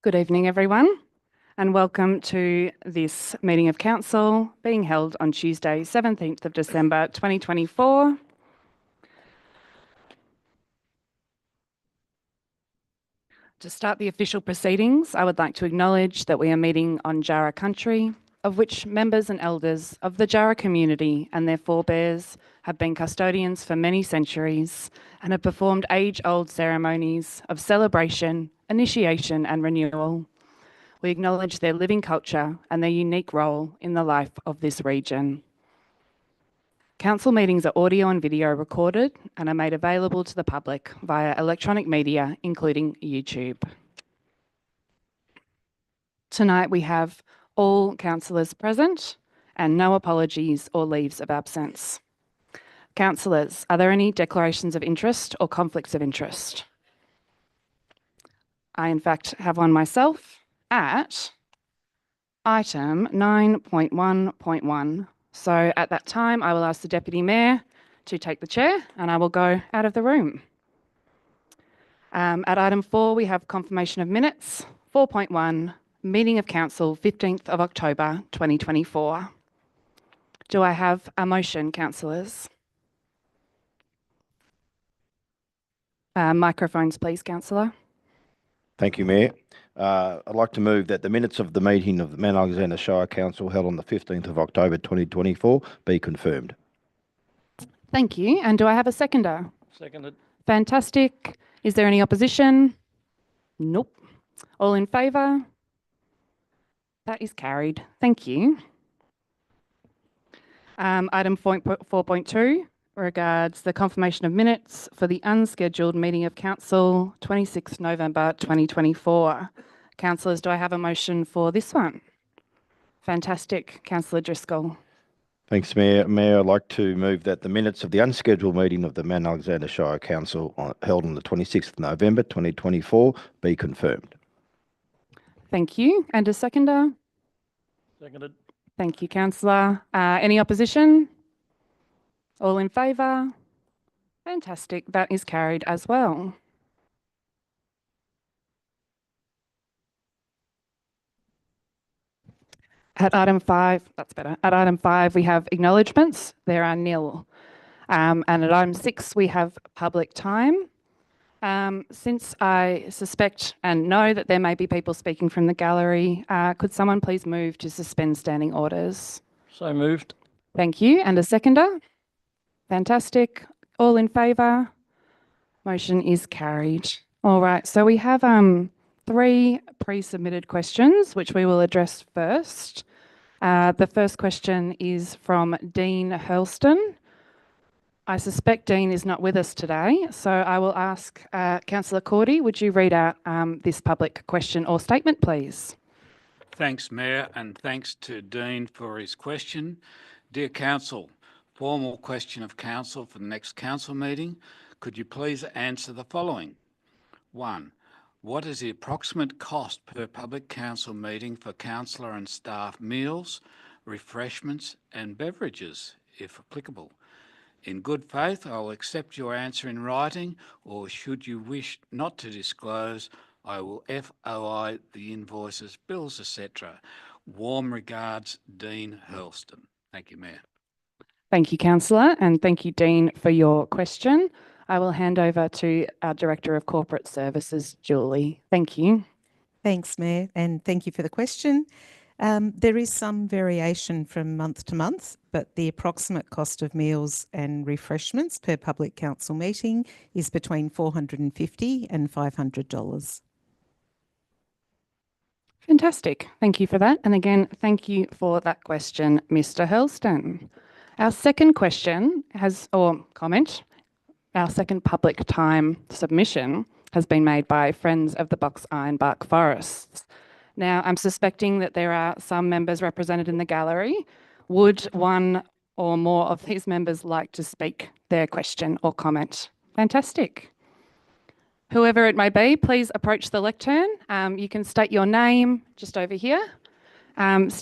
Good evening, everyone, and welcome to this meeting of Council being held on Tuesday, 17th of December 2024. To start the official proceedings, I would like to acknowledge that we are meeting on Jara country, of which members and elders of the Jara community and their forebears have been custodians for many centuries and have performed age-old ceremonies of celebration, initiation and renewal. We acknowledge their living culture and their unique role in the life of this region. Council meetings are audio and video recorded and are made available to the public via electronic media, including YouTube. Tonight we have all councillors present and no apologies or leaves of absence. Councillors, are there any declarations of interest or conflicts of interest? I in fact have one myself at item 9.1.1. So at that time, I will ask the Deputy Mayor to take the chair and I will go out of the room. At item 4, we have confirmation of minutes. 4.1, meeting of Council, 15th of October 2024. Do I have a motion, councillors? Microphones, please, councillor. Thank you, Mayor. I'd like to move that the minutes of the meeting of the Mount Alexander Shire Council held on the 15th of October 2024 be confirmed. Thank you. And do I have a seconder? Seconded. Fantastic. Is there any opposition? Nope. All in favour? That is carried. Thank you. Item 4.2 regards the confirmation of minutes for the unscheduled meeting of Council 26 November 2024. Councillors, do I have a motion for this one? Fantastic. Councillor Driscoll. Thanks, Mayor. Mayor, I'd like to move that the minutes of the unscheduled meeting of the Mount Alexander Shire Council held on the 26th of November 2024 be confirmed. Thank you. And a seconder? Seconded. Thank you, councillor. Any opposition? All in favour? Fantastic. That is carried as well. At item 5, that's better. At item 5, we have acknowledgements. There are nil. And at item 6, we have public time. Since I suspect and know that there may be people speaking from the gallery, could someone please move to suspend standing orders? So moved. Thank you. And a seconder? Fantastic. All in favour? Motion is carried. All right. So we have 3 pre-submitted questions, which we will address first. The first question is from Dean Hurlston. I suspect Dean is not with us today, so I will ask Councillor Cordy, would you read out this public question or statement, please? Thanks, Mayor, and thanks to Dean for his question. Dear Council, formal question of Council for the next Council meeting. Could you please answer the following? 1. What is the approximate cost per public council meeting for councillor and staff meals, refreshments and beverages, if applicable? In good faith, I will accept your answer in writing, or should you wish not to disclose, I will FOI the invoices, bills, etc. Warm regards, Dean Hurlston. Thank you, Mayor. Thank you, councillor, and thank you, Dean, for your question. I will hand over to our Director of Corporate Services, Julie. Thank you. Thanks, Mayor, and thank you for the question. There is some variation from month to month, but the approximate cost of meals and refreshments per public council meeting is between $450 and $500. Fantastic. Thank you for that. And again, thank you for that question, Mr. Hurlston. Our second question our second public time submission has been made by Friends of the Box Ironbark Forests. Now, I'm suspecting that there are some members represented in the gallery. Would one or more of these members like to speak their question or comment? Fantastic. Whoever it may be, please approach the lectern. You can state your name just over here.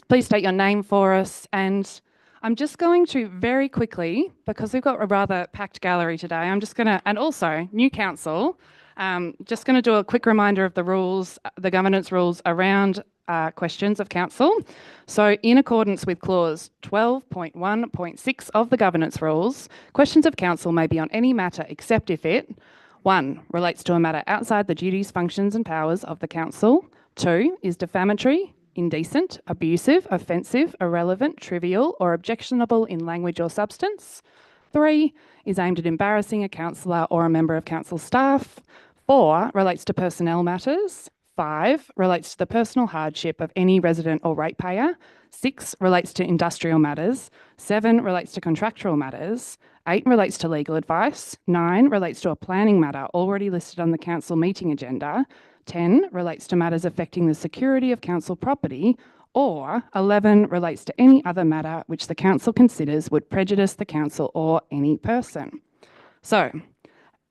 Please state your name for us. And I'm just going to very quickly, because we've got a rather packed gallery today, I'm just going to, and also new council, Just going to do a quick reminder of the rules, the governance rules around questions of council. So in accordance with clause 12.1.6 of the governance rules, questions of council may be on any matter except if it 1. Relates to a matter outside the duties, functions and powers of the council. 2. Is defamatory, indecent, abusive, offensive, irrelevant, trivial or objectionable in language or substance. 3. Is aimed at embarrassing a councillor or a member of council staff. 4. Relates to personnel matters. 5. Relates to the personal hardship of any resident or ratepayer. 6. Relates to industrial matters. 7. Relates to contractual matters. 8. Relates to legal advice. 9. Relates to a planning matter already listed on the council meeting agenda. 10. Relates to matters affecting the security of council property. Or 11 relates to any other matter which the council considers would prejudice the council or any person. So,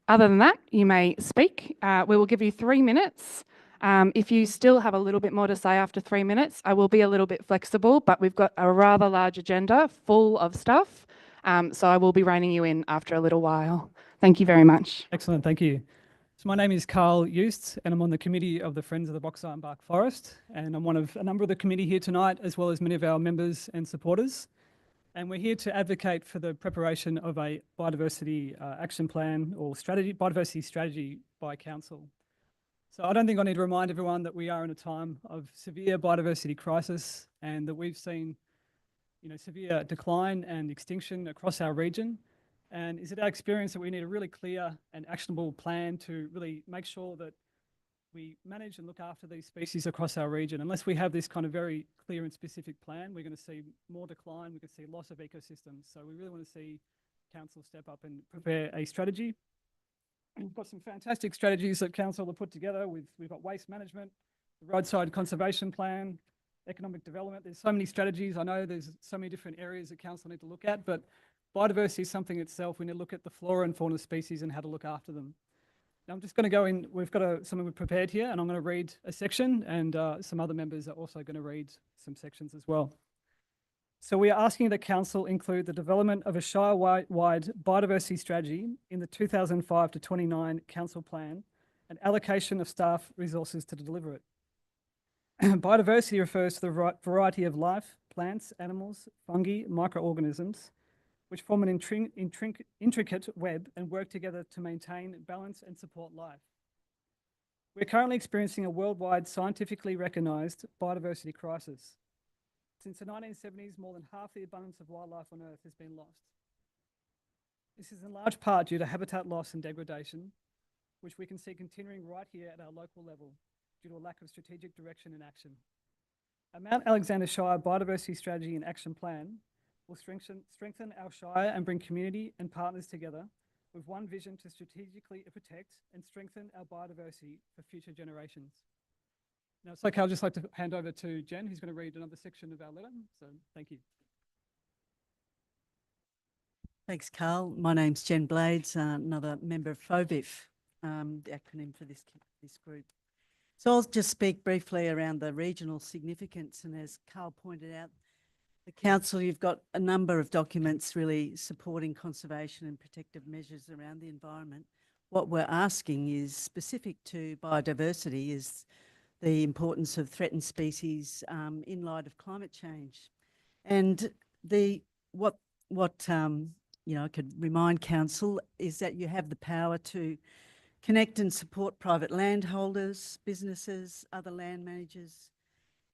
other than that, you may speak. We will give you 3 minutes. If you still have a little bit more to say after 3 minutes, I will be a little bit flexible, but we've got a rather large agenda full of stuff. So I will be reining you in after a little while. Thank you very much. Excellent, thank you. So my name is Carl Eust, and I'm on the committee of the Friends of the Box Iron Bark Forest, and I'm one of a number of the committee here tonight, as well as many of our members and supporters. And we're here to advocate for the preparation of a biodiversity action plan or strategy, biodiversity strategy by council. So I don't think I need to remind everyone that we are in a time of severe biodiversity crisis, and that we've seen, severe decline and extinction across our region. And is it our experience that we need a really clear and actionable plan to really make sure that we manage and look after these species across our region? Unless we have this kind of very clear and specific plan, we're going to see more decline, we're going to see loss of ecosystems. So we really want to see council step up and prepare a strategy. And we've got some fantastic strategies that council have put together. We've got waste management, the roadside conservation plan, economic development. There's so many strategies. I know there's so many different areas that council need to look at, but biodiversity is something itself. We need to look at the flora and fauna species and how to look after them. Now I'm just going to go in, we've got something we've prepared here, and I'm going to read a section, and some other members are also going to read some sections as well. So we are asking that council include the development of a Shire-wide biodiversity strategy in the 2005 to 29 council plan and allocation of staff resources to deliver it. Biodiversity refers to the variety of life, plants, animals, fungi, microorganisms, which form an intricate web and work together to maintain balance and support life. We're currently experiencing a worldwide scientifically recognised biodiversity crisis. Since the 1970s, more than half the abundance of wildlife on Earth has been lost. This is in large part due to habitat loss and degradation, which we can see continuing right here at our local level due to a lack of strategic direction and action. Our Mount Alexander Shire Biodiversity Strategy and Action Plan will strengthen our Shire and bring community and partners together with one vision to strategically protect and strengthen our biodiversity for future generations. Now, it's okay, I'd just like to hand over to Jen, who's going to read another section of our letter. So thank you. Thanks, Carl. My name's Jen Blades, another member of FOVIF, the acronym for this group. So I'll just speak briefly around the regional significance, and as Carl pointed out, the council, you've got a number of documents really supporting conservation and protective measures around the environment. What we're asking is specific to biodiversity is the importance of threatened species in light of climate change. And what I could remind council is that you have the power to connect and support private landholders, businesses, other land managers,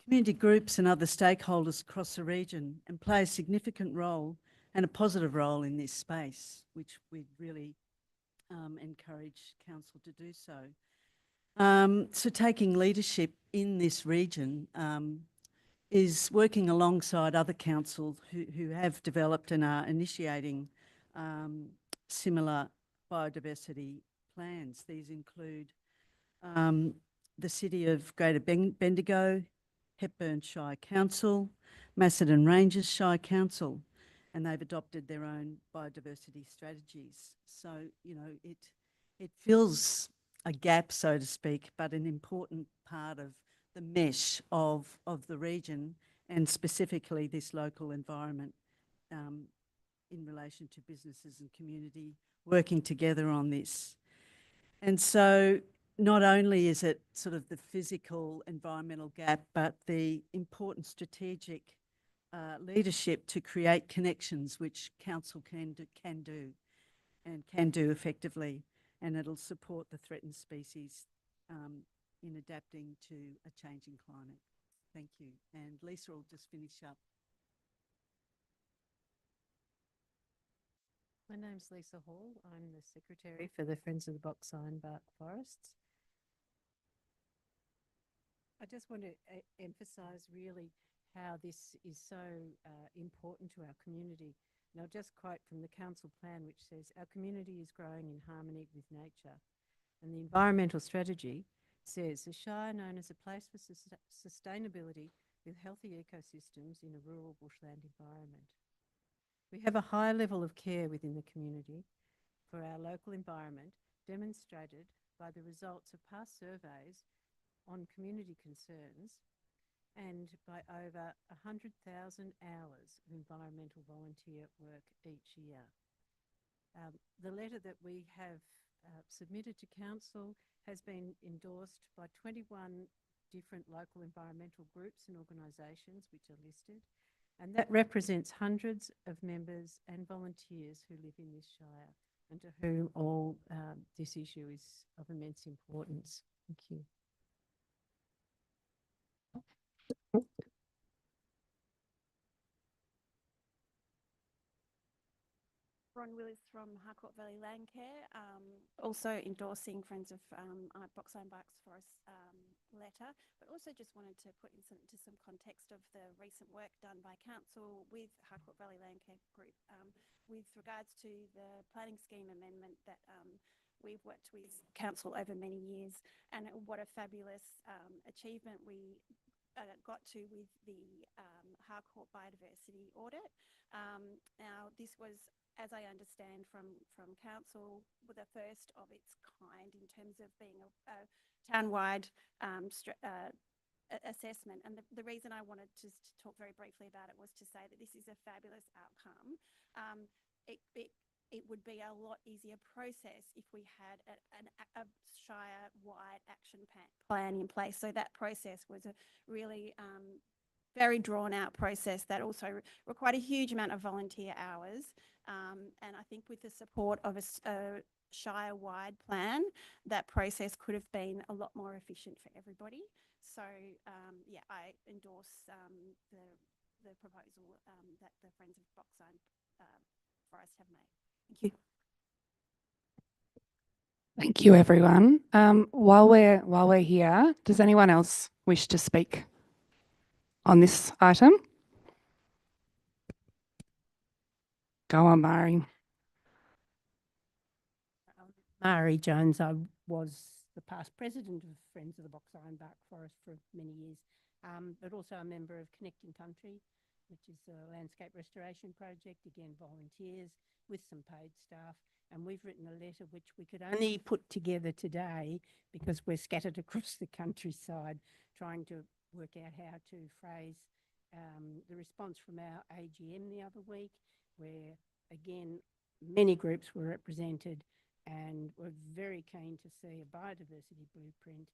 community groups and other stakeholders across the region, and play a significant role and a positive role in this space, which we'd really encourage council to do so. So taking leadership in this region is working alongside other councils who have developed and are initiating similar biodiversity plans. These include the City of Greater Bendigo, Hepburn Shire Council, Macedon Ranges Shire Council, and they've adopted their own biodiversity strategies. So, it fills a gap, so to speak, but an important part of the mesh of the region, and specifically this local environment in relation to businesses and community working together on this. And so not only is it sort of the physical environmental gap, but the important strategic leadership to create connections, which council can do effectively, and it'll support the threatened species in adapting to a changing climate. Thank you. And Lisa will just finish up. My name's Lisa Hall. I'm the secretary for the Friends of the Box Ironbark Forests. I just want to emphasise really how this is so important to our community. And I'll just quote from the council plan, which says, "Our community is growing in harmony with nature." And the environmental strategy says, "The Shire known as a place for sustainability with healthy ecosystems in a rural bushland environment." We have a high level of care within the community for our local environment, demonstrated by the results of past surveys on community concerns and by over 100,000 hours of environmental volunteer work each year. The letter that we have submitted to council has been endorsed by 21 different local environmental groups and organisations which are listed, and that represents hundreds of members and volunteers who live in this shire and to whom all this issue is of immense importance. Thank you. Ron Willis from Harcourt Valley Landcare, also endorsing Friends of Box Ironbark Forest letter, but also just wanted to put into some context of the recent work done by council with Harcourt Valley Landcare Group with regards to the planning scheme amendment that we've worked with council over many years, and what a fabulous achievement we got to with the Harcourt Biodiversity Audit. Now, this was, as I understand from council, the first of its kind in terms of being a town-wide assessment. And the reason I wanted to talk very briefly about it was to say that this is a fabulous outcome. It would be a lot easier process if we had a Shire-wide action plan in place. So that process was a really very drawn-out process that also required a huge amount of volunteer hours. And I think with the support of a Shire-wide plan, that process could have been a lot more efficient for everybody. So, yeah, I endorse the proposal that the Friends of Box Ironbark Forest have made. Thank you. Thank you, everyone. While we're here, does anyone else wish to speak on this item? Go on, Mari. Mari Jones. I was the past president of Friends of the Box Ironbark Forest for many years, but also a member of Connecting Country, which is a landscape restoration project, again, volunteers with some paid staff. And we've written a letter which we could only put together today because we're scattered across the countryside trying to work out how to phrase the response from our AGM the other week, where, again, many groups were represented and were very keen to see a biodiversity blueprint,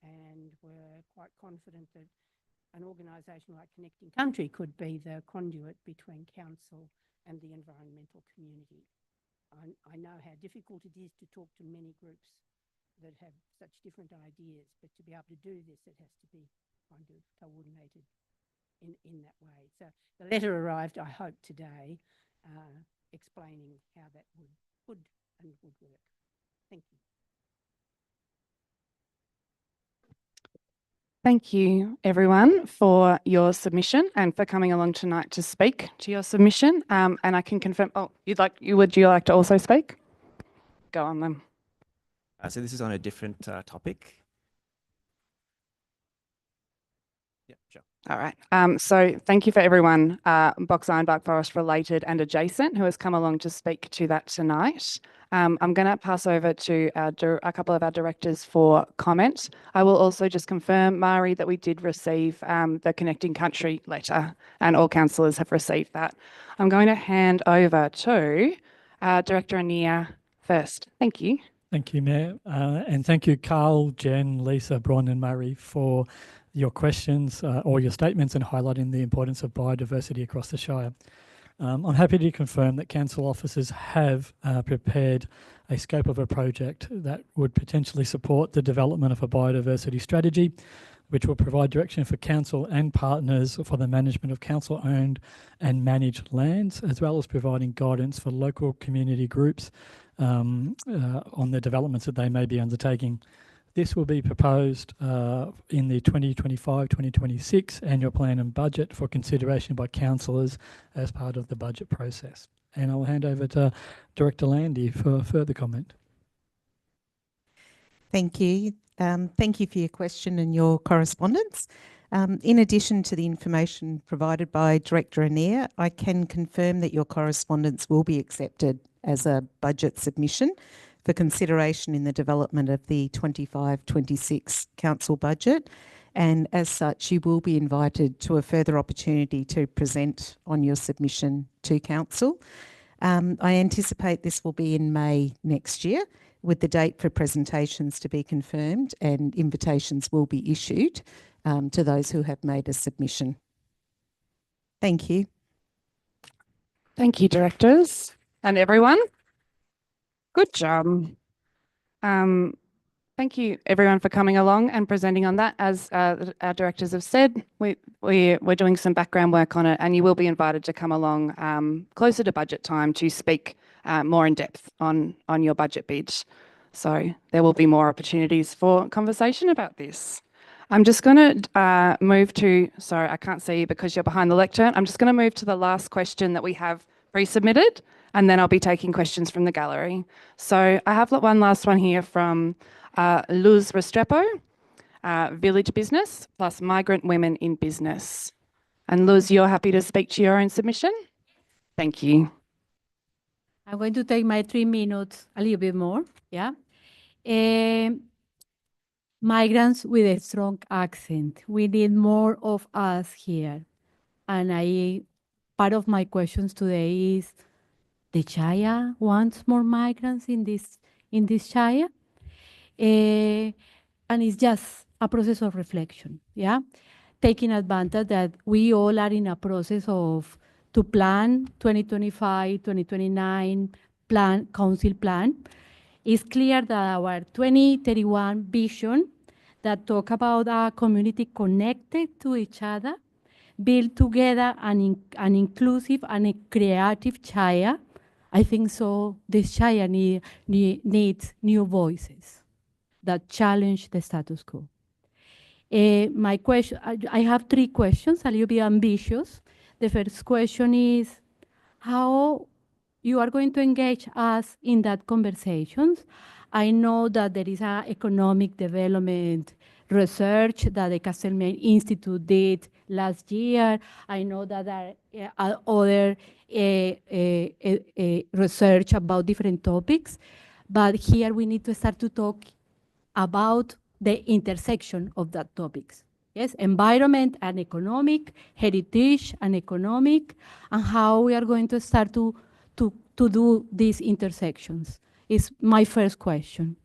and were quite confident that an organisation like Connecting Country could be the conduit between council and the environmental community. I know how difficult it is to talk to many groups that have such different ideas, but to be able to do this, it has to be kind of coordinated in that way. So the letter arrived, I hope, today, explaining how that would work. Thank you. Thank you, everyone, for your submission and for coming along tonight to speak to your submission. And I can confirm. Oh, would you like to also speak? Go on then. So this is on a different topic. Yeah, sure. All right. So thank you for everyone, Box Ironbark Forest related and adjacent, who has come along to speak to that tonight. I'm going to pass over to a couple of our directors for comment. I will also just confirm, Mari, that we did receive the Connecting Country letter and all councillors have received that. I'm going to hand over to Director Annear first. Thank you. Thank you, Mayor. And thank you, Carl, Jen, Lisa, Bron and Murray for your questions or your statements and highlighting the importance of biodiversity across the Shire. I'm happy to confirm that council officers have prepared a scope of a project that would potentially support the development of a biodiversity strategy, which will provide direction for council and partners for the management of council-owned and managed lands, as well as providing guidance for local community groups on the developments that they may be undertaking. This will be proposed in the 2025-2026 annual plan and budget for consideration by councillors as part of the budget process. And I'll hand over to Director Landy for further comment. Thank you. Thank you for your question and your correspondence. In addition to the information provided by Director Anea, I can confirm that your correspondence will be accepted as a budget submission for consideration in the development of the 25-26 council budget. And as such, you will be invited to a further opportunity to present on your submission to council. I anticipate this will be in May next year, with the date for presentations to be confirmed, and invitations will be issued to those who have made a submission. Thank you. Thank you, directors and everyone. Good job. Thank you, everyone, for coming along and presenting on that. As our directors have said, we're doing some background work on it, and you will be invited to come along closer to budget time to speak more in depth on your budget bid. So there will be more opportunities for conversation about this. I'm just going to move to, sorry, I can't see you because you're behind the lectern. I'm just going to move to the last question that we have pre-submitted, and then I'll be taking questions from the gallery. So I have one last one here from Luz Restrepo, Village Business plus Migrant Women in Business. And Luz, you're happy to speak to your own submission? Thank you. I'm going to take my 3 minutes, a little bit more, yeah? Migrants with a strong accent. We need more of us here. And part of my questions today is, the Shire wants more migrants in this Shire? And it's just a process of reflection, yeah? Taking advantage that we all are in a process of to plan 2025, 2029 plan, council plan. It's clear that our 2031 vision that talk about a community connected to each other, build together an inclusive and a creative Shire. I think so the Shire needs new voices that challenge the status quo. My question, I have 3 questions, a little bit ambitious. The first question is, how you are going to engage us in that conversations? I know that there is an economic development research that the Castlemaine Institute did last year. I know that there are other research about different topics, but here we need to start to talk about the intersection of that topics. Yes, environment and economic, heritage and economic, and how we are going to start to do these intersections is my first question.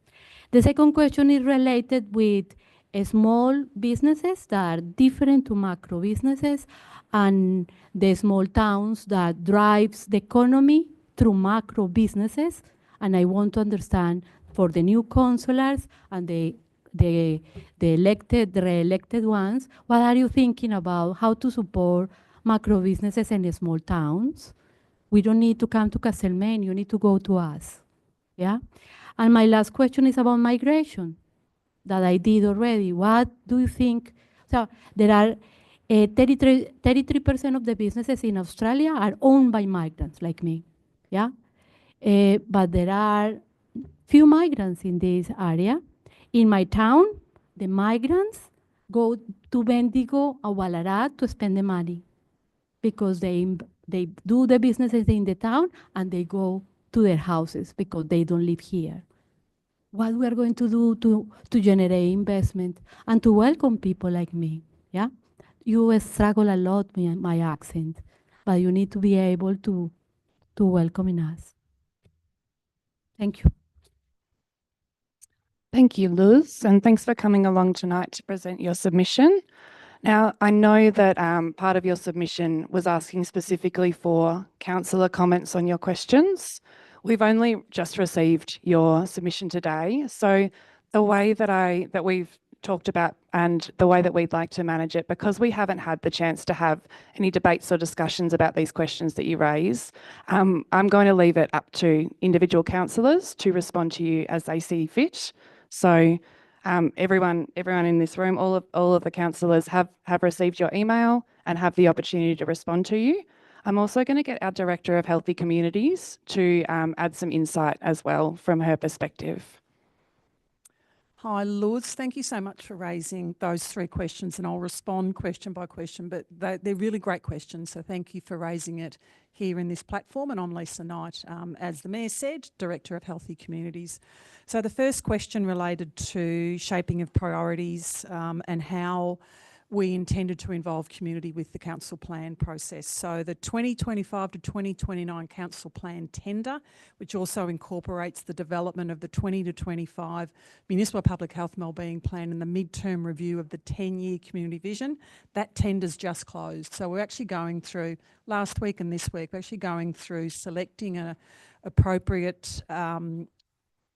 The second question is related with small businesses that are different to macro businesses and the small towns that drives the economy through macro businesses. And I want to understand for the new councillors and the re-elected ones, what are you thinking about how to support macro businesses in the small towns? We don't need to come to Castlemaine, you need to go to us, yeah? And my last question is about migration that I did already. What do you think? So there are 33% of the businesses in Australia are owned by migrants like me, yeah? But there are few migrants in this area. In my town, the migrants go to Bendigo or Ballarat to spend the money because they do the businesses in the town and they go to their houses because they don't live here. What we are going to do to generate investment and to welcome people like me, yeah? You struggle a lot with my accent, but you need to be able to welcome in us. Thank you. Thank you, Luz, and thanks for coming along tonight to present your submission. Now, I know that part of your submission was asking specifically for councillor comments on your questions. We've only just received your submission today, so the way that we've talked about and the way that we'd like to manage it, because we haven't had the chance to have any debates or discussions about these questions that you raise, I'm going to leave it up to individual councillors to respond to you as they see fit. So everyone in this room, all of the councillors have received your email and have the opportunity to respond to you. I'm also going to get our Director of Healthy Communities to add some insight as well from her perspective. Hi, Luz. Thank you so much for raising those three questions, and I'll respond question by question, but they're really great questions, so thank you for raising it here in this platform. And I'm Lisa Knight, as the Mayor said, Director of Healthy Communities. So the first question related to shaping of priorities and how we intended to involve community with the council plan process. So the 2025 to 2029 council plan tender, which also incorporates the development of the 20 to 25 municipal public health and wellbeing plan and the midterm review of the 10-year community vision, that tender's just closed. So we're actually going through, last week and this week, we're actually going through selecting an appropriate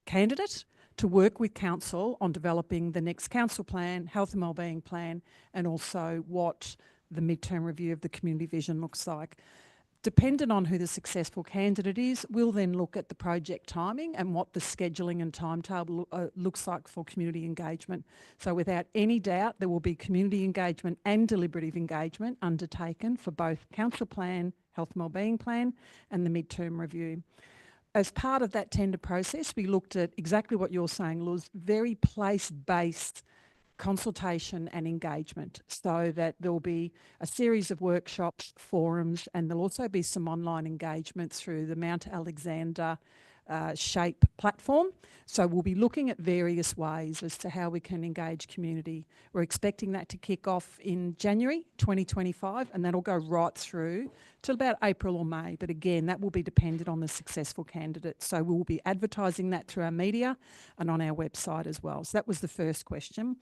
candidate to work with council on developing the next council plan, health and wellbeing plan, and also what the midterm review of the community vision looks like. Dependent on who the successful candidate is, we'll then look at the project timing and what the scheduling and timetable looks like for community engagement. So without any doubt, there will be community engagement and deliberative engagement undertaken for both council plan, health and wellbeing plan, and the midterm review. As part of that tender process, we looked at exactly what you're saying, Luz, very place-based consultation and engagement, so that there'll be a series of workshops, forums, and there'll also be some online engagement through the Mount Alexander SHAPE platform. So we'll be looking at various ways as to how we can engage community. We're expecting that to kick off in January 2025, and that'll go right through till about April or May. But again, that will be dependent on the successful candidate. So we will be advertising that through our media and on our website as well. So that was the first question.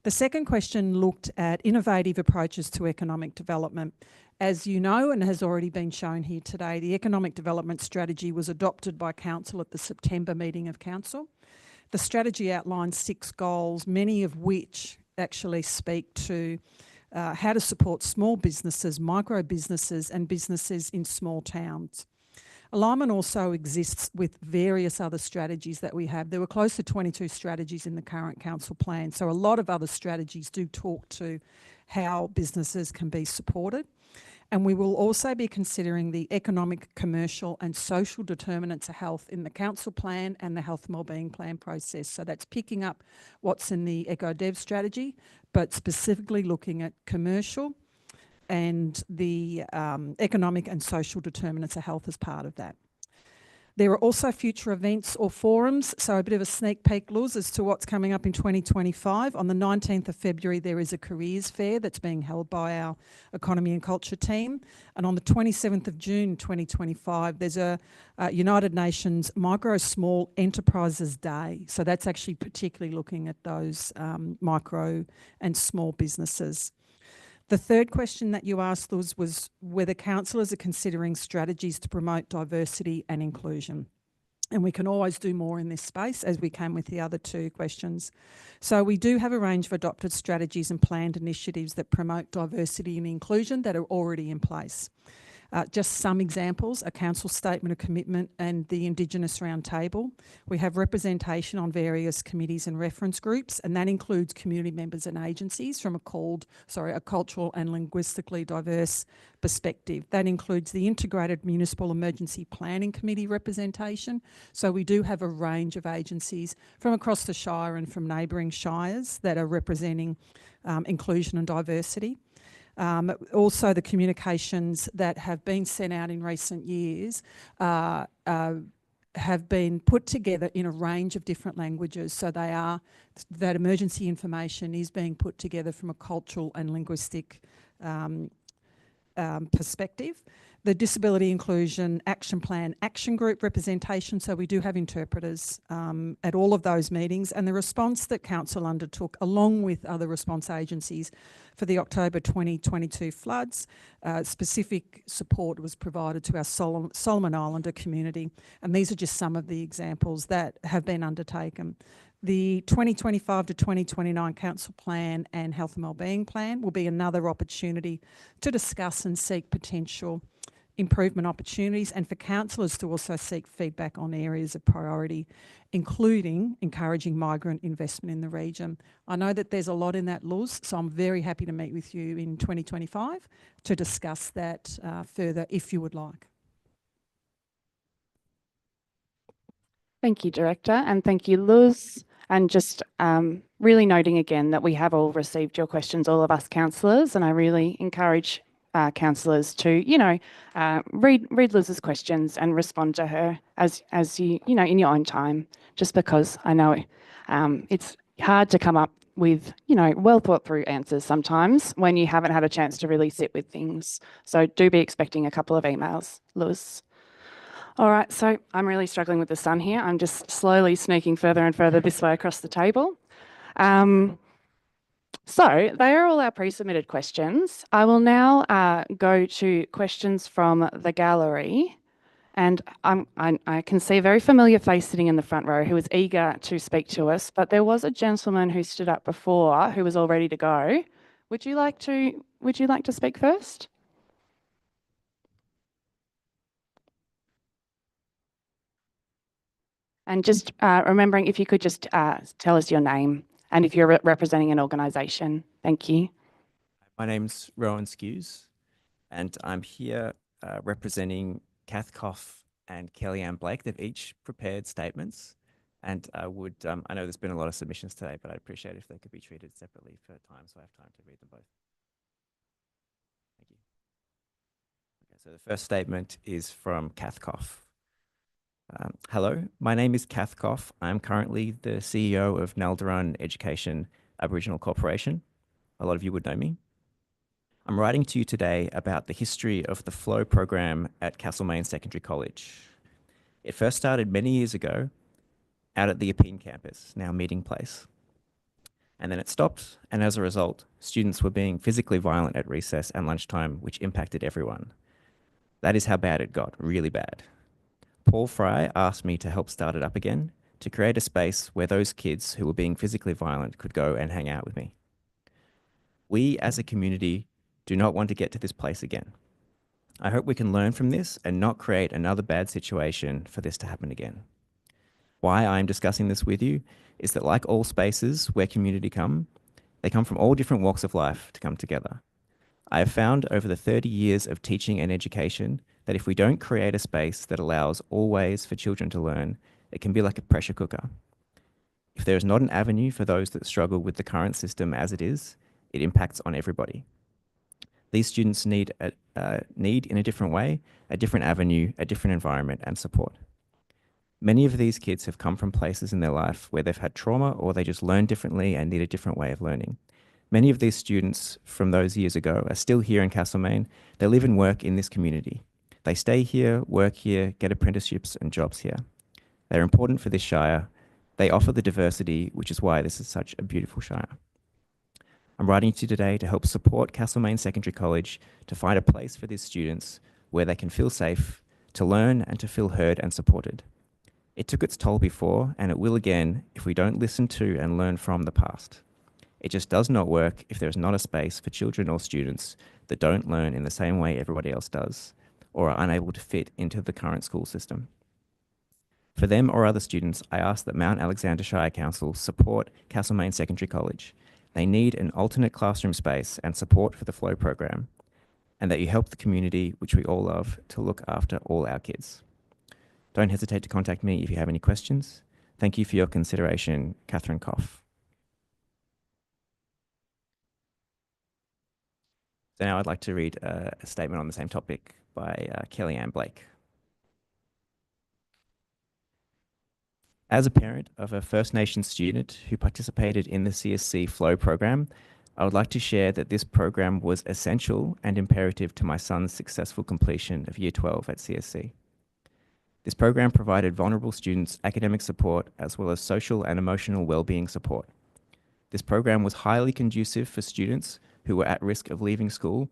The second question looked at innovative approaches to economic development. As you know, and has already been shown here today, the Economic Development Strategy was adopted by Council at the September meeting of Council. The strategy outlines 6 goals, many of which actually speak to how to support small businesses, micro businesses, and businesses in small towns. Alignment also exists with various other strategies that we have. There were close to 22 strategies in the current council plan, so a lot of other strategies do talk to how businesses can be supported. And we will also be considering the economic, commercial and social determinants of health in the council plan and the health and wellbeing plan process. So that's picking up what's in the EcoDev strategy, but specifically looking at commercial and the economic and social determinants of health as part of that. There are also future events or forums, so a bit of a sneak peek, Luz, as to what's coming up in 2025. On the 19th of February, there is a careers fair that's being held by our Economy and Culture team. And on the 27th of June 2025, there's a United Nations Micro Small Enterprises Day. So that's actually particularly looking at those micro and small businesses. The third question that you asked was whether councillors are considering strategies to promote diversity and inclusion. And we can always do more in this space, as we can with the other 2 questions. So we do have a range of adopted strategies and planned initiatives that promote diversity and inclusion that are already in place. Just some examples: a council statement of commitment and the Indigenous Roundtable. We have representation on various committees and reference groups, and that includes community members and agencies from a cultural and linguistically diverse perspective. That includes the Integrated Municipal Emergency Planning Committee representation. So we do have a range of agencies from across the Shire and from neighbouring shires that are representing inclusion and diversity. Also, the communications that have been sent out in recent years have been put together in a range of different languages. So that emergency information is being put together from a cultural and linguistic perspective. the Disability Inclusion Action Plan Action Group representation. So we do have interpreters at all of those meetings, and the response that Council undertook, along with other response agencies for the October 2022 floods, specific support was provided to our Solomon Islander community. And these are just some of the examples that have been undertaken. The 2025 to 2029 Council Plan and Health and Wellbeing Plan will be another opportunity to discuss and seek potential improvement opportunities, and for councillors to also seek feedback on areas of priority, including encouraging migrant investment in the region. I know that there's a lot in that, Luz, so I'm very happy to meet with you in 2025 to discuss that further if you would like. Thank you, Director, and thank you, Luz. And just really noting again that we have all received your questions, all of us councillors, and I really encourage councillors to, read Luz's questions and respond to her as you, in your own time, just because I know it's hard to come up with, well thought through answers sometimes when you haven't had a chance to really sit with things. So do be expecting a couple of emails, Luz. All right, so I'm really struggling with the sun here. I'm just slowly sneaking further and further this way across the table. So they are all our pre-submitted questions. I will now go to questions from the gallery, and I can see a very familiar face sitting in the front row who is eager to speak to us, but there was a gentleman who stood up before who was all ready to go. Would you like to speak first? And just remembering, if you could just tell us your name and if you're representing an organisation. Thank you. My name's Rowan Skews, and I'm here representing Kath Koff and Kellyanne Blake. They've each prepared statements, and I know there's been a lot of submissions today, but I'd appreciate if they could be treated separately for time, so I have time to read them both. Thank you. Okay, so the first statement is from Kath Koff. Hello, my name is Kath Koff. I'm currently the CEO of Nalderun Education Aboriginal Corporation. A lot of you would know me. I'm writing to you today about the history of the FLOW program at Castlemaine Secondary College. It first started many years ago out at the Yepeen campus, now Meeting Place. And then it stopped, and as a result, students were being physically violent at recess and lunchtime, which impacted everyone. That is how bad it got, really bad. Paul Fry asked me to help start it up again, to create a space where those kids who were being physically violent could go and hang out with me. We as a community do not want to get to this place again. I hope we can learn from this and not create another bad situation for this to happen again. Why I'm discussing this with you is that, like all spaces where community come, they come from all different walks of life to come together. I have found over the 30 years of teaching and education that if we don't create a space that allows all ways for children to learn, it can be like a pressure cooker. If there is not an avenue for those that struggle with the current system as it is, it impacts on everybody. These students need in a different way, a different avenue, a different environment and support. Many of these kids have come from places in their life where they've had trauma or they just learn differently and need a different way of learning. Many of these students from those years ago are still here in Castlemaine. They live and work in this community. They stay here, work here, get apprenticeships and jobs here. They're important for this shire. They offer the diversity, which is why this is such a beautiful shire. I'm writing to you today to help support Castlemaine Secondary College to find a place for these students where they can feel safe, to learn and to feel heard and supported. It took its toll before, and it will again if we don't listen to and learn from the past. It just does not work if there's not a space for children or students that don't learn in the same way everybody else does, or are unable to fit into the current school system. For them or other students, I ask that Mount Alexander Shire Council support Castlemaine Secondary College. They need an alternate classroom space and support for the FLOW program, and that you help the community, which we all love, to look after all our kids. Don't hesitate to contact me if you have any questions. Thank you for your consideration, Catherine Koff. So now I'd like to read a statement on the same topic by Kellyanne Blake. As a parent of a First Nations student who participated in the CSC FLOW program, I would like to share that this program was essential and imperative to my son's successful completion of Year 12 at CSC. This program provided vulnerable students academic support as well as social and emotional well-being support. This program was highly conducive for students who were at risk of leaving school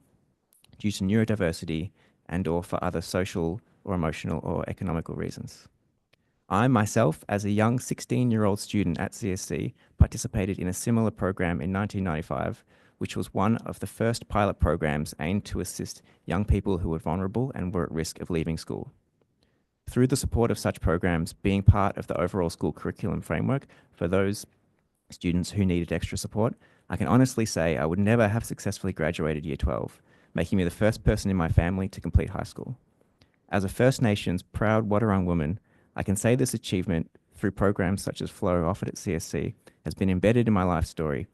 due to neurodiversity and or for other social or emotional or economical reasons. I myself, as a young 16-year-old student at CSC, participated in a similar program in 1995, which was one of the first pilot programs aimed to assist young people who were vulnerable and were at risk of leaving school. Through the support of such programs, being part of the overall school curriculum framework for those students who needed extra support, I can honestly say I would never have successfully graduated Year 12, making me the first person in my family to complete high school. As a First Nations proud Wadawurrung woman, I can say this achievement through programs such as Flow offered at CSC has been embedded in my life story,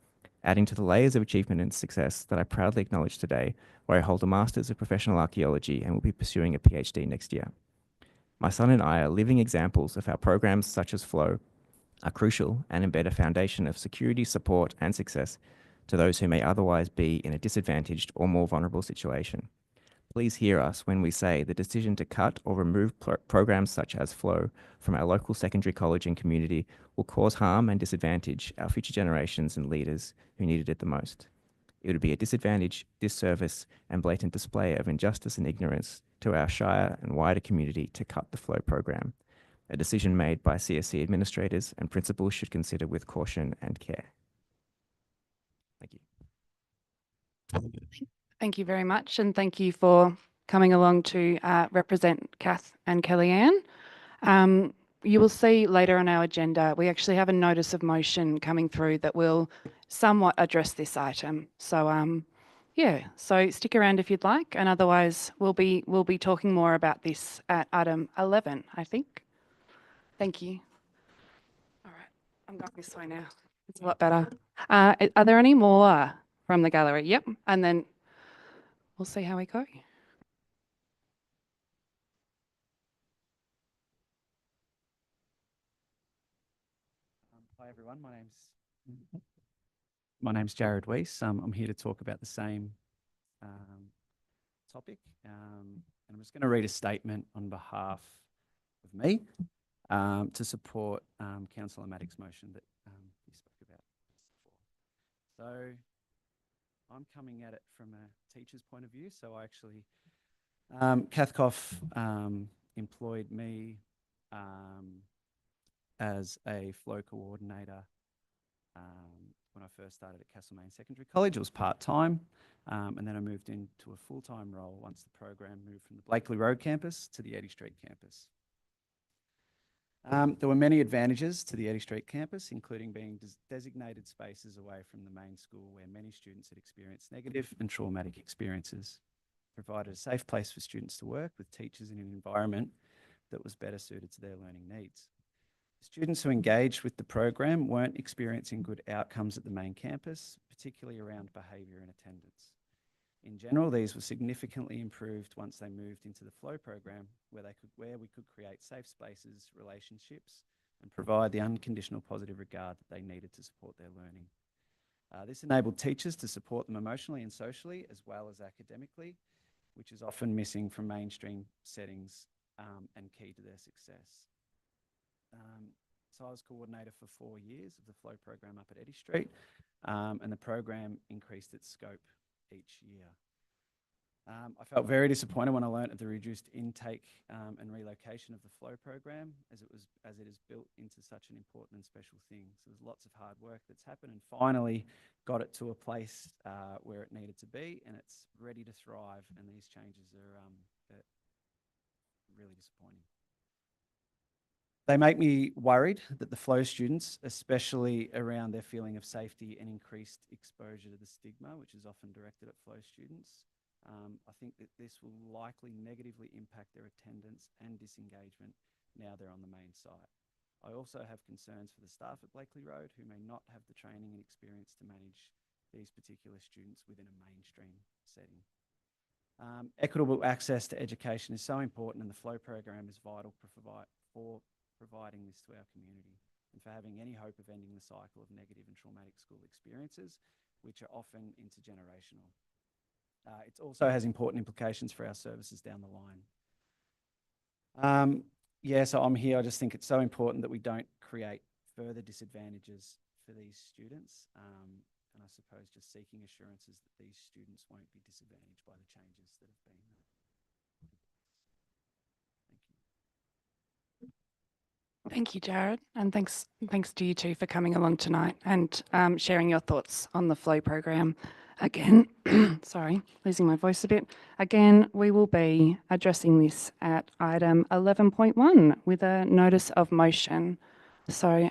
adding to the layers of achievement and success that I proudly acknowledge today, where I hold a Master's of Professional Archaeology and will be pursuing a PhD next year. My son and I are living examples of how programs such as Flow are crucial and embed a foundation of security, support, and success to those who may otherwise be in a disadvantaged or more vulnerable situation. Please hear us when we say the decision to cut or remove programs such as Flow from our local secondary college and community will cause harm and disadvantage our future generations and leaders who needed it the most. It would be a disadvantage, disservice, and blatant display of injustice and ignorance to our Shire and wider community to cut the Flow program, a decision made by CSC administrators and principals should consider with caution and care. Thank you. Thank you very much, and thank you for coming along to represent Kath and Kellyanne. You will see later on our agenda, we actually have a notice of motion coming through that will somewhat address this item. So, yeah, so stick around if you'd like, and otherwise we'll be talking more about this at item 11, I think. Thank you. All right, I'm going this way now. It's a lot better. Are there any more from the gallery? Yep, and then we'll see how we go. Hi everyone, my name's Jared Weiss. I'm here to talk about the same topic, and I'm just going to read a statement on behalf of me to support Councillor Maddox's motion that he spoke about before. So I'm coming at it from a teacher's point of view. So I actually, Cathcoff employed me as a Flow coordinator when I first started at Castlemaine Secondary College. It was part-time, and then I moved into a full-time role once the program moved from the Blakely Road campus to the Eddy Street campus. There were many advantages to the Eddy Street campus, including being designated spaces away from the main school where many students had experienced negative and traumatic experiences, provided a safe place for students to work with teachers in an environment that was better suited to their learning needs. Students who engaged with the program weren't experiencing good outcomes at the main campus, particularly around behaviour and attendance. In general, these were significantly improved once they moved into the Flow program, where we could create safe spaces, relationships, and provide the unconditional positive regard that they needed to support their learning. This enabled teachers to support them emotionally and socially, as well as academically, which is often missing from mainstream settings and key to their success. So I was coordinator for 4 years of the Flow program up at Eddy Street, and the program increased its scope each year. I felt very disappointed when I learnt of the reduced intake and relocation of the Flow program, as it is built into such an important and special thing. So there's lots of hard work that's happened, and finally got it to a place where it needed to be, and it's ready to thrive. And these changes are really disappointing. They make me worried that the Flow students, especially around their feeling of safety and increased exposure to the stigma, which is often directed at Flow students, I think that this will likely negatively impact their attendance and disengagement now they're on the main site. I also have concerns for the staff at Blakely Road, who may not have the training and experience to manage these particular students within a mainstream setting. Equitable access to education is so important, and the Flow program is vital for providing this to our community and for having any hope of ending the cycle of negative and traumatic school experiences which are often intergenerational. It also has important implications for our services down the line. Yeah, so I'm here. I just think it's so important that we don't create further disadvantages for these students. And I suppose just seeking assurances that these students won't be disadvantaged by the changes that have been made. Thank you, Jared, and thanks to you two for coming along tonight and sharing your thoughts on the Flow program. Again, sorry, losing my voice a bit. Again, we will be addressing this at item 11.1 with a notice of motion. So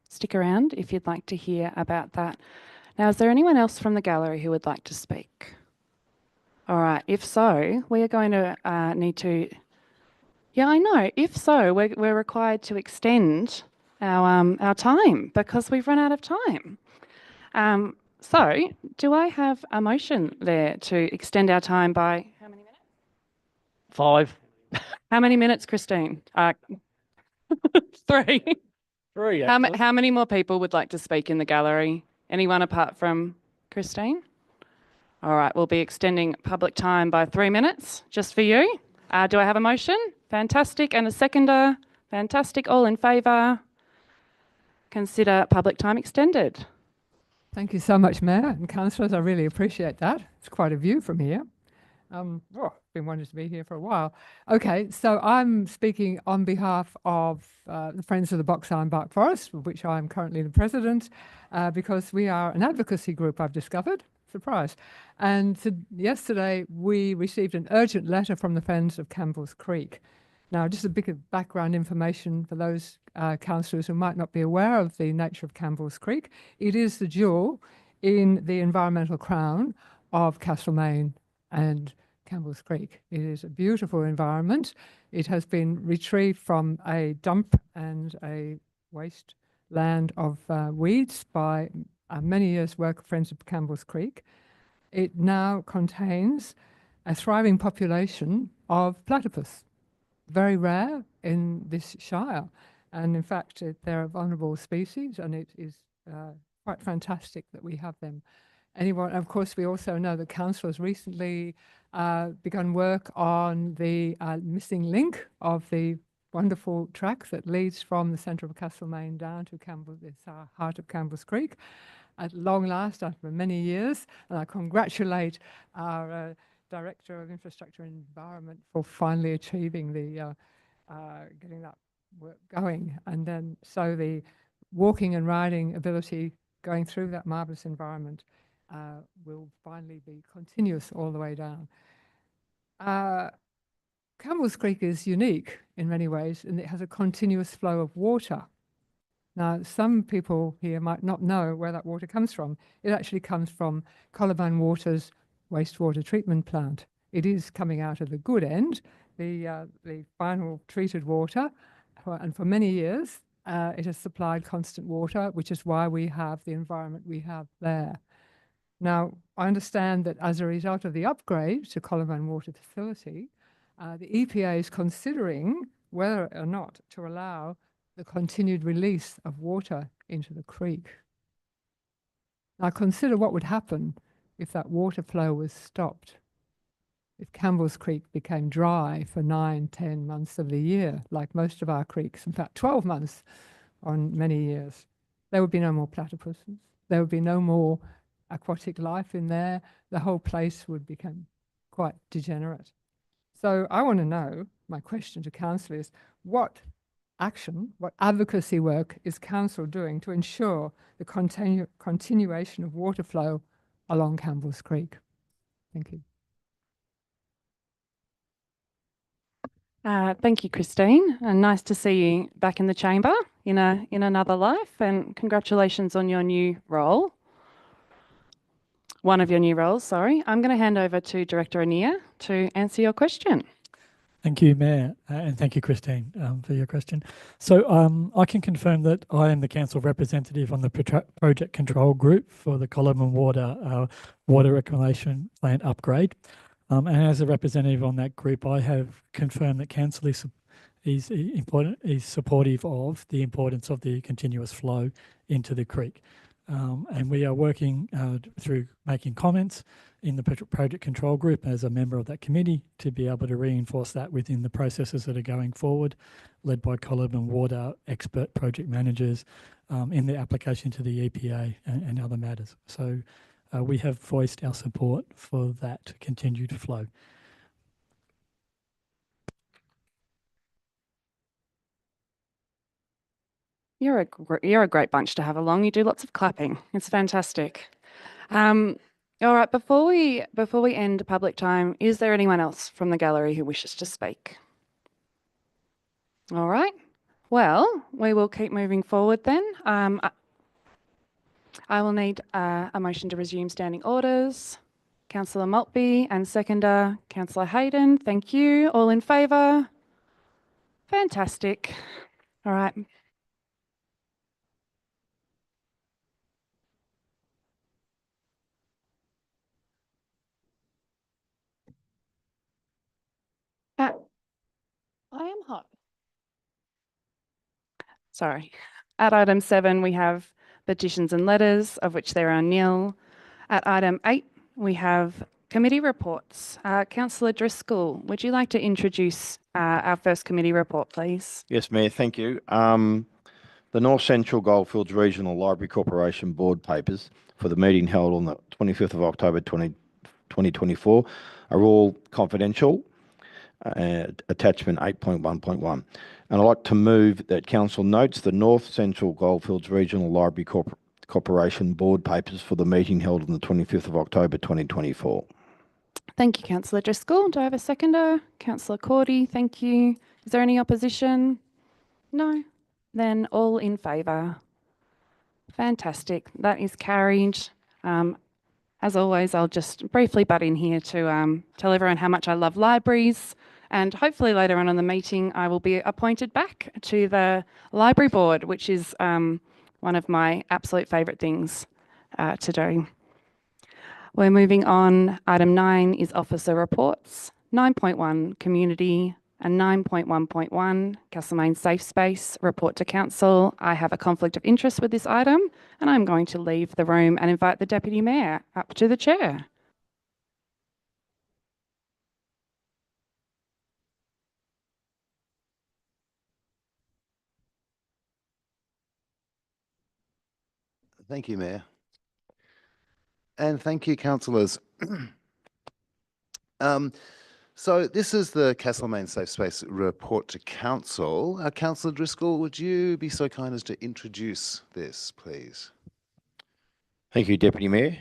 stick around if you'd like to hear about that. Now, is there anyone else from the gallery who would like to speak? All right, if so, we are going to need to. Yeah, I know. If so, we're required to extend our time because we've run out of time. So, do I have a motion there to extend our time by how many minutes? 5. How many minutes, Christine? 3. 3, actually. How many more people would like to speak in the gallery? Anyone apart from Christine? All right, we'll be extending public time by 3 minutes just for you. Do I have a motion? Fantastic. And a seconder? Fantastic. All in favour? Consider public time extended. Thank you so much, Mayor and councillors. I really appreciate that. It's quite a view from here. Been wanting to be here for a while. Okay, so I'm speaking on behalf of the Friends of the Box Iron Bark Forest, of which I'm currently the president, because we are an advocacy group, I've discovered. Surprise. And yesterday we received an urgent letter from the Friends of Campbell's Creek. Now, just a bit of background information for those councillors who might not be aware of the nature of Campbell's Creek. It is the jewel in the environmental crown of Castlemaine and Campbell's Creek. It is a beautiful environment. It has been retrieved from a dump and a waste land of weeds by many years' work of Friends of Campbell's Creek. It now contains a thriving population of platypus, very rare in this shire. And in fact, they're a vulnerable species, and it is quite fantastic that we have them. Of course, we also know that council has recently begun work on the missing link of the wonderful track that leads from the centre of Castlemaine down to the heart of Campbell's Creek. At long last, after many years, and I congratulate our Director of Infrastructure and Environment for finally achieving the getting that work going. And then so the walking and riding ability going through that marvellous environment will finally be continuous all the way down. Campbell's Creek is unique in many ways, and it has a continuous flow of water. Now, some people here might not know where that water comes from. It actually comes from Colavan Water's wastewater treatment plant. It is coming out of the good end, the final treated water, and for many years it has supplied constant water, which is why we have the environment we have there. Now, I understand that as a result of the upgrade to Colavan Water Facility, the EPA is considering whether or not to allow the continued release of water into the creek. Now consider what would happen if that water flow was stopped. If Campbell's Creek became dry for 9, 10 months of the year, like most of our creeks, in fact 12 months on many years, there would be no more platypuses. There would be no more aquatic life in there. The whole place would become quite degenerate. So I want to know, my question to council is, what action, what advocacy work is council doing to ensure the continuation of water flow along Campbell's Creek? Thank you. Thank you, Christine, and nice to see you back in the chamber in another life, and congratulations on your new role. One of your new roles, sorry. I'm going to hand over to Director Anir to answer your question. Thank you, Mayor, and thank you, Christine, for your question. So I can confirm that I am the council representative on the project control group for the Colavan Water water reclamation plant upgrade. And as a representative on that group, I have confirmed that council is supportive of the importance of the continuous flow into the creek. and we are working through making comments in the project control group as a member of that committee to be able to reinforce that within the processes that are going forward, led by Coleman Water expert project managers in the application to the EPA and other matters. So we have voiced our support for that to continue to flow. You're a great bunch to have along. You do lots of clapping. It's fantastic. All right, before we end public time, is there anyone else from the gallery who wishes to speak? All right. Well, we will keep moving forward then. I will need a motion to resume standing orders. Councillor Maltby and seconder, Councillor Hayden. Thank you. All in favour? Fantastic. All right. I am hot. Sorry. At item 7, we have petitions and letters, of which there are nil. At item 8, we have committee reports. Councillor Driscoll, would you like to introduce our first committee report, please? Yes, Mayor, thank you. The North Central Goldfields Regional Library Corporation board papers for the meeting held on the 25th of October 2024 are all confidential. Attachment 8.1.1. And I'd like to move that Council notes the North Central Goldfields Regional Library Corporation board papers for the meeting held on the 25th of October 2024. Thank you, Councillor Driscoll. Do I have a seconder? Councillor Cordy, thank you. Is there any opposition? No? Then all in favour. Fantastic. That is carried. As always, I'll just briefly butt in here to tell everyone how much I love libraries, and hopefully later on in the meeting I will be appointed back to the library board, which is one of my absolute favourite things to do. We're moving on. Item 9 is officer reports. 9.1 community and 9.1.1 Castlemaine Safe Space report to council. I have a conflict of interest with this item, and I'm going to leave the room and invite the Deputy Mayor up to the chair. Thank you, Mayor. And thank you, councillors. So this is the Castlemaine Safe Space report to council. Councillor Driscoll, would you be so kind as to introduce this, please? Thank you, Deputy Mayor.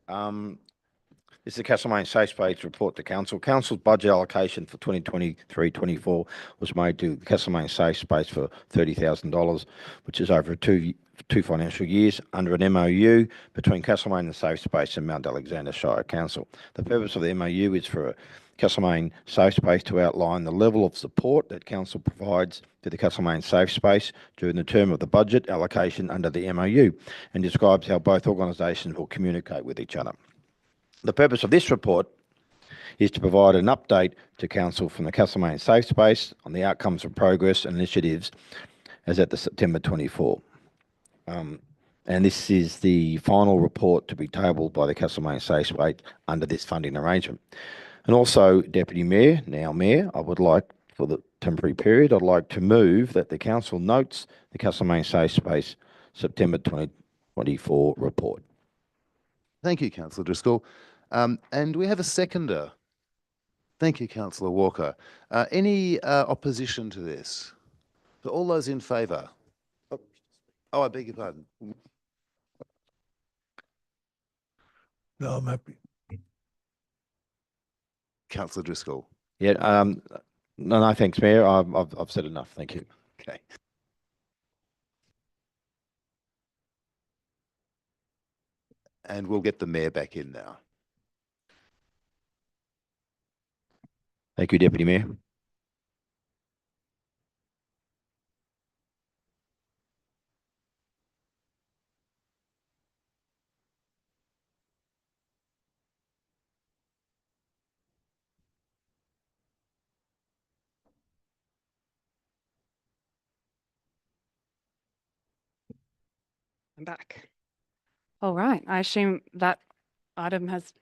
This is the Castlemaine Safe Space report to council. Council's budget allocation for 2023-24 was made to Castlemaine Safe Space for $30,000, which is over two financial years under an MOU between Castlemaine and Safe Space and Mount Alexander Shire Council. The purpose of the MOU is for Castlemaine Safe Space to outline the level of support that council provides to the Castlemaine Safe Space during the term of the budget allocation under the MOU, and describes how both organisations will communicate with each other. The purpose of this report is to provide an update to council from the Castlemaine Safe Space on the outcomes of progress and initiatives as at the September 24. And this is the final report to be tabled by the Castlemaine Safe Space under this funding arrangement. And also, Deputy Mayor, now Mayor, I would like, for the temporary period, I'd like to move that the council notes the Castlemaine Safe Space September 2024 report. Thank you, Councillor Driscoll. And we have a seconder. Thank you, Councillor Walker. Any opposition to this? So all those in favour? Oh, I beg your pardon. No, I'm happy. Councillor Driscoll. Yeah, no, thanks, Mayor. I've said enough. Thank you. Okay. And we'll get the Mayor back in now. Thank you, Deputy Mayor. I'm back. All right. I assume that item has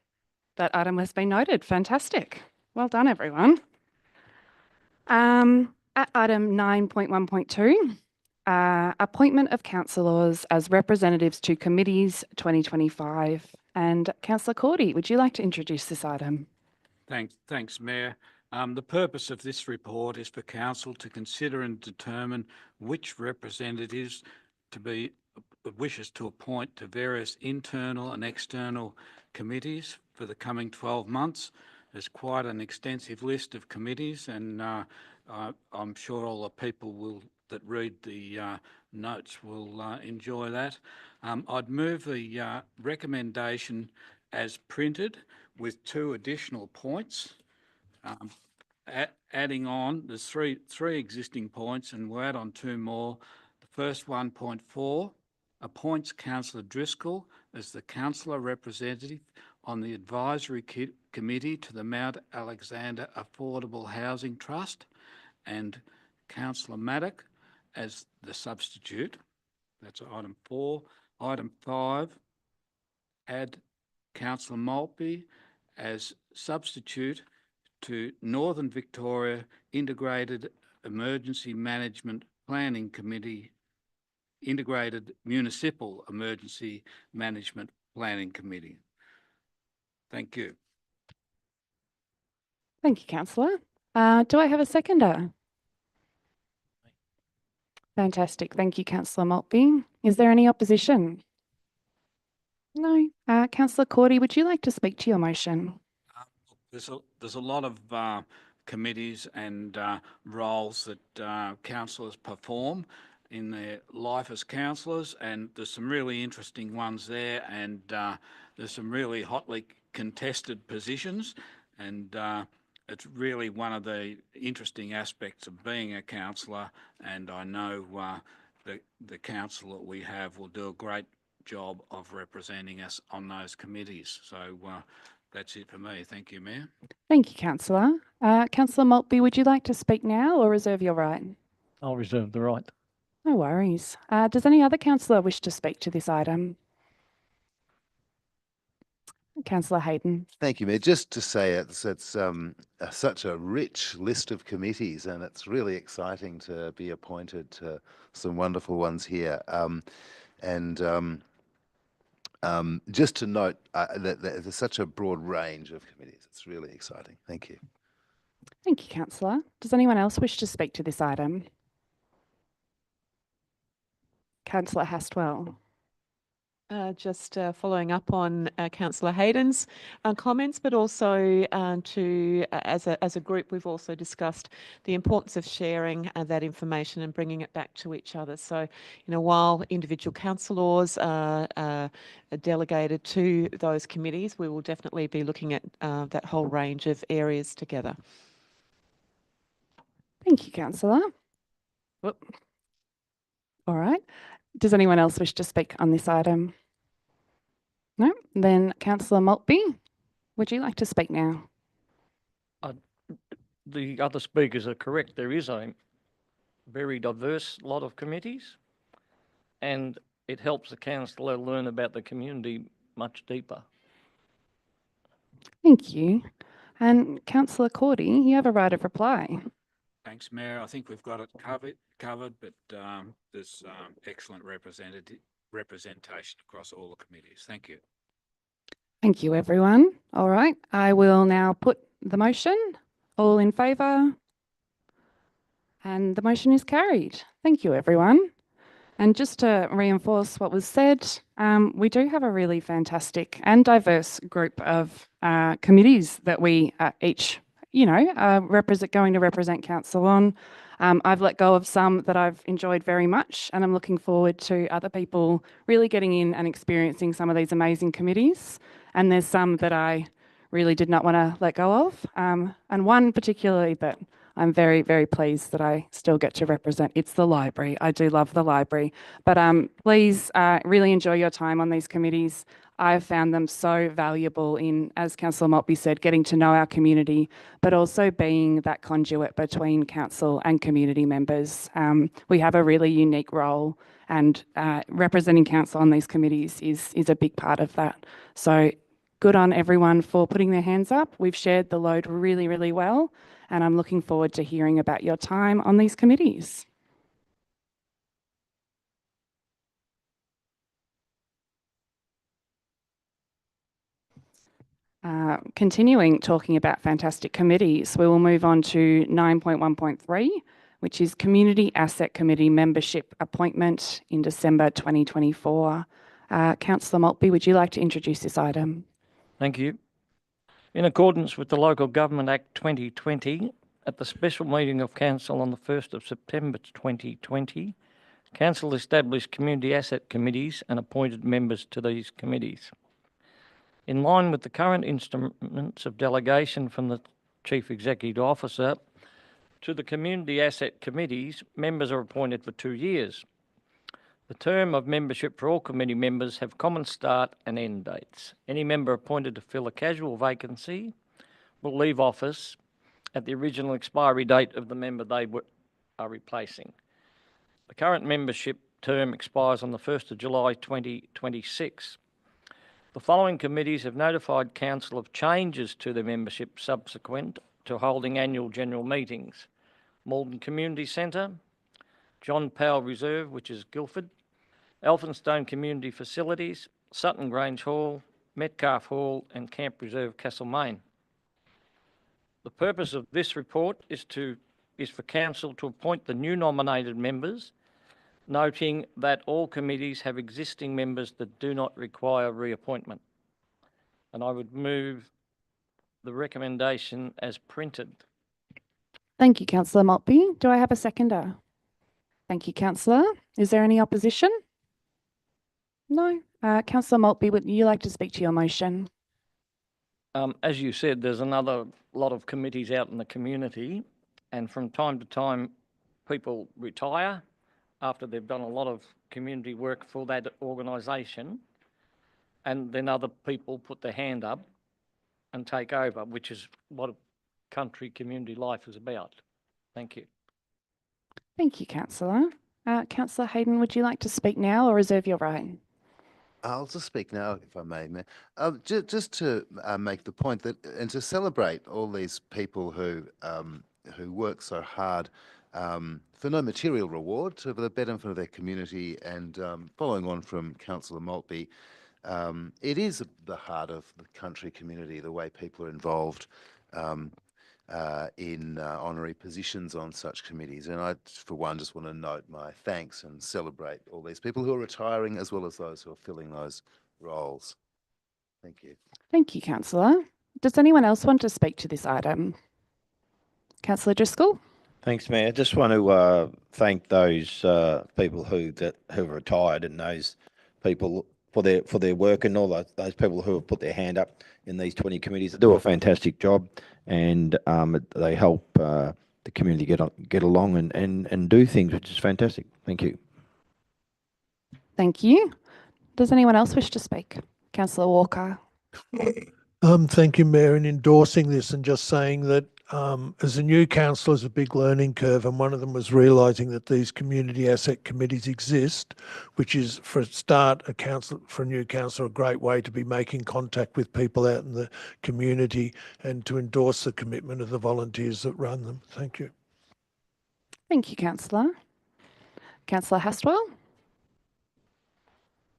been noted. Fantastic. Well done, everyone. At item 9.1.2, appointment of councillors as representatives to committees 2025. And Councillor Cordy, would you like to introduce this item? Thanks, Mayor. The purpose of this report is for council to consider and determine which representatives wishes to appoint to various internal and external committees for the coming 12 months. There's quite an extensive list of committees, and I'm sure all the people that read the notes will enjoy that. I'd move the recommendation as printed with 2 additional points. Adding on, there's three existing points, and we'll add on 2 more. The first one, point 4, appoints Councillor Driscoll as the councillor representative on the advisory committee to the Mount Alexander Affordable Housing Trust, and Councillor Maddock as the substitute. That's item 4. Item 5, add Councillor Maltby as substitute to Northern Victoria Integrated Emergency Management Planning Committee, Integrated Municipal Emergency Management Planning Committee. Thank you. Thank you, Councillor. Do I have a seconder? Fantastic. Thank you, Councillor Maltby. Is there any opposition? No. Councillor Cordy, would you like to speak to your motion? There's a lot of committees and roles that councillors perform in their life as councillors, and there's some really interesting ones there, and there's some really hotly contested positions, and it's really one of the interesting aspects of being a councillor, and I know the council that we have will do a great job of representing us on those committees. So that's it for me. Thank you, Mayor. Thank you, Councillor. Councillor Maltby, would you like to speak now or reserve your right? I'll reserve the right. No worries. Does any other councillor wish to speak to this item? Councillor Hayden. Thank you, Mayor. Just to say it's such a rich list of committees, and it's really exciting to be appointed to some wonderful ones here. Just to note that there's such a broad range of committees. It's really exciting. Thank you. Thank you, Councillor. Does anyone else wish to speak to this item? Councillor Hastwell. Just following up on Councillor Hayden's comments, but also as a group, we've also discussed the importance of sharing that information and bringing it back to each other. So, while individual councillors are delegated to those committees, we will definitely be looking at that whole range of areas together. Thank you, Councillor. All right. Does anyone else wish to speak on this item? No? Then Councillor Maltby, would you like to speak now? The other speakers are correct. There is a very diverse lot of committees, and it helps the councillor learn about the community much deeper. Thank you. And Councillor Cordy, you have a right of reply. Thanks, Mayor. I think we've got it covered, but there's excellent representation across all the committees. Thank you. Thank you, everyone. All right, I will now put the motion. All in favour? And the motion is carried. Thank you, everyone. And just to reinforce what was said, we do have a really fantastic and diverse group of committees that we each going to represent council on. I've let go of some that I've enjoyed very much, and I'm looking forward to other people really getting in and experiencing some of these amazing committees. And there's some that I really did not want to let go of. And one particularly that I'm very, very pleased that I still get to represent. It's the library. I do love the library. But please really enjoy your time on these committees. I've found them so valuable in, as Councillor Maltby said, getting to know our community, but also being that conduit between council and community members. We have a really unique role, and representing council on these committees is a big part of that. So good on everyone for putting their hands up. We've shared the load really, really well, and I'm looking forward to hearing about your time on these committees. Continuing talking about fantastic committees, we will move on to 9.1.3, which is Community Asset Committee membership appointment in December 2024. Councillor Maltby, would you like to introduce this item? Thank you. In accordance with the Local Government Act 2020, at the special meeting of Council on the 1st of September 2020, Council established community asset committees and appointed members to these committees. In line with the current instruments of delegation from the Chief Executive Officer to the community asset committees, members are appointed for 2 years. The term of membership for all committee members have common start and end dates. Any member appointed to fill a casual vacancy will leave office at the original expiry date of the member they are replacing. The current membership term expires on the 1st of July 2026. The following committees have notified Council of changes to their membership subsequent to holding annual general meetings. Malden Community Centre, John Powell Reserve, which is Guildford, Elphinstone Community Facilities, Sutton Grange Hall, Metcalfe Hall and Camp Reserve Castlemaine. The purpose of this report is for Council to appoint the new nominated members, noting that all committees have existing members that do not require reappointment. And I would move the recommendation as printed. Thank you, Councillor Maltby. Do I have a seconder? Thank you, Councillor. Is there any opposition? No. Councillor Maltby, would you like to speak to your motion? As you said, there's another lot of committees out in the community, and from time to time, people retire after they've done a lot of community work for that organisation, and then other people put their hand up and take over, which is what country community life is about. Thank you. Thank you, Councillor. Councillor Hayden, would you like to speak now or reserve your right? I'll just speak now, if I may, Mayor. Just to make the point that, and to celebrate all these people who work so hard for no material reward, for the betterment of their community, and following on from Councillor Maltby, it is the heart of the country community, the way people are involved in honorary positions on such committees. And I, for one, just want to note my thanks and celebrate all these people who are retiring as well as those who are filling those roles. Thank you. Thank you, Councillor. Does anyone else want to speak to this item? Councillor Driscoll? Thanks, Mayor. Just want to thank those people who have retired and those people for their work, and all those people who have put their hand up in these 20 committees. They do a fantastic job, and they help the community get along and do things, which is fantastic. Thank you. Thank you. Does anyone else wish to speak? Councillor Walker. Thank you, Mayor, in endorsing this and just saying that as a new councillor, there's a big learning curve, and one of them was realising that these community asset committees exist, which is, for a start, for a new councillor, a great way to be making contact with people out in the community and to endorse the commitment of the volunteers that run them. Thank you. Thank you, Councillor. Councillor Hastwell.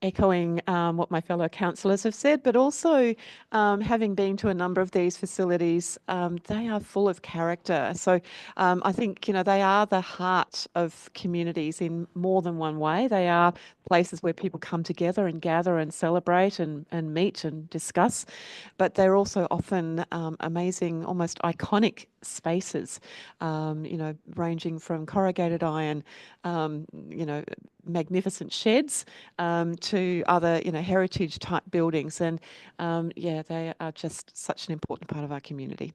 Echoing what my fellow councillors have said, but also having been to a number of these facilities, they are full of character. So I think, they are the heart of communities in more than one way. They are places where people come together and gather and celebrate and meet and discuss, but they're also often amazing, almost iconic spaces, ranging from corrugated iron, magnificent sheds, to other, heritage type buildings. And they are just such an important part of our community.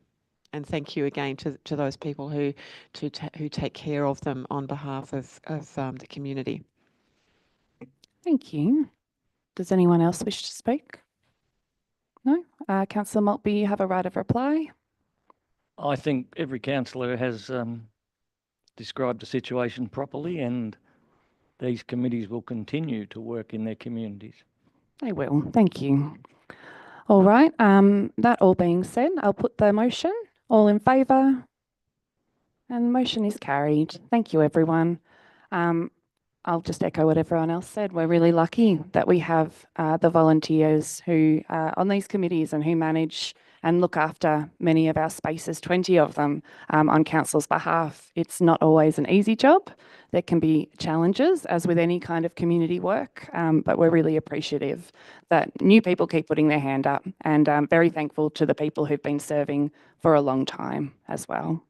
And thank you again to those people who take care of them on behalf of the community. Thank you. Does anyone else wish to speak? No? Councillor Maltby, you have a right of reply. I think every councillor has described the situation properly, and these committees will continue to work in their communities. They will. Thank you. All right. That all being said, I'll put the motion. All in favour? And motion is carried. Thank you, everyone. I'll just echo what everyone else said. We're really lucky that we have the volunteers who are on these committees and who manage and look after many of our spaces, 20 of them, on council's behalf. It's not always an easy job. There can be challenges, as with any kind of community work, but we're really appreciative that new people keep putting their hand up, and very thankful to the people who've been serving for a long time as well.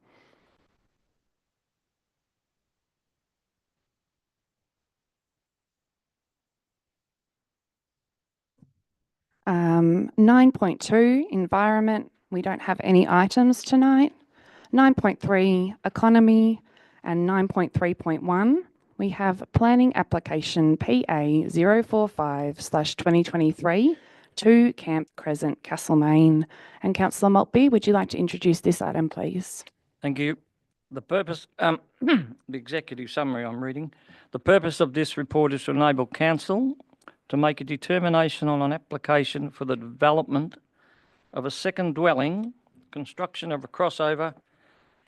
Um, 9.2, environment. We don't have any items tonight. 9.3, economy, and 9.3.1, we have planning application PA 045/2023 to Camp Crescent, Castlemaine. And Councillor Maltby, would you like to introduce this item, please? Thank you. The purpose, the executive summary I'm reading, the purpose of this report is to enable council to make a determination on an application for the development of a second dwelling, construction of a crossover,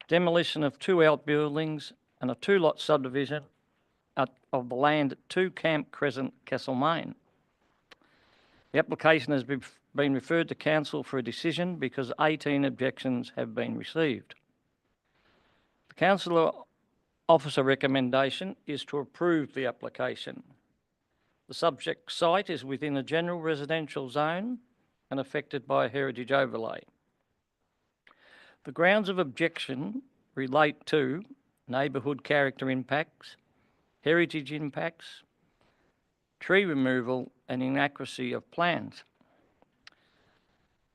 demolition of 2 outbuildings and a 2-lot subdivision of the land at 2 Camp Crescent, Castlemaine. The application has been referred to council for a decision because 18 objections have been received. The councillor officer recommendation is to approve the application. The subject site is within a general residential zone and affected by a heritage overlay. The grounds of objection relate to neighbourhood character impacts, heritage impacts, tree removal and inaccuracy of plans.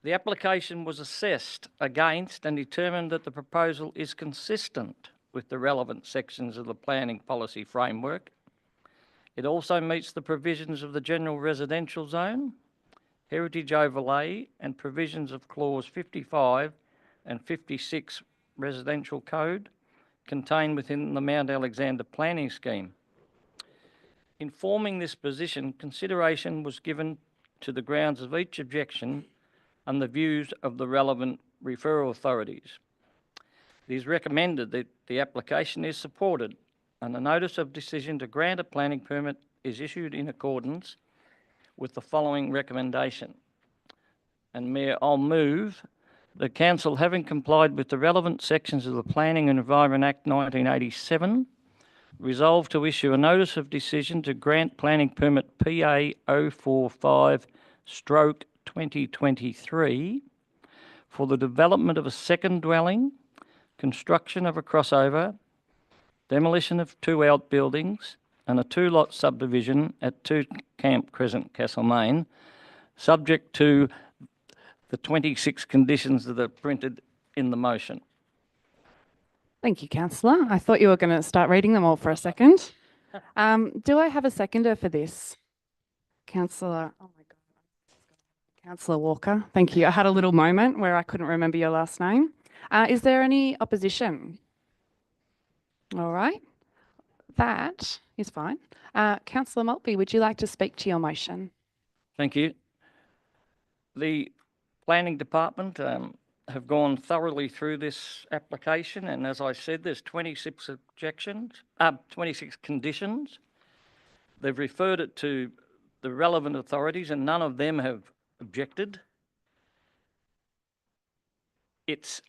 The application was assessed against and determined that the proposal is consistent with the relevant sections of the planning policy framework. It also meets the provisions of the general residential zone, heritage overlay and provisions of clause 55 and 56 residential code contained within the Mount Alexander planning scheme. In forming this position, consideration was given to the grounds of each objection and the views of the relevant referral authorities. It is recommended that the application is supported and a notice of decision to grant a planning permit is issued in accordance with the following recommendation. And Mayor, I'll move the council, having complied with the relevant sections of the Planning and Environment Act 1987, resolve to issue a notice of decision to grant planning permit PA 045/2023 for the development of a second dwelling, construction of a crossover, demolition of 2 outbuildings and a 2-lot subdivision at 2 Camp Crescent, Castlemaine, subject to the 26 conditions that are printed in the motion. Thank you, Councillor. I thought you were going to start reading them all for a second. Do I have a seconder for this? Councillor, oh my God, Councillor Walker. Thank you. I had a little moment where I couldn't remember your last name. Is there any opposition? All right. That is fine. Councillor Maltby, would you like to speak to your motion? Thank you. The Planning Department have gone thoroughly through this application, and as I said, there's 26 objections, 26 conditions. They've referred it to the relevant authorities, and none of them have objected. It's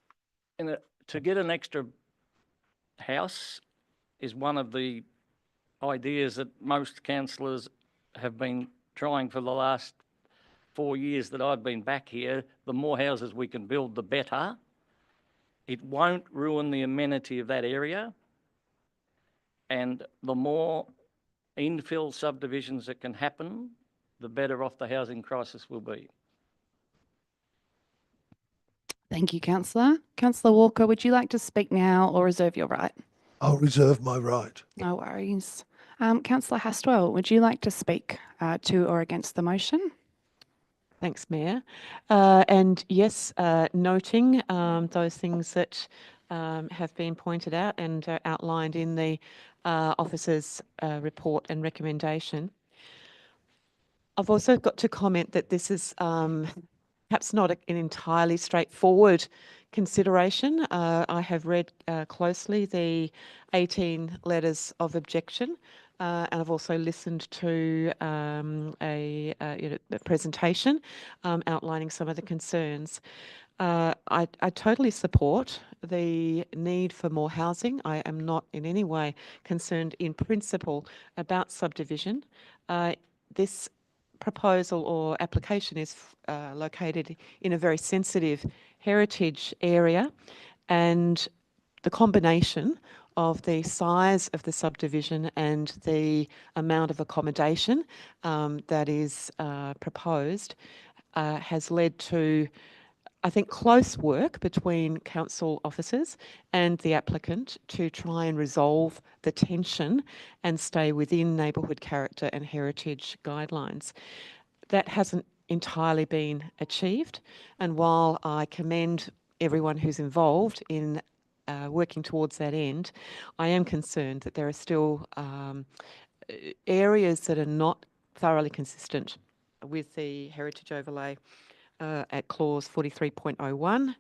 to get an extra house is one of the ideas that most councillors have been trying for the last 4 years that I've been back here. The more houses we can build, the better. It won't ruin the amenity of that area. And the more infill subdivisions that can happen, the better off the housing crisis will be. Thank you, Councillor. Councillor Walker, would you like to speak now or reserve your right? I'll reserve my right. No worries. Councillor Hastwell, would you like to speak to or against the motion? Thanks, Mayor. And yes, noting those things that have been pointed out and are outlined in the officer's report and recommendation. I've also got to comment that this is perhaps not an entirely straightforward consideration. I have read closely the 18 letters of objection, and I've also listened to a presentation outlining some of the concerns. I totally support the need for more housing. I am not in any way concerned in principle about subdivision. This proposal or application is located in a very sensitive heritage area, and the combination of the size of the subdivision and the amount of accommodation that is proposed has led to, I think, close work between council officers and the applicant to try and resolve the tension and stay within neighbourhood character and heritage guidelines. That hasn't entirely been achieved, and while I commend everyone who's involved in working towards that end, I am concerned that there are still areas that are not thoroughly consistent with the heritage overlay at clause 43.01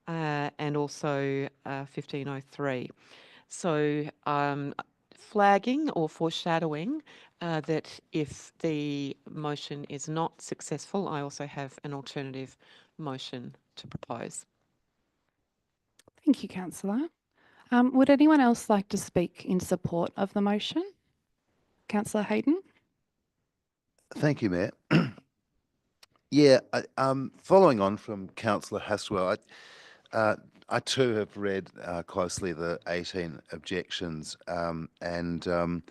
and also 1503. So flagging or foreshadowing that if the motion is not successful, I also have an alternative motion to propose. Thank you, Councillor. Would anyone else like to speak in support of the motion? Councillor Hayden? Thank you, Mayor. Yeah, following on from Councillor Hastwell, I too have read closely the 18 objections and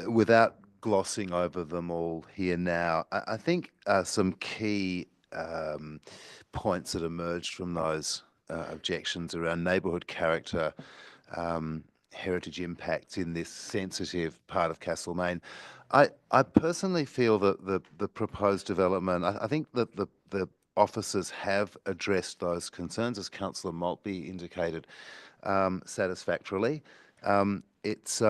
without glossing over them all here now, I think some key points that emerged from those objections around neighbourhood character, heritage impacts in this sensitive part of Castlemaine. I personally feel that the proposed development, I think that the officers have addressed those concerns, as Councillor Maltby indicated, satisfactorily. It's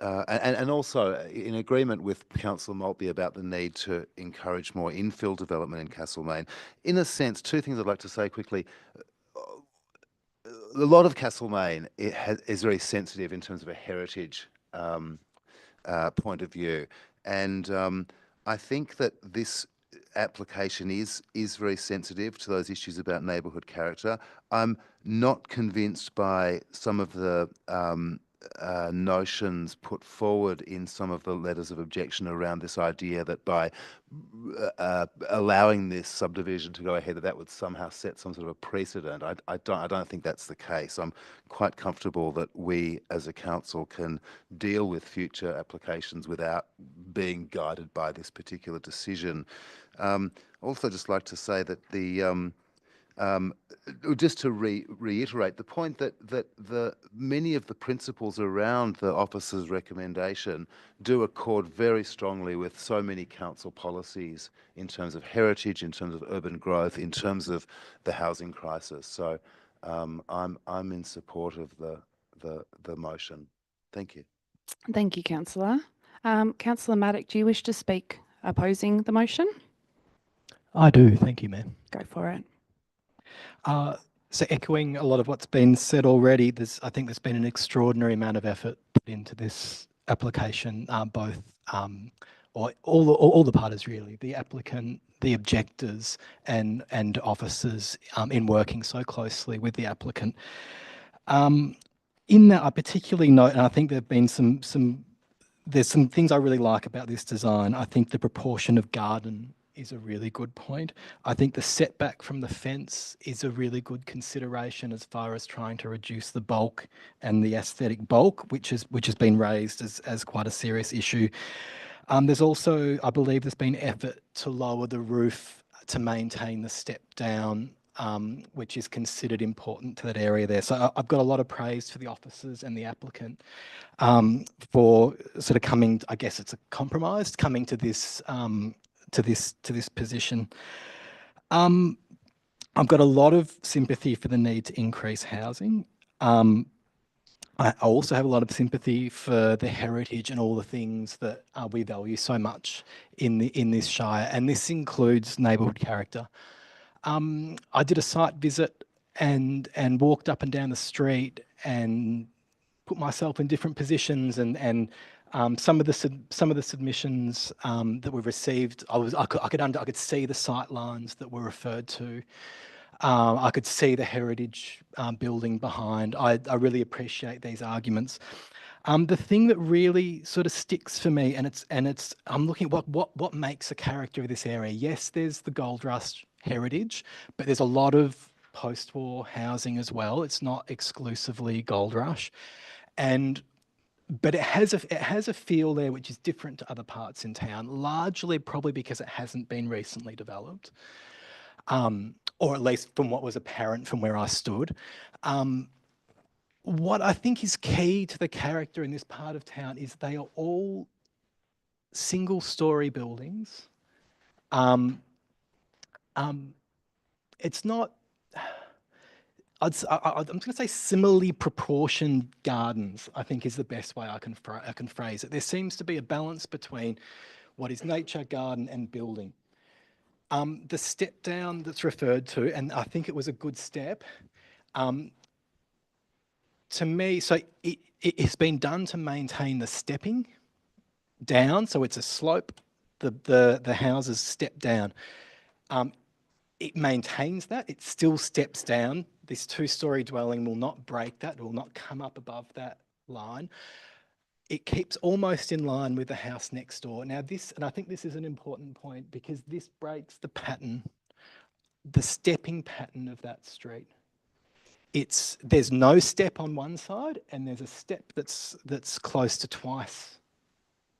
and also in agreement with Councillor Maltby about the need to encourage more infill development in Castlemaine. In a sense, two things I'd like to say quickly. A lot of Castlemaine is very sensitive in terms of a heritage point of view, and I think that this application is very sensitive to those issues about neighbourhood character. I'm not convinced by some of the notions put forward in some of the letters of objection around this idea that by allowing this subdivision to go ahead, that would somehow set some sort of a precedent. I don't think that's the case. I'm quite comfortable that we as a council can deal with future applications without being guided by this particular decision. Also, just like to say that the just to reiterate the point that many of the principles around the officer's recommendation do accord very strongly with so many council policies in terms of heritage, in terms of urban growth, in terms of the housing crisis. So I'm in support of the motion. Thank you. Thank you, Councillor. Councillor Maddock, do you wish to speak opposing the motion? I do. Thank you, Mayor. Go for it. So echoing a lot of what's been said already, I think there's been an extraordinary amount of effort put into this application, both or all the parties really, the applicant, the objectors, and officers in working so closely with the applicant. In that, I particularly note, and I think there've been there's some things I really like about this design. I think the proportion of garden is a really good point. I think the setback from the fence is a really good consideration as far as trying to reduce the bulk and the aesthetic bulk, which has been raised as quite a serious issue. There's also, I believe, there's been effort to lower the roof to maintain the step down, which is considered important to that area there. So I've got a lot of praise for the officers and the applicant for sort of coming, I guess it's a compromise, coming to this to this position. I've got a lot of sympathy for the need to increase housing. I also have a lot of sympathy for the heritage and all the things that we value so much in this shire, and this includes neighbourhood character. I did a site visit and walked up and down the street and put myself in different positions, and some of the submissions that we've received, I could see the sight lines that were referred to. I could see the heritage building behind. I really appreciate these arguments. The thing that really sort of sticks for me, I'm looking at what makes a character of this area. Yes, there's the Gold Rush heritage, but there's a lot of post-war housing as well. It's not exclusively Gold Rush, but it has a feel there which is different to other parts in town, largely probably because it hasn't been recently developed. Or at least from what was apparent from where I stood. What I think is key to the character in this part of town is they are all single-story buildings. It's not, I'm just going to say similarly proportioned gardens, I think is the best way I can phrase it. There seems to be a balance between what is nature, garden, and building. The step down that's referred to, and I think it was a good step, to me, so it has been done to maintain the stepping down, so it's a slope, the houses step down. It maintains that, it still steps down. This two-storey dwelling will not break that, it will not come up above that line. It keeps almost in line with the house next door. Now this, and I think this is an important point because this breaks the pattern, the stepping pattern of that street. There's no step on one side and there's a step that's close to twice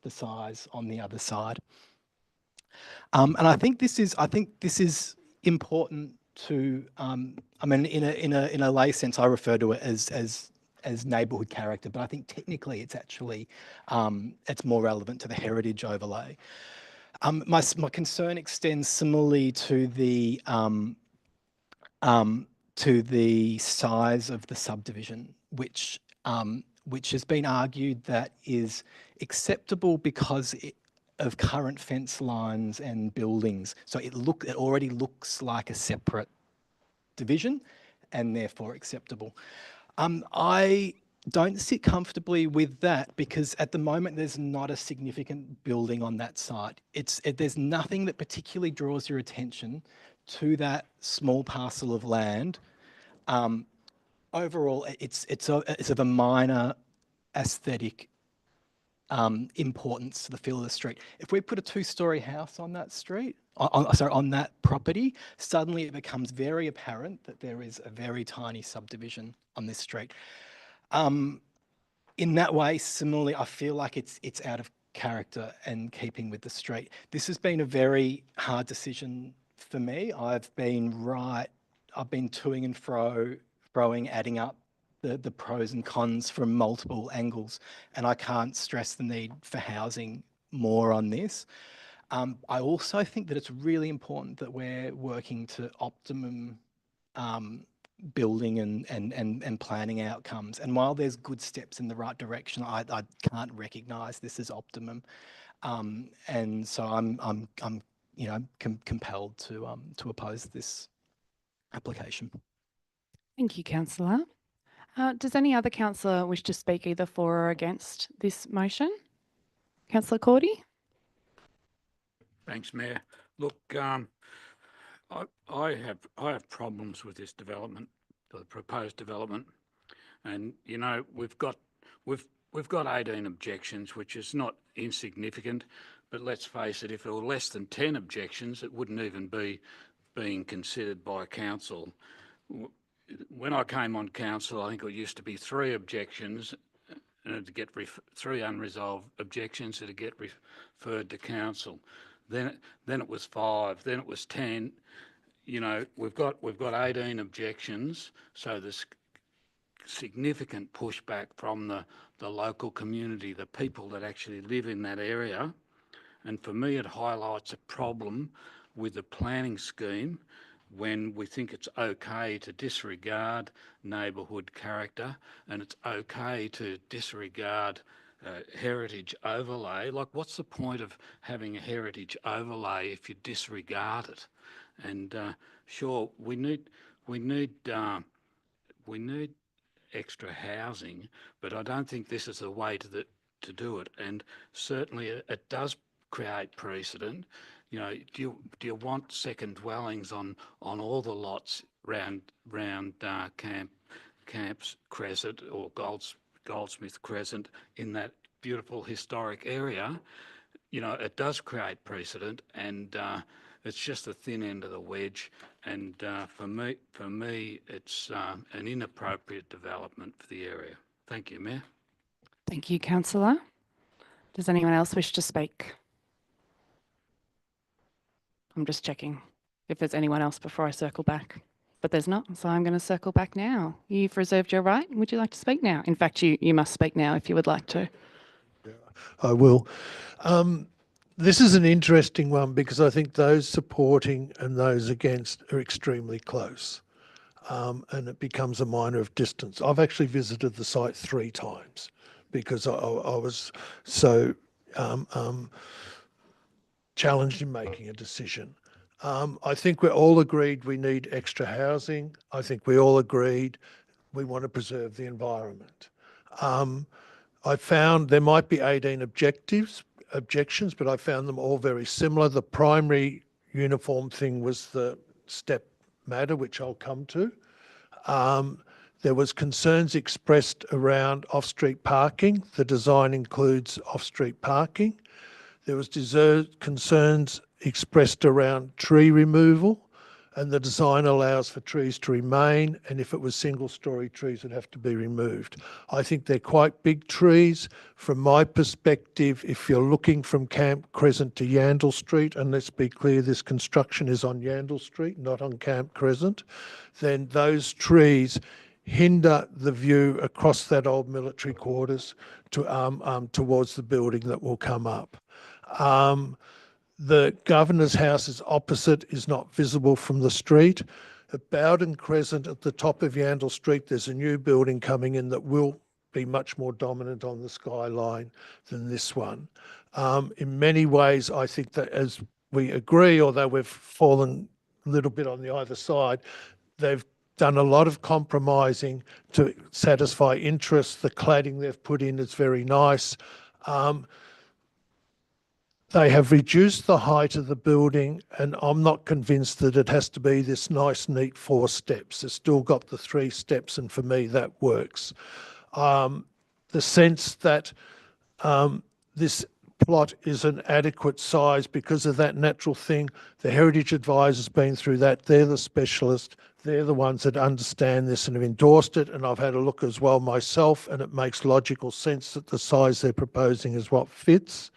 the size on the other side. And I think this is important to, I mean, in a lay sense, I refer to it as neighbourhood character, but I think technically it's actually, it's more relevant to the heritage overlay. My concern extends similarly to the size of the subdivision, which has been argued that is acceptable because of current fence lines and buildings. So it already looks like a separate division and therefore acceptable. I don't sit comfortably with that because at the moment there's not a significant building on that site. There's nothing that particularly draws your attention to that small parcel of land. Overall, it's of a minor aesthetic importance to the feel of the street. If we put a two-storey house on that street, on that property, suddenly it becomes very apparent that there is a very tiny subdivision on this street. In that way, similarly, I feel like it's out of character and keeping with the street. This has been a very hard decision for me. I've been toing and froing, adding up the pros and cons from multiple angles, and I can't stress the need for housing more on this. I also think that it's really important that we're working to optimum building and planning outcomes. And while there's good steps in the right direction, I can't recognise this as optimum. And so I'm compelled to oppose this application. Thank you, Councillor. Does any other councillor wish to speak either for or against this motion? Councillor Cordy? Thanks, Mayor. Look, I have problems with this development, the proposed development, and you know we've got 18 objections, which is not insignificant. But let's face it, if there were less than 10 objections, it wouldn't even be being considered by council. When I came on council, I think it used to be 3 objections, and to get 3 unresolved objections to get referred to council. then it was 5, then it was 10. You know, we've got 18 objections, so there's significant pushback from the local community, the people that actually live in that area. And for me, it highlights a problem with the planning scheme when we think it's okay to disregard neighbourhood character and it's okay to disregard heritage overlay. Like, what's the point of having a heritage overlay if you disregard it? And sure, we need extra housing, but I don't think this is the way to do it. And certainly it does create precedent. You know, do you want second dwellings on all the lots round Camps Crescent or Goldsmith Crescent in that beautiful historic area? You know, it does create precedent, and it's just the thin end of the wedge. And for me, it's an inappropriate development for the area. Thank you, Mayor. Thank you, Councillor. Does anyone else wish to speak? I'm just checking if there's anyone else before I circle back. But there's not, so I'm going to circle back now. You've reserved your right. Would you like to speak now? In fact, you must speak now if you would like to. I will. This is an interesting one because I think those supporting and those against are extremely close, and it becomes a minor of distance. I've actually visited the site 3 times because I was so challenged in making a decision. I think we're all agreed we need extra housing. I think we all agreed we want to preserve the environment. I found there might be 18 objections, but I found them all very similar. The primary uniform thing was the step matter, which I'll come to. There was concerns expressed around off-street parking. The design includes off-street parking. There was concerns expressed around tree removal, and the design allows for trees to remain, and if it was single-storey trees would have to be removed. I think they're quite big trees. From my perspective, if you're looking from Camp Crescent to Yandell Street, and let's be clear, this construction is on Yandell Street, not on Camp Crescent, then those trees hinder the view across that old military quarters to towards the building that will come up. The Governor's House is opposite, is not visible from the street. At Bowden Crescent, at the top of Yandell Street, there's a new building coming in that will be much more dominant on the skyline than this one. In many ways, I think that as we agree, although we've fallen a little bit on the either side, they've done a lot of compromising to satisfy interests. The cladding they've put in is very nice. They have reduced the height of the building, and I'm not convinced that it has to be this nice, neat 4 steps. It's still got the 3 steps, and for me, that works. The sense that this plot is an adequate size because of that natural thing, the Heritage Advisor's been through that. They're the specialist. They're the ones that understand this and have endorsed it, and I've had a look as well myself, and it makes logical sense that the size they're proposing is what fits.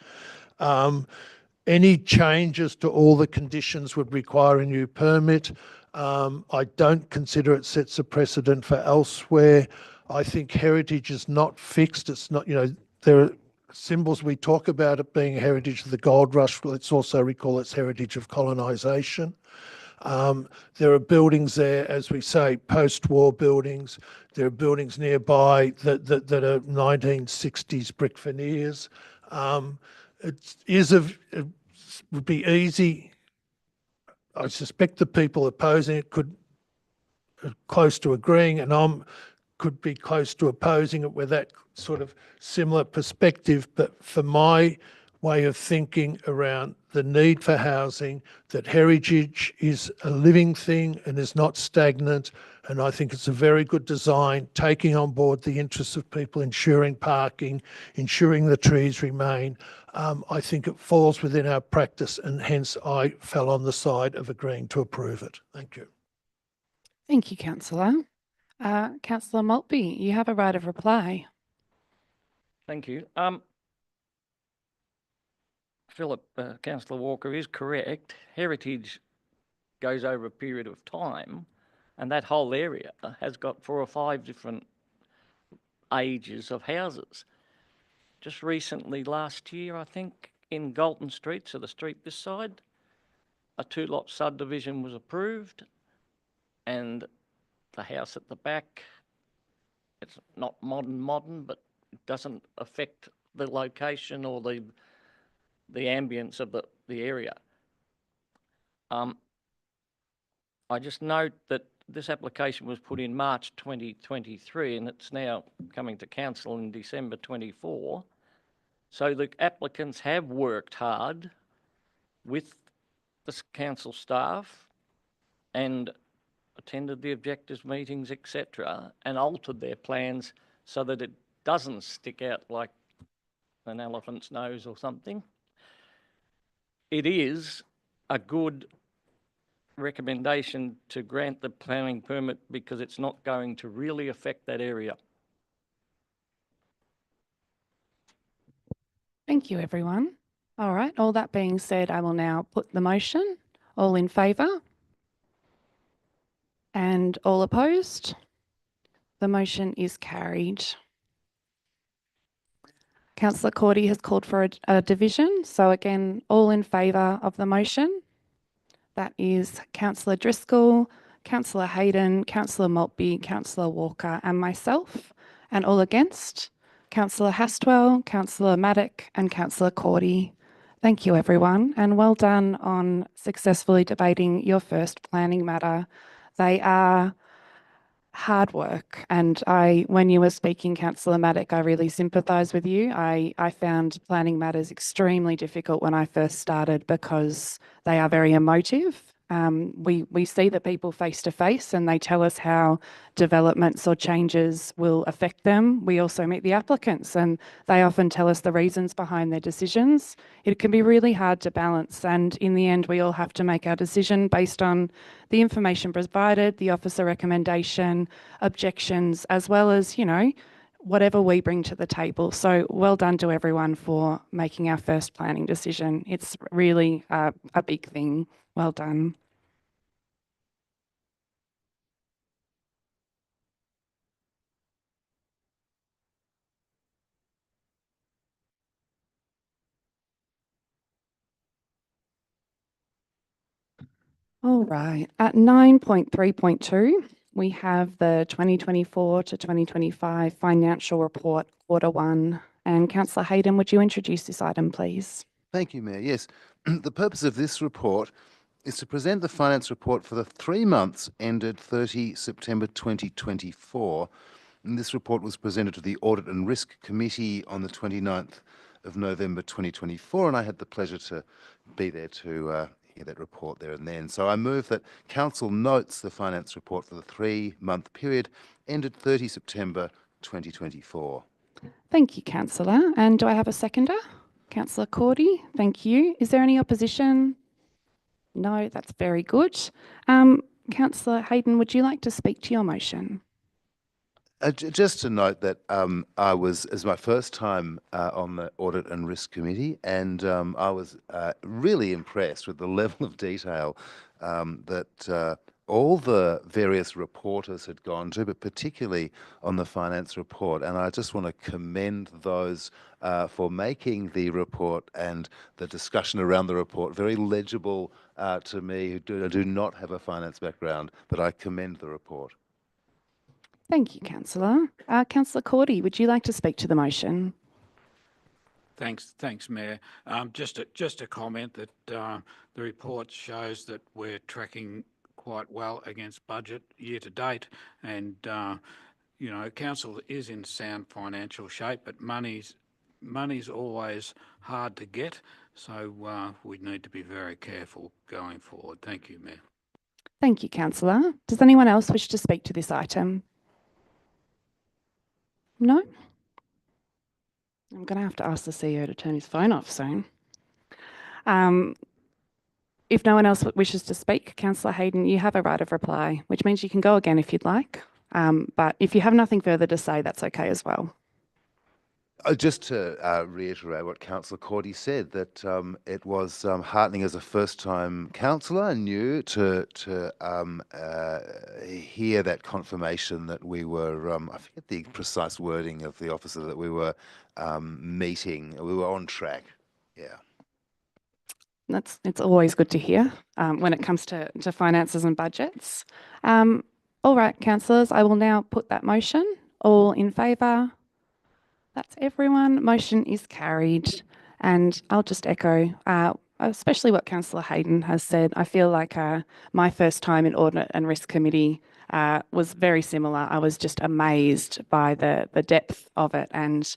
Any changes to all the conditions would require a new permit. I don't consider it sets a precedent for elsewhere. I think heritage is not fixed. It's not, you know, there are symbols we talk about it being heritage of the gold rush. Let's also recall it's heritage of colonisation. There are buildings there, as we say, post-war buildings. There are buildings nearby that are 1960s brick veneers. It would be easy. I suspect the people opposing it could close to agreeing, and could be close to opposing it with that sort of similar perspective. But for my way of thinking around the need for housing, that heritage is a living thing and is not stagnant, and I think it's a very good design, taking on board the interests of people, ensuring parking, ensuring the trees remain. I think it falls within our practice, and hence I fell on the side of agreeing to approve it. Thank you. Thank you, Councillor. Councillor Maltby, you have a right of reply. Thank you. Councillor Walker is correct. Heritage goes over a period of time, and that whole area has got 4 or 5 different ages of houses. Just recently, last year, I think, in Galton Street, so the street this side, a 2-lot subdivision was approved, and the house at the back, it's not modern, but it doesn't affect the location or the ambience of the area. I just note that this application was put in March 2023 and it's now coming to council in December 24. So the applicants have worked hard with the council staff and attended the objectives meetings, etc., and altered their plans so that it doesn't stick out like an elephant's nose or something. It is a good recommendation to grant the planning permit because it's not going to really affect that area. Thank you, everyone. All right, all that being said, I will now put the motion. All in favour? And all opposed? The motion is carried. Councillor Cordy has called for a division. So again, all in favour of the motion. That is Councillor Driscoll, Councillor Hayden, Councillor Maltby, Councillor Walker and myself. And all against, Councillor Hastwell, Councillor Maddock and Councillor Cordy. Thank you, everyone, and well done on successfully debating your first planning matter. They are hard work, and when you were speaking, Councillor Maddock, I really sympathise with you. I found planning matters extremely difficult when I first started because they are very emotive. We see the people face to face and they tell us how developments or changes will affect them. We also meet the applicants and they often tell us the reasons behind their decisions. It can be really hard to balance, and in the end we all have to make our decision based on the information provided, the officer recommendation, objections, as well as, whatever we bring to the table. So well done to everyone for making our first planning decision. It's really a big thing. Well done. All right, at 9.3.2, we have the 2024 to 2025 financial report, quarter 1. And Councillor Hayden, would you introduce this item, please? Thank you, Mayor. Yes, the purpose of this report is to present the finance report for the 3 months ended 30 September 2024. And this report was presented to the Audit and Risk Committee on the 29th of November 2024, and I had the pleasure to be there to hear that report there and then. So I move that Council notes the finance report for the 3-month period ended 30 September 2024. Thank you, Councillor. And do I have a seconder? Councillor Cordy, thank you. Is there any opposition? No, that's very good. Councillor Hayden, would you like to speak to your motion? Just to note that I was, as my first time on the Audit and Risk Committee, and I was really impressed with the level of detail that all the various reporters had gone to, but particularly on the finance report. And I just want to commend those for making the report and the discussion around the report very legible to me who do not have a finance background, but I commend the report. Thank you, Councillor. Councillor Cordy, would you like to speak to the motion? Thanks, Mayor. Just a comment that the report shows that we're tracking quite well against budget year to date, and council is in sound financial shape, but money's always hard to get, so we need to be very careful going forward. Thank you, Mayor. Thank you, Councillor. Does anyone else wish to speak to this item? No? I'm going to have to ask the CEO to turn his phone off soon. If no one else wishes to speak, Councillor Hayden, you have a right of reply, which means you can go again if you'd like. But if you have nothing further to say, that's okay as well. Just to reiterate what Councillor Cordy said, that it was heartening as a first-time councillor, new to hear that confirmation that we were, I forget the precise wording of the officer, that we were meeting, we were on track. Yeah. It's always good to hear when it comes to finances and budgets. All right, councillors, I will now put that motion. All in favour? That's everyone. Motion is carried. And I'll just echo, especially what Councillor Hayden has said. I feel like my first time in Audit and Risk Committee was very similar. I was just amazed by the depth of it, and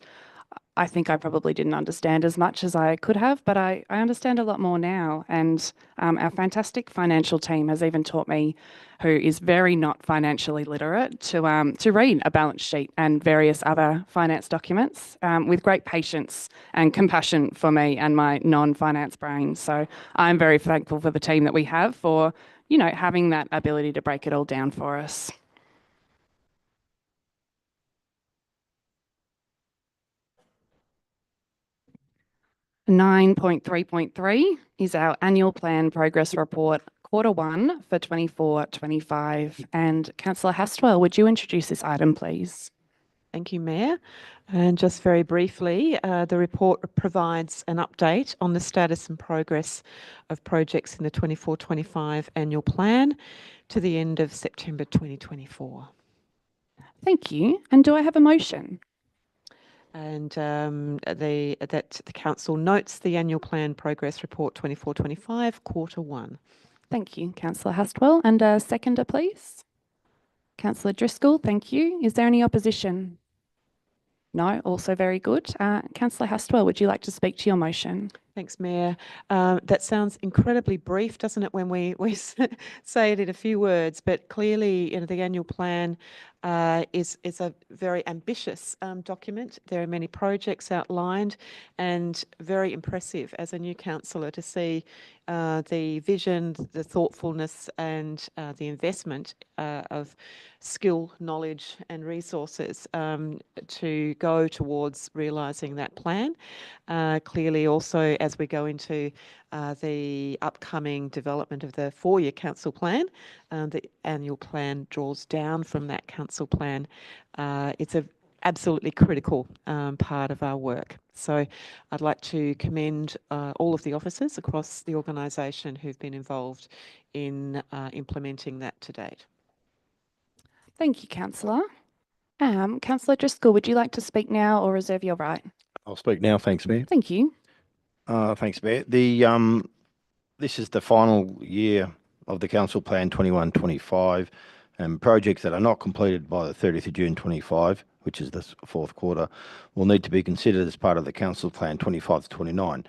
I think I probably didn't understand as much as I could have, but I understand a lot more now. And our fantastic financial team has even taught me, who is very not financially literate, to read a balance sheet and various other finance documents with great patience and compassion for me and my non-finance brain. So I'm very thankful for the team that we have for, you know, having that ability to break it all down for us. 9.3.3 is our annual plan progress report, Q1 for 24-25. And Councillor Hastwell, would you introduce this item, please? Thank you, Mayor. And just very briefly, the report provides an update on the status and progress of projects in the 24-25 annual plan to the end of September 2024. Thank you. And do I have a motion? And that the council notes the annual plan progress report 24-25 Q1. Thank you, Councillor Hastwell. And a seconder, please. Councillor Driscoll, thank you. Is there any opposition? No, also very good. Councillor Hastwell, would you like to speak to your motion? Thanks, Mayor. That sounds incredibly brief, doesn't it, when we say it in a few words, but clearly, you know, the annual plan is a very ambitious document. There are many projects outlined, and very impressive as a new councillor to see the vision, the thoughtfulness, and the investment of skill, knowledge and resources to go towards realising that plan. Clearly also, as we go into the upcoming development of the 4-year council plan, the annual plan draws down from that council plan. It's a absolutely critical part of our work. So I'd like to commend all of the officers across the organisation who've been involved in implementing that to date. Thank you, Councillor. Councillor Driscoll, would you like to speak now or reserve your right? I'll speak now. Thanks, Mayor. Thank you. Thanks, Mayor. This is the final year of the Council Plan 21-25, and projects that are not completed by the 30th of June 25, which is the fourth quarter, will need to be considered as part of the Council Plan 25-29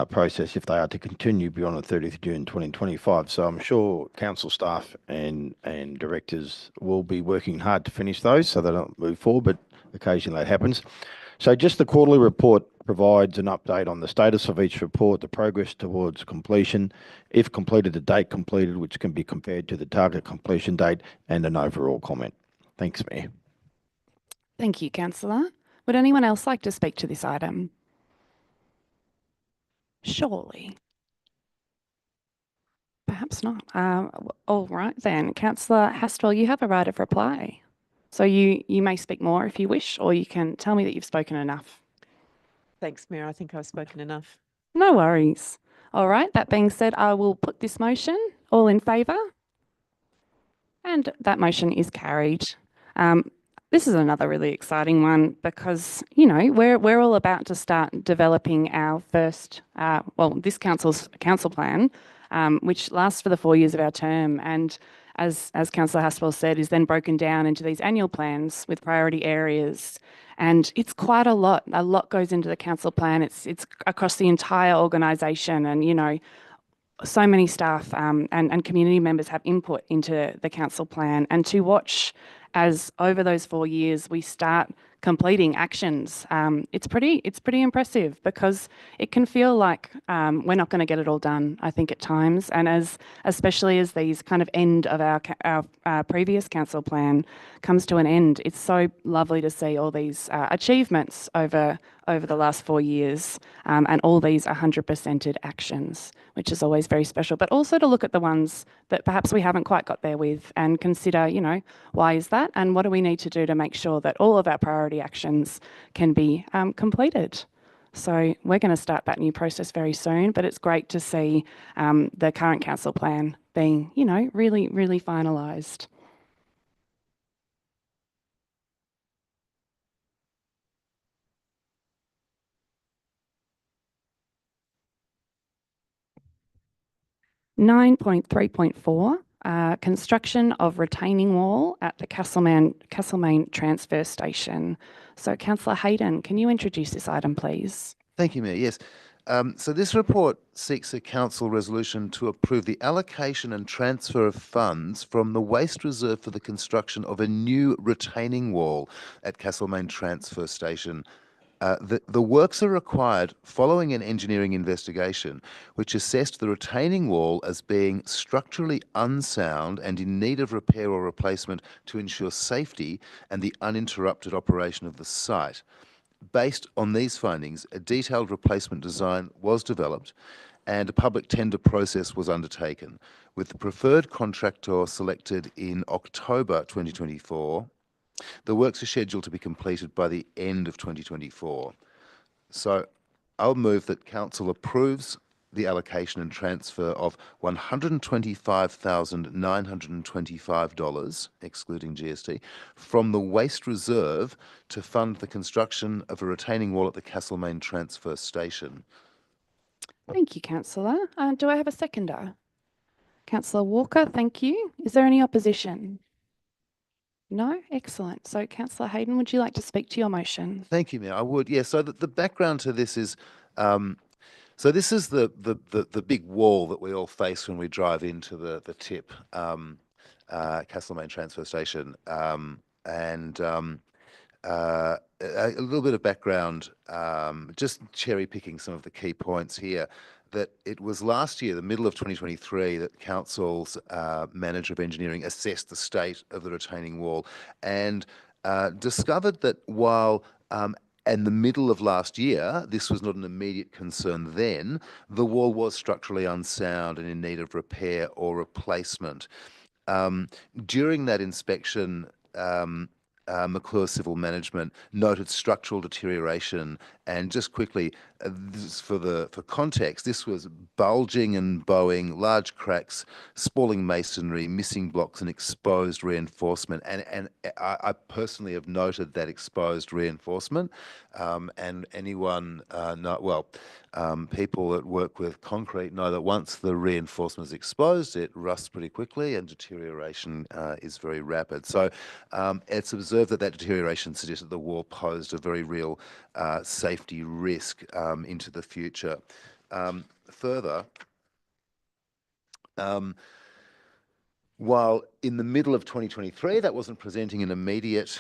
process if they are to continue beyond the 30th of June 2025. So I'm sure council staff and directors will be working hard to finish those so they don't move forward, but occasionally that happens. So just the quarterly report provides an update on the status of each report, the progress towards completion, if completed, the date completed, which can be compared to the target completion date, and an overall comment. Thanks, Mayor. Thank you, Councillor. Would anyone else like to speak to this item? Surely. Perhaps not. All right then. Councillor Hastwell, you have a right of reply. So you may speak more if you wish, or you can tell me that you've spoken enough. Thanks, Mayor. I think I've spoken enough. No worries. All right. That being said, I will put this motion. All in favour? And that motion is carried. This is another really exciting one because, you know, we're all about to start developing our first, this council's council plan, which lasts for the 4 years of our term. And as Councillor Hastwell said, is then broken down into these annual plans with priority areas. And it's quite a lot. A lot goes into the council plan. It's across the entire organisation, and, you know, so many staff and community members have input into the council plan. And to watch as over those 4 years we start completing actions. It's pretty impressive because it can feel like we're not going to get it all done, I think, at times, and especially as these kind of end of our previous council plan comes to an end, it's so lovely to see all these achievements over the last 4 years, and all these 100%ed actions, which is always very special, but also to look at the ones that perhaps we haven't quite got there with and consider, why is that and what do we need to do to make sure that all of our priority actions can be completed. So we're going to start that new process very soon, but it's great to see the current council plan being, really, really finalised. (9.3.4) construction of retaining wall at the Castlemaine transfer station. So Councillor Hayden, can you introduce this item, please? Thank you, Mayor. Yes. So this report seeks a council resolution to approve the allocation and transfer of funds from the waste reserve for the construction of a new retaining wall at Castlemaine transfer station. The works are required following an engineering investigation which assessed the retaining wall as being structurally unsound and in need of repair or replacement to ensure safety and the uninterrupted operation of the site. Based on these findings, a detailed replacement design was developed and a public tender process was undertaken, with the preferred contractor selected in October 2024. The works are scheduled to be completed by the end of 2024. So I'll move that Council approves the allocation and transfer of $125,925, excluding GST, from the waste reserve to fund the construction of a retaining wall at the Castlemaine transfer station. Thank you, Councillor. Do I have a seconder? Councillor Walker, thank you. Is there any opposition? No? Excellent. So, Councillor Hayden, would you like to speak to your motion? Thank you, Mayor. I would. Yeah. So the background to this is, so this is the big wall that we all face when we drive into the tip, Castlemaine transfer station, and a little bit of background, just cherry picking some of the key points here. That it was last year, the middle of 2023, that Council's Manager of Engineering assessed the state of the retaining wall and discovered that while in the middle of last year, this was not an immediate concern then, the wall was structurally unsound and in need of repair or replacement. During that inspection, McClure Civil Management noted structural deterioration, and just quickly, for context, this was bulging and bowing, large cracks, spalling masonry, missing blocks, and exposed reinforcement. And I personally have noted that exposed reinforcement, and anyone people that work with concrete know that once the reinforcement is exposed, it rusts pretty quickly and deterioration is very rapid. So it's observed that deterioration suggested the wall posed a very real safety risk into the future. Further, while in the middle of 2023 that wasn't presenting an immediate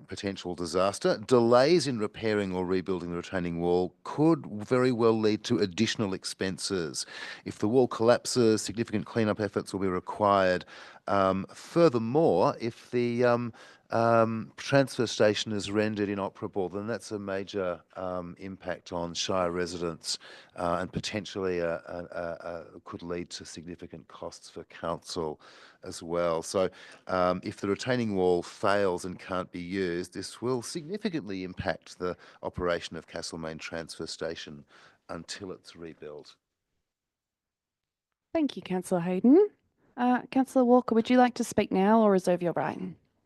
potential disaster, delays in repairing or rebuilding the retaining wall could very well lead to additional expenses. If the wall collapses, significant cleanup efforts will be required. Furthermore, if the transfer station is rendered inoperable, then that's a major impact on Shire residents and potentially could lead to significant costs for council as well. So if the retaining wall fails and can't be used, this will significantly impact the operation of Castlemaine transfer station until it's rebuilt. Thank you, Councillor Hayden. Councillor Walker, would you like to speak now or reserve your right?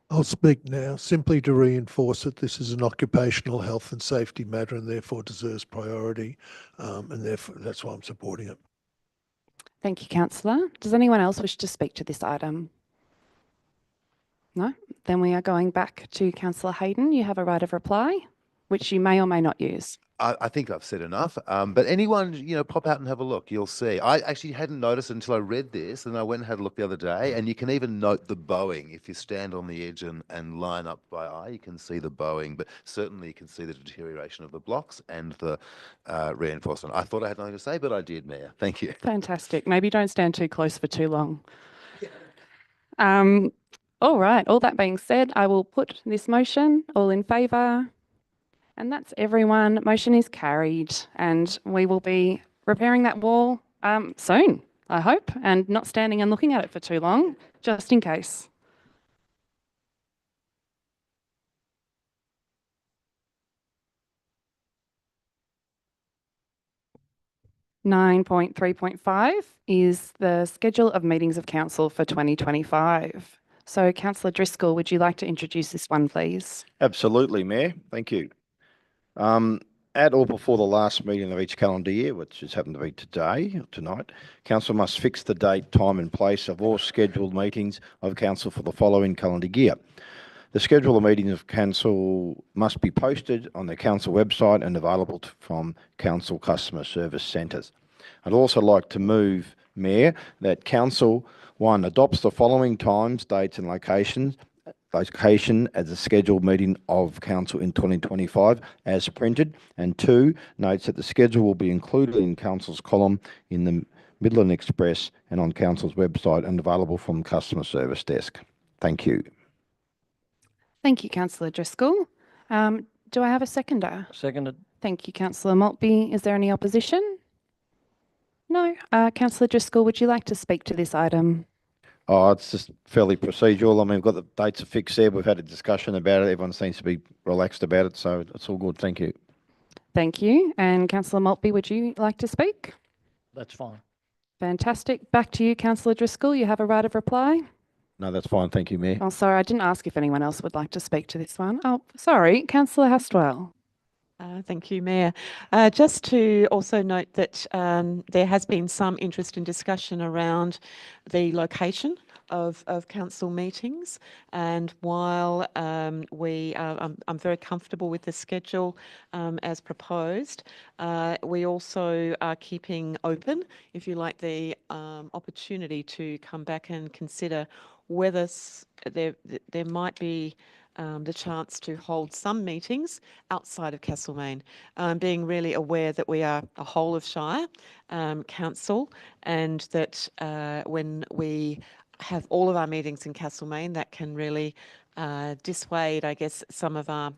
I'll speak now, simply to reinforce that this is an occupational health and safety matter and therefore deserves priority, and therefore that's why I'm supporting it. Thank you, Councillor. Does anyone else wish to speak to this item? No? Then we are going back to Councillor Hayden. You have a right of reply. which you may or may not use. I think I've said enough. But anyone, pop out and have a look. You'll see. I actually hadn't noticed until I read this, and I went and had a look the other day. And you can even note the bowing. If you stand on the edge and line up by eye, you can see the bowing. But certainly you can see the deterioration of the blocks and the reinforcement. I thought I had nothing to say, but I did, Mayor. Thank you. Fantastic. Maybe don't stand too close for too long. All right. All that being said, I will put this motion. All in favour? And that's everyone. Motion is carried, and we will be repairing that wall soon, I hope, and not standing and looking at it for too long, just in case. (9.3.5) is the schedule of meetings of council for 2025. So, Councillor Driscoll, would you like to introduce this one, please? Absolutely, Mayor. Thank you. At or before the last meeting of each calendar year, which has happened to be tonight, council must fix the date, time and place of all scheduled meetings of council for the following calendar year. The schedule of meetings of council must be posted on the council website and available from council customer service centres. I'd also like to move, Mayor, that council, 1, adopts the following times, dates and location as a scheduled meeting of council in 2025 as printed, and 2, notes that the schedule will be included in council's column in the Midland Express and on council's website and available from customer service desk. Thank you. Thank you, Councillor Driscoll. Do I have a seconder? Seconded. Thank you, Councillor Maltby. Is there any opposition? No. Councillor Driscoll, would you like to speak to this item? Oh, it's just fairly procedural. I mean, we've got the dates are fixed there. We've had a discussion about it. Everyone seems to be relaxed about it, so it's all good. Thank you. Thank you. And Councillor Maltby, would you like to speak? That's fine. Fantastic. Back to you, Councillor Driscoll. You have a right of reply. No, that's fine. Thank you, Mayor. Oh, sorry, I didn't ask if anyone else would like to speak to this one. Oh, sorry, Councillor Hastwell. Thank you, Mayor. Just to also note that there has been some interest in discussion around the location of council meetings, and while I'm very comfortable with the schedule as proposed, we also are keeping open, if you like, the opportunity to come back and consider whether there might be the chance to hold some meetings outside of Castlemaine, being really aware that we are a whole of Shire council, and that when we have all of our meetings in Castlemaine, that can really dissuade, I guess, some of our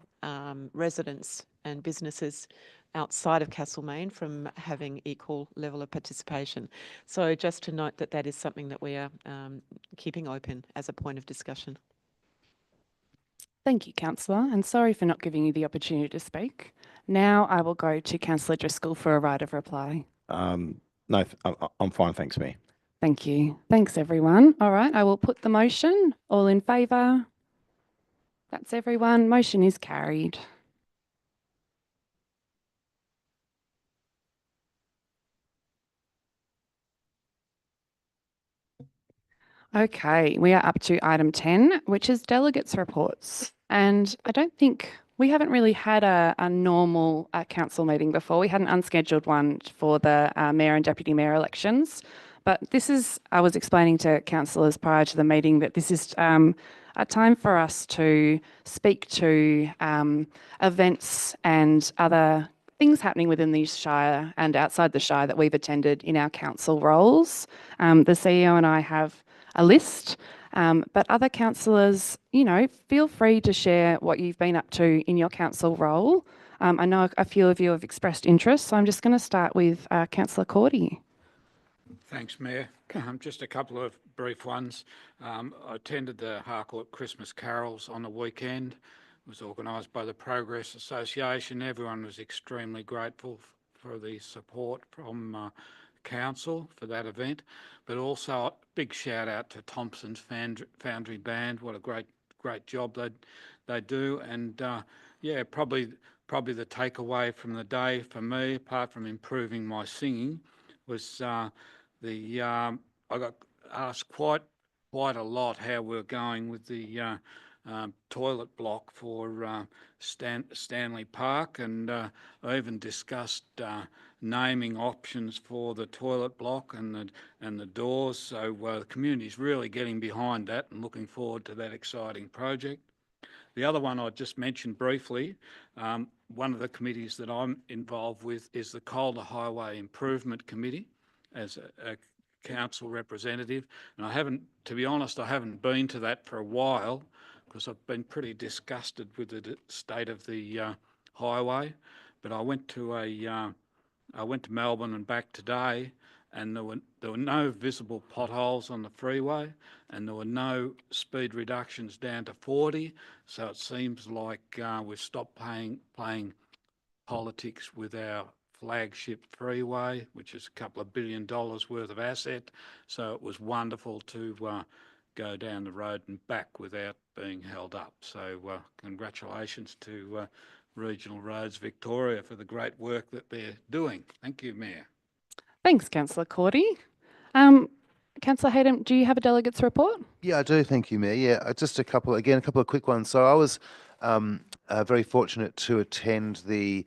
residents and businesses outside of Castlemaine from having equal level of participation. So just to note that that is something that we are keeping open as a point of discussion. Thank you, Councillor, and sorry for not giving you the opportunity to speak. Now I will go to Councillor Driscoll for a right of reply. No, I'm fine. Thanks, Mayor. Thank you. Thanks, everyone. All right, I will put the motion. All in favour? That's everyone. Motion is carried. Okay, we are up to item 10, which is delegates' reports. And I don't think we haven't really had a normal council meeting before. We had an unscheduled one for the mayor and deputy mayor elections. But this is, I was explaining to councillors prior to the meeting that this is a time for us to speak to events and other things happening within the Shire and outside the Shire that we've attended in our council roles. The CEO and I have a list, but other councillors, feel free to share what you've been up to in your council role. I know a few of you have expressed interest, so I'm just going to start with Councillor Cordy. Thanks, Mayor. Just a couple of brief ones. I attended the Harcourt Christmas Carols on the weekend. It was organised by the Progress Association. Everyone was extremely grateful for the support from council for that event, but also a big shout out to Thompson's Foundry Band. What a great job they do. And yeah, probably the takeaway from the day for me, apart from improving my singing, was I got asked quite a lot how we're going with the toilet block for Stanley Park, and I even discussed naming options for the toilet block and the doors. So the community's really getting behind that and looking forward to that exciting project. The other one I just mentioned briefly, one of the committees that I'm involved with is the Calder Highway Improvement Committee as a council representative. And I haven't, to be honest, I haven't been to that for a while because I've been pretty disgusted with the state of the highway. But I went to Melbourne and back today, and there were no visible potholes on the freeway, and there were no speed reductions down to 40. So it seems like we've stopped playing politics with our flagship freeway, which is a couple of $1 billion worth of asset. So it was wonderful to go down the road and back without being held up. So congratulations to Regional Roads Victoria for the great work that they're doing. Thank you, Mayor. Thanks, Councillor Cordy. Councillor Hayden, do you have a delegates report? Yeah, I do. Thank you, Mayor. Yeah, just a couple of quick ones. So I was very fortunate to attend the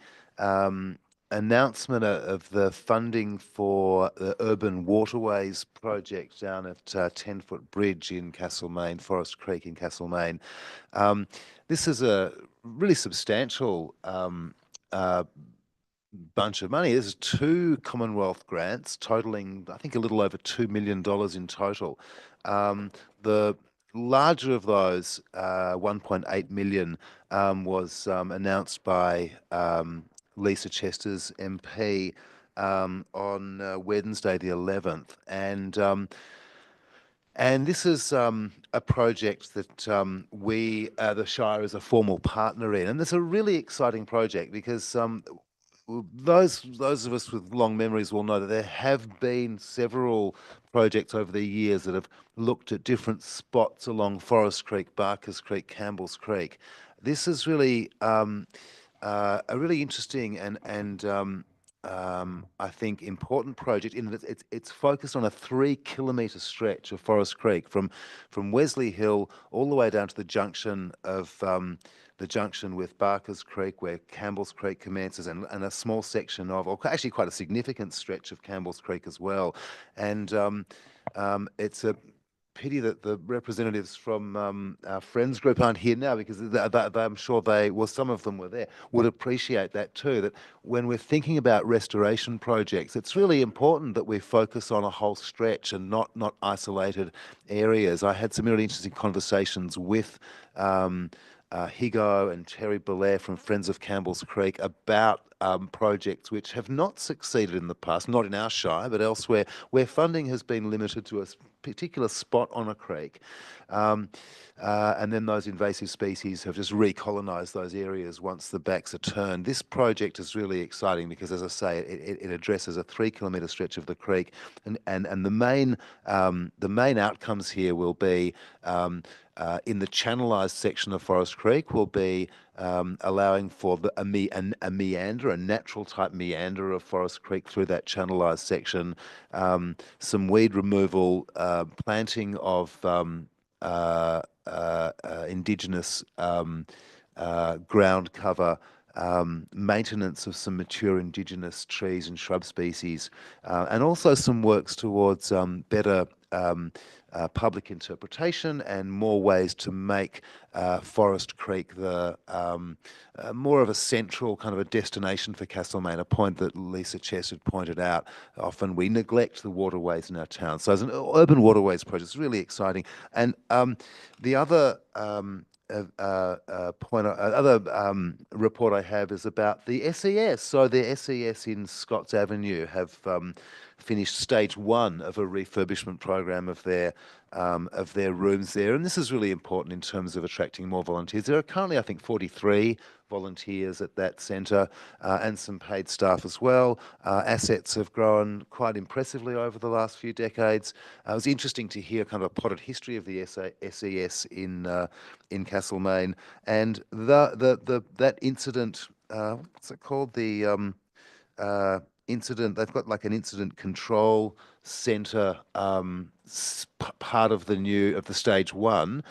announcement of the funding for the Urban Waterways project down at 10-foot Bridge in Castlemaine, Forest Creek in Castlemaine. This is a really substantial bunch of money. There's 2 Commonwealth grants totaling, I think, a little over $2 million in total. The larger of those, 1.8 million, was announced by Lisa Chester's MP on Wednesday the 11th, and this is a project that we, the Shire, is a formal partner in, and it's a really exciting project because those of us with long memories will know that there have been several projects over the years that have looked at different spots along Forest Creek, Barkers Creek, Campbell's Creek. This is really a really interesting and I think important project in that it's focused on a 3-kilometre stretch of Forest Creek from Wesley Hill all the way down to the junction of the junction with Barkers Creek, where Campbell's Creek commences, and a small section of, or actually quite a significant stretch of Campbell's Creek as well. And it's a pity that the representatives from our Friends group aren't here now, because I'm sure some of them were there, would appreciate that too, that when we're thinking about restoration projects, it's really important that we focus on a whole stretch and not isolated areas. I had some really interesting conversations with Higo and Terry Belair from Friends of Campbell's Creek about projects which have not succeeded in the past, not in our Shire, but elsewhere, where funding has been limited to a particular spot on a creek. And then those invasive species have just recolonised those areas once the backs are turned. This project is really exciting because, as I say, it addresses a 3-kilometre stretch of the creek, and the main outcomes here will be in the channelized section of Forest Creek will be allowing for a meander, a natural type meander of Forest Creek through that channelized section, some weed removal, planting of indigenous ground cover, maintenance of some mature indigenous trees and shrub species, and also some works towards better public interpretation and more ways to make Forest Creek the more of a central kind of a destination for Castlemaine, a point that Lisa Chess had pointed out. Often we neglect the waterways in our town. So as an urban waterways project, it's really exciting. And the other report I have is about the SES. So the SES in Scotts Avenue have finished stage 1 of a refurbishment program of their rooms there, and this is really important in terms of attracting more volunteers. There are currently, I think, 43 volunteers at that centre and some paid staff as well. Assets have grown quite impressively over the last few decades. It was interesting to hear kind of a potted history of the SES in Castlemaine, and that incident. What's it called? The incident. They've got like an incident control centre part of the stage 1.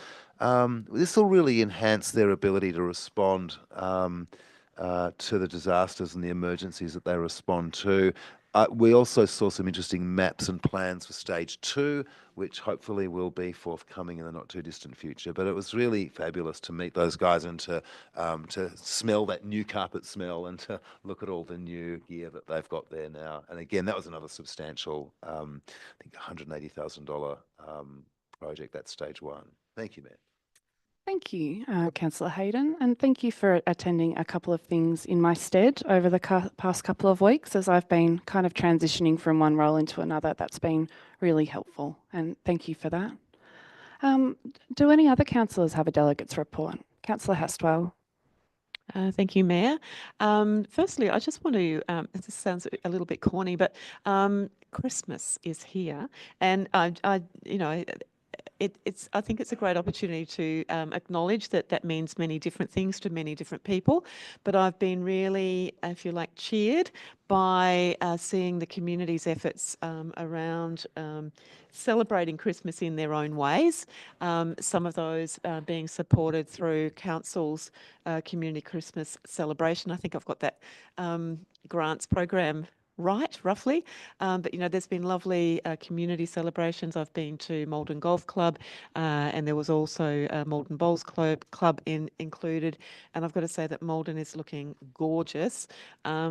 This will really enhance their ability to respond to the disasters and the emergencies that they respond to. We also saw some interesting maps and plans for stage 2, which hopefully will be forthcoming in the not too distant future. But it was really fabulous to meet those guys and to smell that new carpet smell and to look at all the new gear that they've got there now. And again, that was another substantial, I think $180,000 project, that's stage 1. Thank you, Matt. Thank you, Councillor Hayden, and thank you for attending a couple of things in my stead over the past couple of weeks as I've been kind of transitioning from one role into another. That's been really helpful, and thank you for that. Do any other councillors have a delegate's report? Councillor Hastwell. Thank you, Mayor. Firstly, I just want to, this sounds a little bit corny, but Christmas is here, and you know, I think it's a great opportunity to acknowledge that means many different things to many different people. But I've been really, if you like, cheered by seeing the community's efforts around celebrating Christmas in their own ways. Some of those being supported through Council's Community Christmas Celebration. I think I've got that grants program right, roughly. But, you know, there's been lovely community celebrations. I've been to Maldon Golf Club and there was also Maldon Bowls Club included. And I've got to say that Maldon is looking gorgeous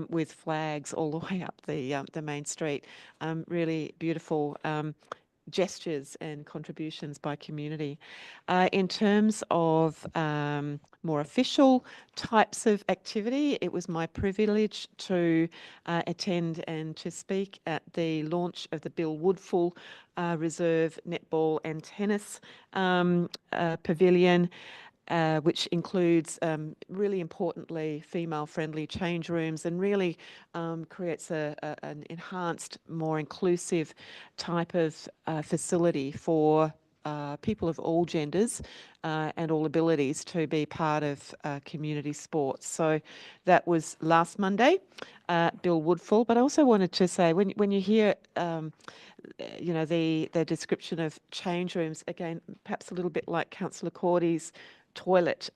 with flags all the way up the main street. Really beautiful gestures and contributions by community. In terms of more official types of activity, it was my privilege to attend and to speak at the launch of the Bill Woodfull Reserve Netball and Tennis Pavilion. Which includes, really importantly, female-friendly change rooms and really creates an enhanced, more inclusive type of facility for people of all genders and all abilities to be part of community sports. So that was last Monday, Bill Woodfull. But I also wanted to say, when you hear you know, the description of change rooms, again, perhaps a little bit like Councillor Cordy's toilet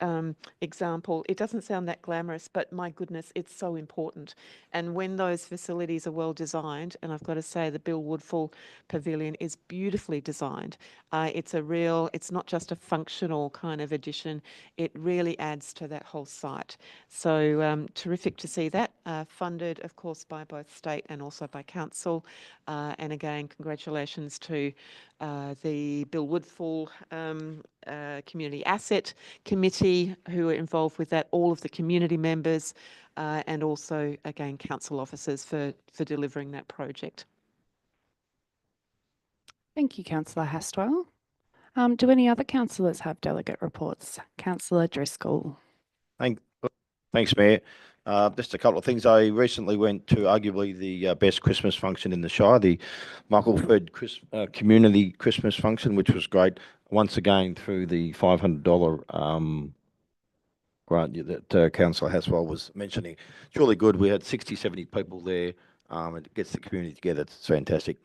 example, it doesn't sound that glamorous, but my goodness, it's so important. And when those facilities are well designed, and I've got to say the Bill Woodfull Pavilion is beautifully designed. It's not just a functional kind of addition, it really adds to that whole site. So terrific to see that, funded of course by both state and also by council. And again, congratulations to the Bill Woodfull Community Asset Committee who are involved with that, all of the community members, and also, again, council officers for delivering that project. Thank you, Councillor Hastwell. Do any other councillors have delegate reports? Councillor Driscoll. Thanks, Mayor. Just a couple of things. I recently went to arguably the best Christmas function in the Shire, the Muckleford Community Christmas Function, which was great. Once again, through the $500 grant that Councillor Hastwell was mentioning. It's really good. We had 60, 70 people there. It gets the community together. It's fantastic.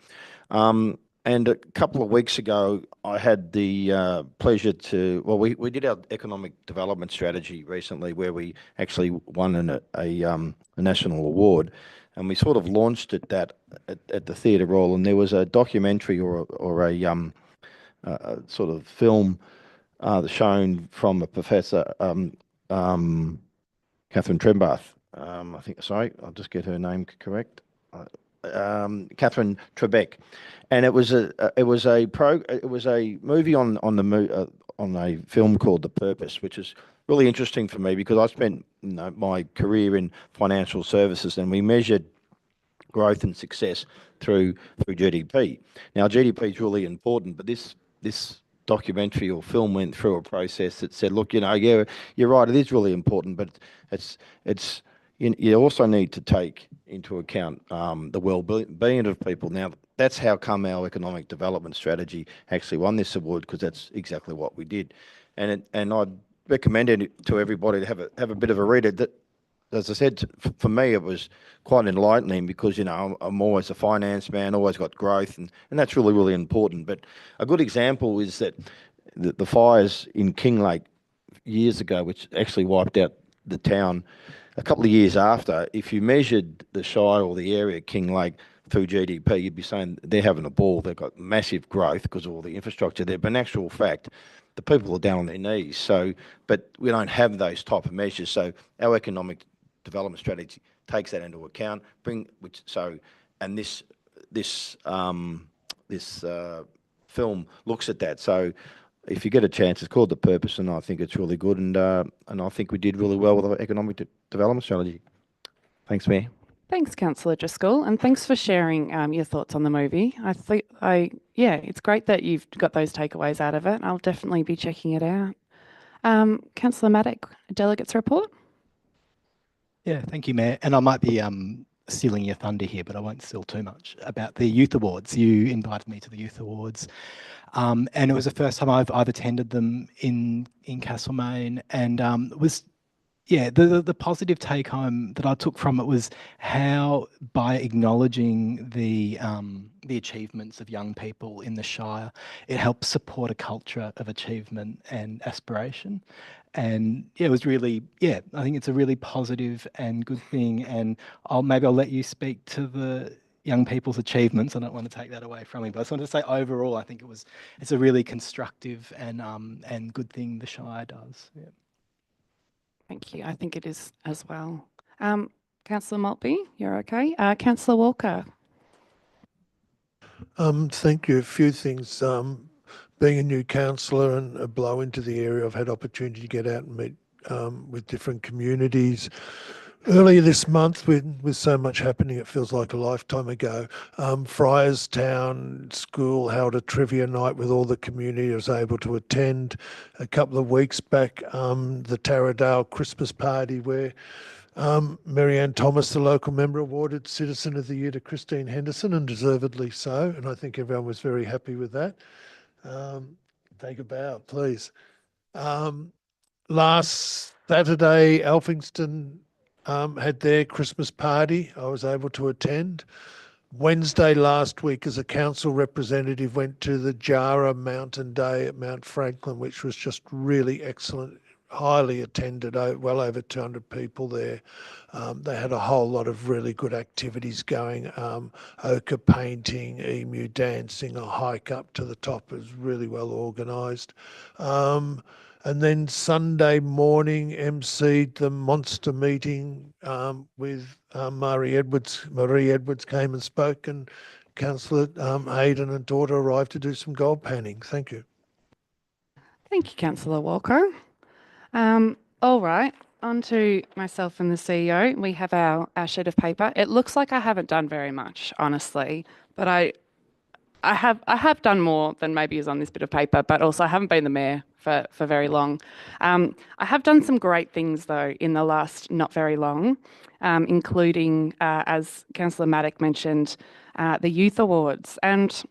And a couple of weeks ago, I had the pleasure to, well, we did our economic development strategy recently where we actually won a national award, and we sort of launched it at the Theatre Royal, and there was a documentary or a sort of film shown from a professor, Catherine Trembath. I think, sorry, I'll just get her name correct. Catherine Trebek, and it was a movie on a film called The Purpose, which is really interesting for me because I spent my career in financial services, and we measured growth and success through GDP. Now GDP is really important, but this documentary or film went through a process that said, look, yeah, you're right, it is really important, but it's you also need to take into account the well-being of people. Now, that's how come our economic development strategy actually won this award, because that's exactly what we did. And I'd recommend it to everybody to have a bit of a read. That, as I said, for me, it was quite enlightening because, you know, I'm always a finance man, always got growth, and that's really, really important. But a good example is that the fires in Kinglake years ago, which actually wiped out the town a couple of years after, if you measured the Shire or the area of Kinglake through GDP, you'd be saying they're having a ball. They've got massive growth because of all the infrastructure there. But in actual fact, the people are down on their knees. So, but we don't have those type of measures. So our economic development strategy takes that into account. And this film looks at that. So if you get a chance, it's called The Purpose, and I think it's really good. And I think we did really well with our economic development strategy. Thanks, Mayor. Thanks, Councillor Driscoll, and thanks for sharing your thoughts on the movie. Yeah, it's great that you've got those takeaways out of it. I'll definitely be checking it out. Councillor Maddock, delegates report. Yeah, thank you, Mayor. And I might be stealing your thunder here, but I won't steal too much about the Youth Awards. You invited me to the Youth Awards, and it was the first time I've attended them in Castlemaine, and it was. Yeah, the positive take home that I took from it was how, by acknowledging the achievements of young people in the Shire, it helps support a culture of achievement and aspiration. And yeah, it was really, I think it's a really positive and good thing. And maybe I'll let you speak to the young people's achievements. I don't want to take that away from you, but I just wanted to say overall, I think it's a really constructive and good thing the Shire does. Yeah. Thank you. I think it is as well. Councillor Maltby, you're okay. Councillor Walker. Thank you. A few things. Being a new councillor and a blow into the area, I've had opportunity to get out and meet with different communities. Earlier this month, with so much happening, it feels like a lifetime ago, Friars Town School held a trivia night with all the community I was able to attend. A couple of weeks back, the Taradale Christmas party where Marianne Thomas, the local member, awarded Citizen of the Year to Christine Henderson, and deservedly so, and I think everyone was very happy with that. Take a bow, please. Last Saturday, Alphington had their Christmas party. I was able to attend. Wednesday last week, as a council representative, went to the Jara Mountain Day at Mount Franklin, which was just really excellent, highly attended, well over 200 people there. They had a whole lot of really good activities going, ochre painting, emu dancing, a hike up to the top. It was really well organised. And then Sunday morning, emceed the monster meeting with Marie Edwards. Marie Edwards came and spoke, and Councillor Hayden and daughter arrived to do some gold panning. Thank you. Thank you, Councillor Walker. All right, on to myself and the CEO. We have our sheet of paper. It looks like I haven't done very much, honestly, but I have done more than maybe is on this bit of paper, but also I haven't been the mayor for very long. I have done some great things, though, in the last not very long, including, as Councillor Maddock mentioned, the Youth Awards. And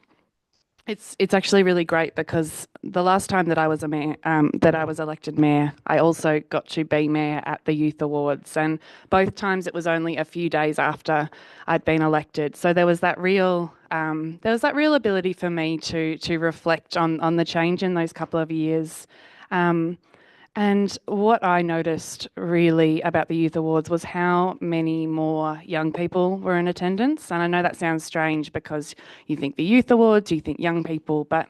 it's actually really great because the last time that I was a mayor, that I was elected mayor, I also got to be mayor at the Youth Awards, and both times it was only a few days after I'd been elected. So there was that real ability for me to reflect on the change in those couple of years. And what I noticed really about the Youth Awards was how many more young people were in attendance. And I know that sounds strange because you think the Youth Awards, you think young people, but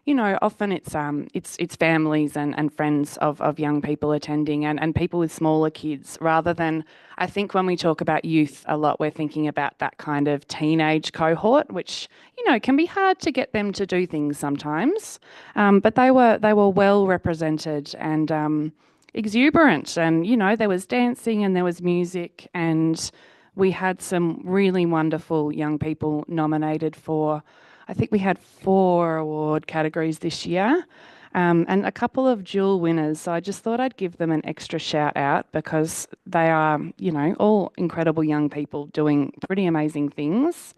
you know, often it's families and friends of young people attending and people with smaller kids, rather than, I think when we talk about youth a lot, we're thinking about that kind of teenage cohort, which, you know, can be hard to get them to do things sometimes. But they were well represented and exuberant, and, you know, there was dancing and there was music, and we had some really wonderful young people nominated for, I think we had 4 award categories this year, and a couple of dual winners. So I just thought I'd give them an extra shout out because they are, you know, all incredible young people doing pretty amazing things.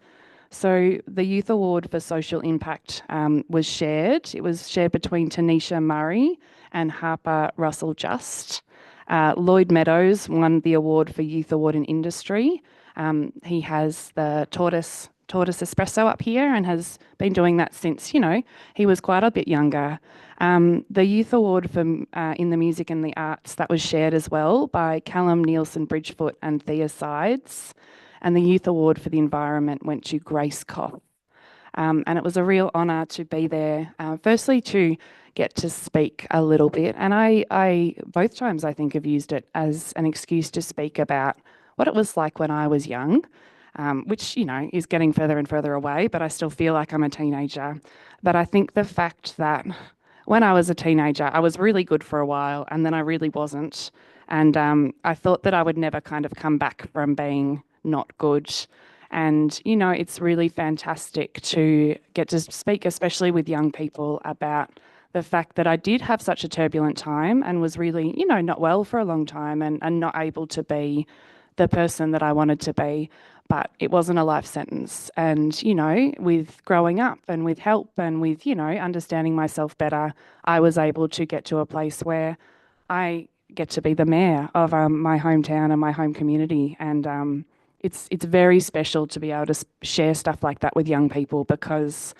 So the Youth Award for Social Impact was shared. It was shared between Tanisha Murray and Harper Russell Just. Lloyd Meadows won the award for Youth Award in Industry. He has the Tortoise taught us espresso up here and has been doing that since, you know, he was quite a bit younger. The Youth Award for in the Music and the Arts, that was shared as well by Callum Nielsen Bridgefoot and Thea Sides. And the Youth Award for the Environment went to Grace Koff. And it was a real honour to be there, firstly to get to speak a little bit. And I both times I think have used it as an excuse to speak about what it was like when I was young, which, you know, is getting further and further away, but I still feel like I'm a teenager. But I think the fact that when I was a teenager, I was really good for a while and then I really wasn't. And I thought that I would never kind of come back from being not good. And, you know, it's really fantastic to get to speak, especially with young people, about the fact that I did have such a turbulent time and was really, you know, not well for a long time and not able to be the person that I wanted to be. But it wasn't a life sentence. And, you know, with growing up and with help and with, you know, understanding myself better, I was able to get to a place where I get to be the mayor of my hometown and my home community. And it's very special to be able to share stuff like that with young people, because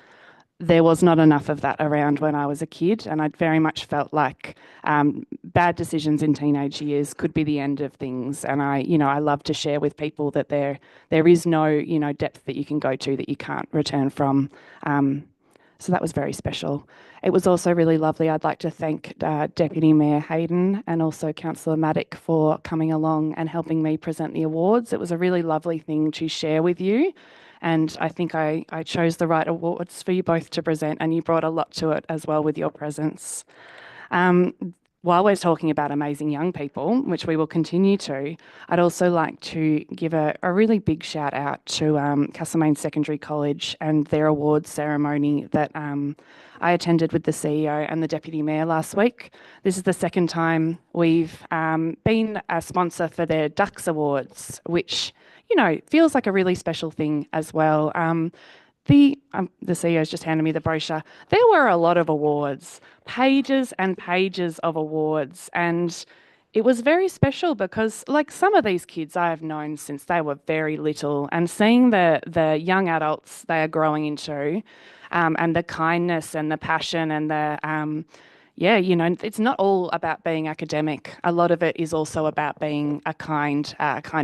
there was not enough of that around when I was a kid, and I very much felt like bad decisions in teenage years could be the end of things. And I love to share with people that there is no, you know, depth that you can go to that you can't return from. So that was very special. It was also really lovely. I'd like to thank Deputy Mayor Hayden and also Councillor Maddock for coming along and helping me present the awards. It was a really lovely thing to share with you. And I think I chose the right awards for you both to present, and you brought a lot to it as well with your presence. While we're talking about amazing young people, which we will continue to, I'd also like to give a really big shout out to Castlemaine Secondary College and their awards ceremony that I attended with the CEO and the Deputy Mayor last week. This is the second time we've been a sponsor for their Ducks Awards, which, you know, feels like a really special thing as well. The CEO's just handed me the brochure. There were a lot of awards, pages and pages of awards, and it was very special because, like, some of these kids I have known since they were very little, and seeing the young adults they are growing into, and the kindness and the passion and the yeah, you know, it's not all about being academic. A lot of it is also about being a kind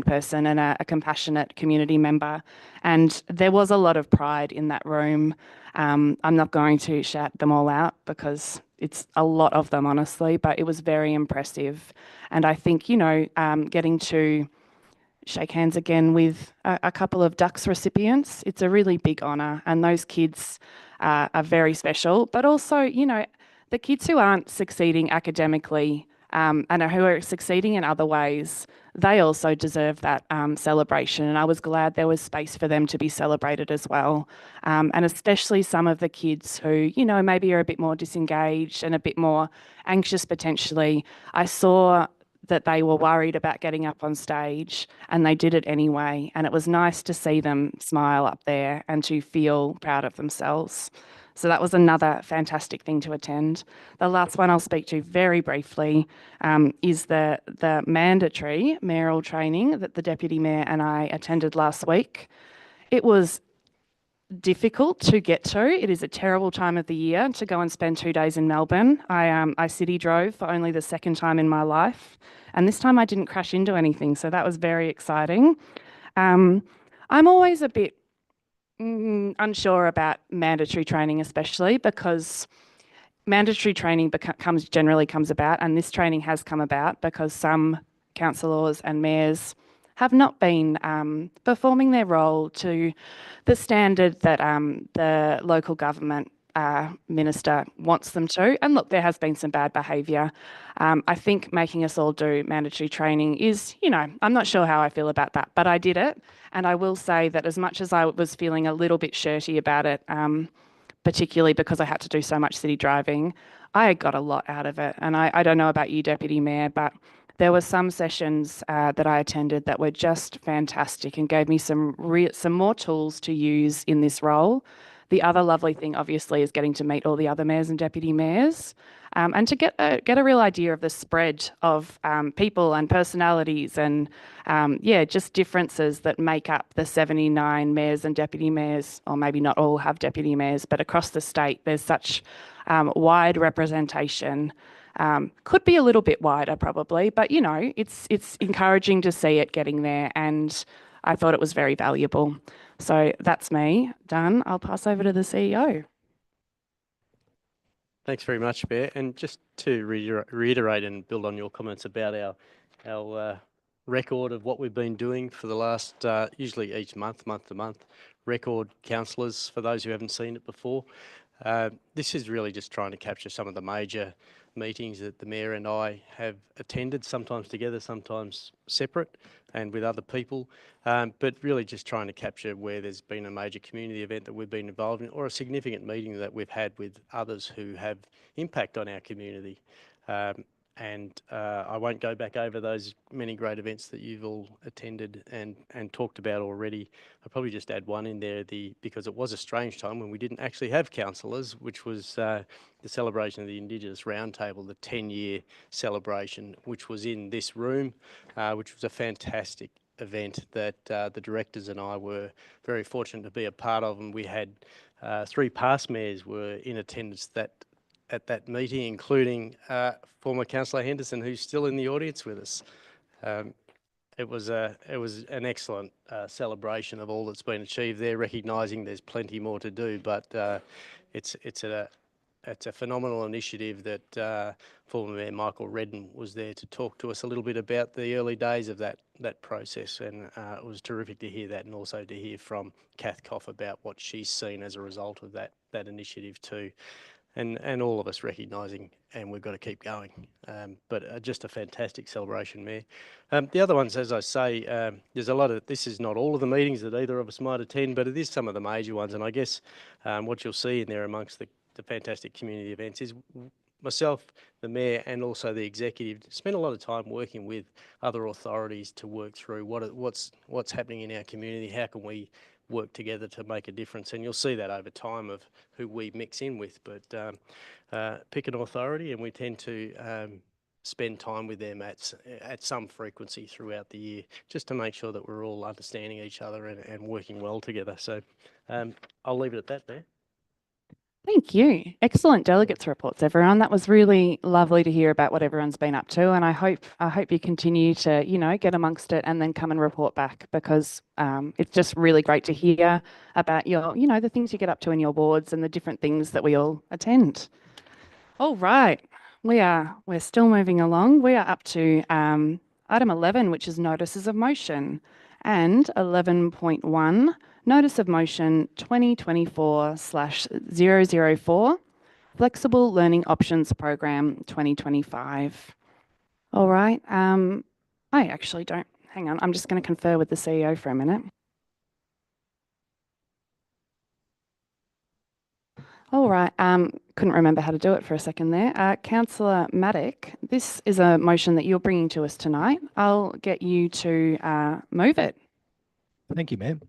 person and a compassionate community member. And there was a lot of pride in that room. I'm not going to shout them all out because it's a lot of them, honestly, but it was very impressive. And I think, you know, getting to shake hands again with a couple of Ducks recipients, it's a really big honour. And those kids are very special, but also, you know, the kids who aren't succeeding academically and who are succeeding in other ways, they also deserve that celebration. And I was glad there was space for them to be celebrated as well. And especially some of the kids who, you know, maybe are a bit more disengaged and a bit more anxious potentially. I saw that they were worried about getting up on stage and they did it anyway. And it was nice to see them smile up there and to feel proud of themselves. So that was another fantastic thing to attend. The last one I'll speak to very briefly is the mandatory mayoral training that the Deputy Mayor and I attended last week. It was difficult to get to. It is a terrible time of the year to go and spend 2 days in Melbourne. I city drove for only the second time in my life, and this time I didn't crash into anything, so that was very exciting. I'm always a bit unsure about mandatory training, especially because mandatory training generally comes about, and this training has come about because some councillors and mayors have not been performing their role to the standard that the local government minister wants them to. And look, there has been some bad behaviour. I think making us all do mandatory training is, you know, I'm not sure how I feel about that, but I did it. And I will say that as much as I was feeling a little bit shirty about it, particularly because I had to do so much city driving, I got a lot out of it. And I don't know about you, Deputy Mayor, but there were some sessions that I attended that were just fantastic and gave me some more tools to use in this role. The other lovely thing, obviously, is getting to meet all the other mayors and deputy mayors. and to get a real idea of the spread of people and personalities and just differences that make up the 79 mayors and deputy mayors, or maybe not all have deputy mayors, but across the state there's such wide representation. Could be a little bit wider probably, but you know, it's encouraging to see it getting there, and I thought it was very valuable. So that's me done. I'll pass over to the CEO. Thanks very much, Mayor. And just to reiterate and build on your comments about our record of what we've been doing for the last, usually each month to month, record councillors for those who haven't seen it before. This is really just trying to capture some of the major meetings that the Mayor and I have attended, sometimes together, sometimes separate and with other people, but really just trying to capture where there's been a major community event that we've been involved in, or a significant meeting that we've had with others who have impact on our community. I won't go back over those many great events that you've all attended and talked about already. I'll probably just add one in there, because it was a strange time when we didn't actually have councillors, which was the celebration of the Indigenous Roundtable, the 10-year celebration, which was in this room, which was a fantastic event that the directors and I were very fortunate to be a part of, and we had 3 past mayors were in attendance at that meeting, including former Councillor Henderson, who's still in the audience with us. It was an excellent celebration of all that's been achieved there, recognising there's plenty more to do, but it's a phenomenal initiative that former Mayor Michael Redden was there to talk to us a little bit about the early days of that process, and it was terrific to hear that, and also to hear from Kath Koff about what she's seen as a result of that initiative too. And all of us recognising, and we've got to keep going. But just a fantastic celebration, Mayor. The other ones, as I say, there's a lot of, this is not all of the meetings that either of us might attend, but it is some of the major ones. And I guess what you'll see in there amongst the fantastic community events is myself, the Mayor, and also the executive spend a lot of time working with other authorities to work through what's happening in our community, how can we work together to make a difference, and you'll see that over time of who we mix in with. But pick an authority, and we tend to spend time with them at some frequency throughout the year, just to make sure that we're all understanding each other and working well together. So I'll leave it at that there. Thank you. Excellent delegates reports, everyone. That was really lovely to hear about what everyone's been up to, and I hope you continue to, you know, get amongst it and then come and report back, because it's just really great to hear about your, you know, the things you get up to in your boards and the different things that we all attend. All right, we're still moving along. We are up to item 11, which is notices of motion, and 11.1. Notice of Motion 2024/004, Flexible Learning Options Program 2025. All right. I actually don't, hang on, I'm just going to confer with the CEO for a minute. All right. Couldn't remember how to do it for a second there. Councillor Maddock, this is a motion that you're bringing to us tonight. I'll get you to move it. Thank you, ma'am.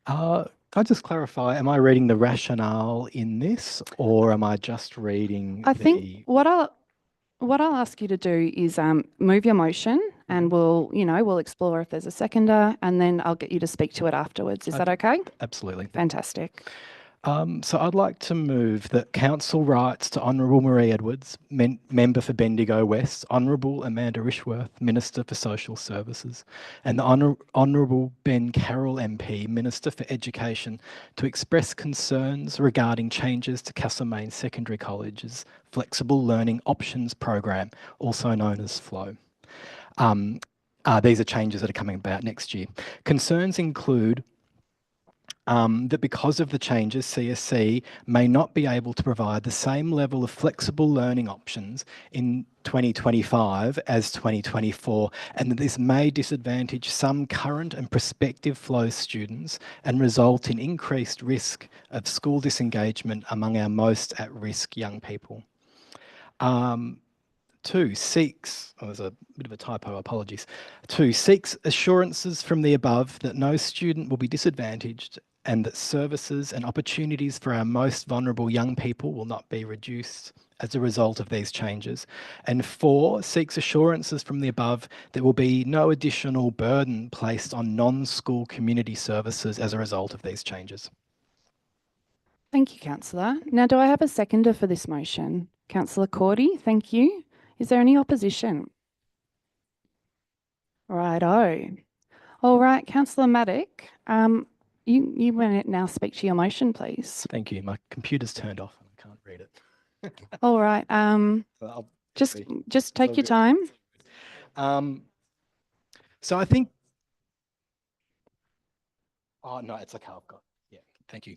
Can I just clarify, am I reading the rationale in this, or am I just reading I think what I'll ask you to do is move your motion, and we'll explore if there's a seconder, and then I'll get you to speak to it afterwards. Is that okay? Absolutely. Fantastic. So I'd like to move that Council writes to Honourable Marie Edwards, Member for Bendigo West, Honourable Amanda Rishworth, Minister for Social Services, and the Honourable Ben Carroll MP, Minister for Education, to express concerns regarding changes to Castlemaine Secondary College's Flexible Learning Options Program, also known as FLOW. These are changes that are coming about next year. Concerns include that because of the changes, CSC may not be able to provide the same level of flexible learning options in 2025 as 2024, and that this may disadvantage some current and prospective FLOW students and result in increased risk of school disengagement among our most at-risk young people. 2, seeks, there's a bit of a typo, apologies. 2, seeks assurances from the above that no student will be disadvantaged and that services and opportunities for our most vulnerable young people will not be reduced as a result of these changes. And 4, seeks assurances from the above there will be no additional burden placed on non-school community services as a result of these changes. Thank you, Councillor. Now, do I have a seconder for this motion? Councillor Cordy, thank you. Is there any opposition? Righto. All right, Councillor Maddock, you may now speak to your motion, please. Thank you. My computer's turned off and I can't read it. All right. I'll Just take your time. So I think, oh no, it's okay. I've got, yeah, thank you.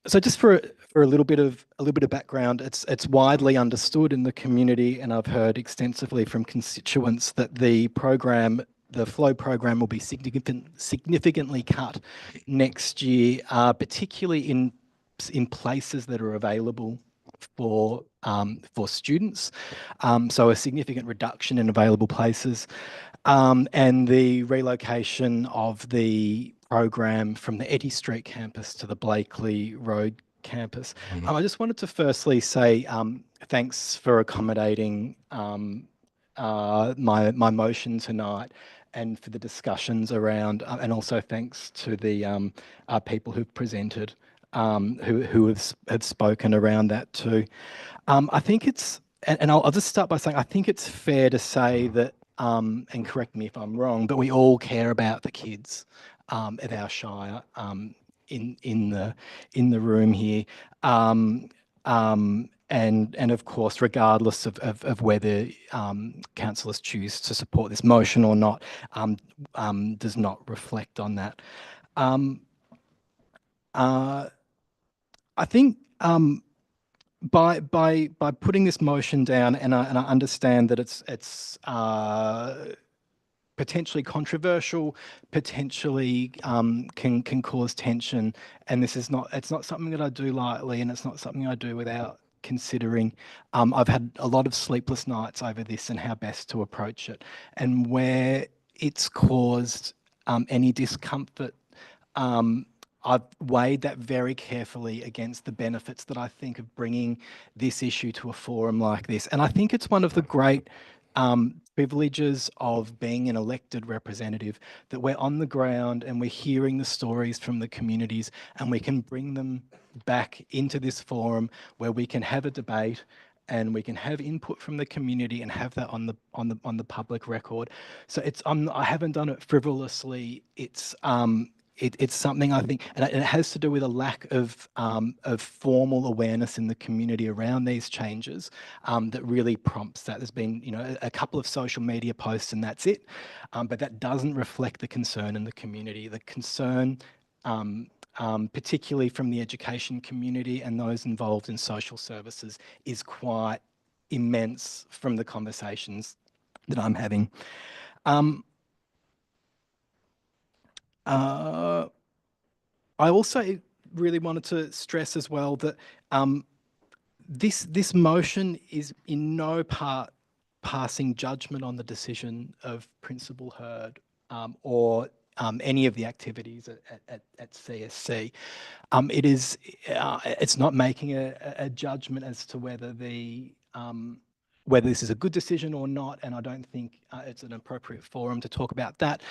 So just for a little bit of background, it's widely understood in the community, and I've heard extensively from constituents that the flow program will be significantly cut next year, particularly in places that are available for students. So a significant reduction in available places, and the relocation of the program from the Etty Street campus to the Blakely Road campus. I just wanted to firstly say thanks for accommodating my motion tonight, and for the discussions around, and also thanks to the people who've presented, who have spoken around that too. I think it's, and I'll just start by saying, I think it's fair to say that, and correct me if I'm wrong, but we all care about the kids at our shire, in the room here, and of course, regardless of whether councillors choose to support this motion or not, does not reflect on that. I think by putting this motion down, and I understand that it's potentially controversial, potentially can cause tension, and it's not something that I do lightly, and it's not something I do without considering. I've had a lot of sleepless nights over this and how best to approach it, and where it's caused any discomfort, I've weighed that very carefully against the benefits that I think of bringing this issue to a forum like this. And I think it's one of the great privileges of being an elected representative, that we're on the ground and we're hearing the stories from the communities, and we can bring them back into this forum where we can have a debate and we can have input from the community and have that on the public record. So I haven't done it frivolously. It's something I think, and it has to do with a lack of formal awareness in the community around these changes, that really prompts that. There's been, a couple of social media posts and that's it, but that doesn't reflect the concern in the community. The concern, particularly from the education community and those involved in social services, is quite immense from the conversations that I'm having. I also really wanted to stress as well that this motion is in no part passing judgment on the decision of Principal Hurd or any of the activities at CSC. It's not making a judgment as to whether whether this is a good decision or not, and I don't think it's an appropriate forum to talk about that.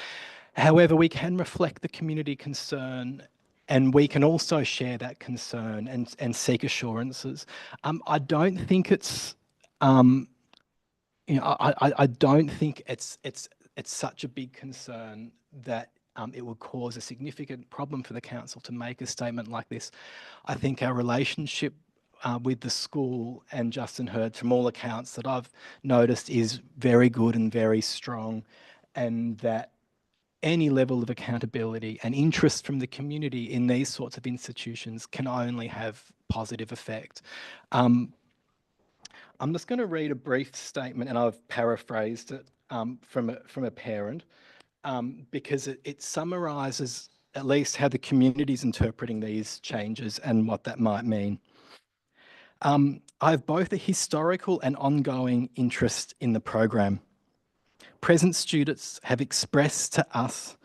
However, we can reflect the community concern, and we can also share that concern and seek assurances. I don't think it's, I don't think it's such a big concern that it would cause a significant problem for the council to make a statement like this. I think our relationship with the school and Justin Hurd, from all accounts that I've noticed, is very good and very strong, and that any level of accountability and interest from the community in these sorts of institutions can only have positive effect. I'm just going to read a brief statement, and I've paraphrased it from a parent, because it summarises at least how the community is interpreting these changes and what that might mean. I have both a historical and ongoing interest in the program. Present students have expressed to us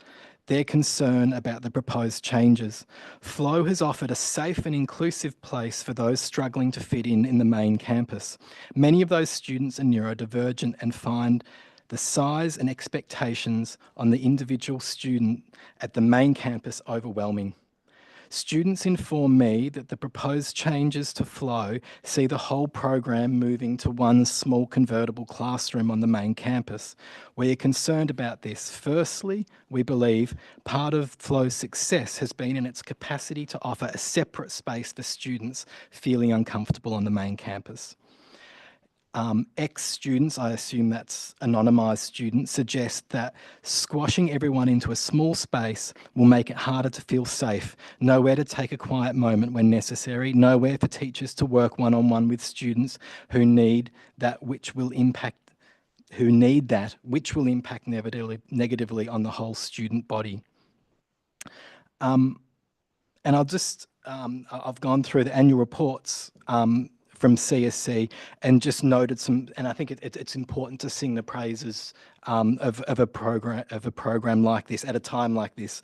their concern about the proposed changes. Flow has offered a safe and inclusive place for those struggling to fit in the main campus. Many of those students are neurodivergent and find the size and expectations on the individual student at the main campus overwhelming. Students inform me that the proposed changes to Flow see the whole program moving to one small convertible classroom on the main campus. We are concerned about this. Firstly, we believe part of Flow's success has been in its capacity to offer a separate space for students feeling uncomfortable on the main campus. Ex-students, I assume that's anonymised students, suggest that squashing everyone into a small space will make it harder to feel safe, nowhere to take a quiet moment when necessary, nowhere for teachers to work one-on-one with students who need that, which will impact negatively on the whole student body. And I'll just, I've gone through the annual reports from CSC and just noted some, and I think it's important to sing the praises of a program like this at a time like this.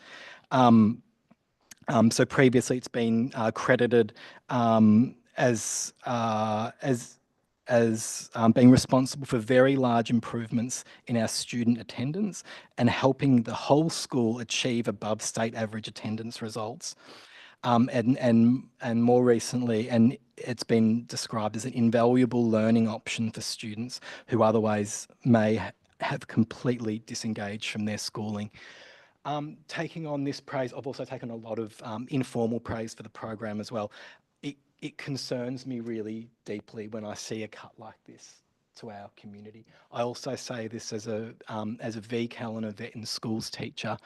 So previously it's been credited as being responsible for very large improvements in our student attendance and helping the whole school achieve above state average attendance results. And more recently, and it's been described as an invaluable learning option for students who otherwise may have completely disengaged from their schooling. Taking on this praise, I've also taken a lot of informal praise for the program as well. It concerns me really deeply when I see a cut like this to our community. I also say this as a VCAL and a vet in schools teacher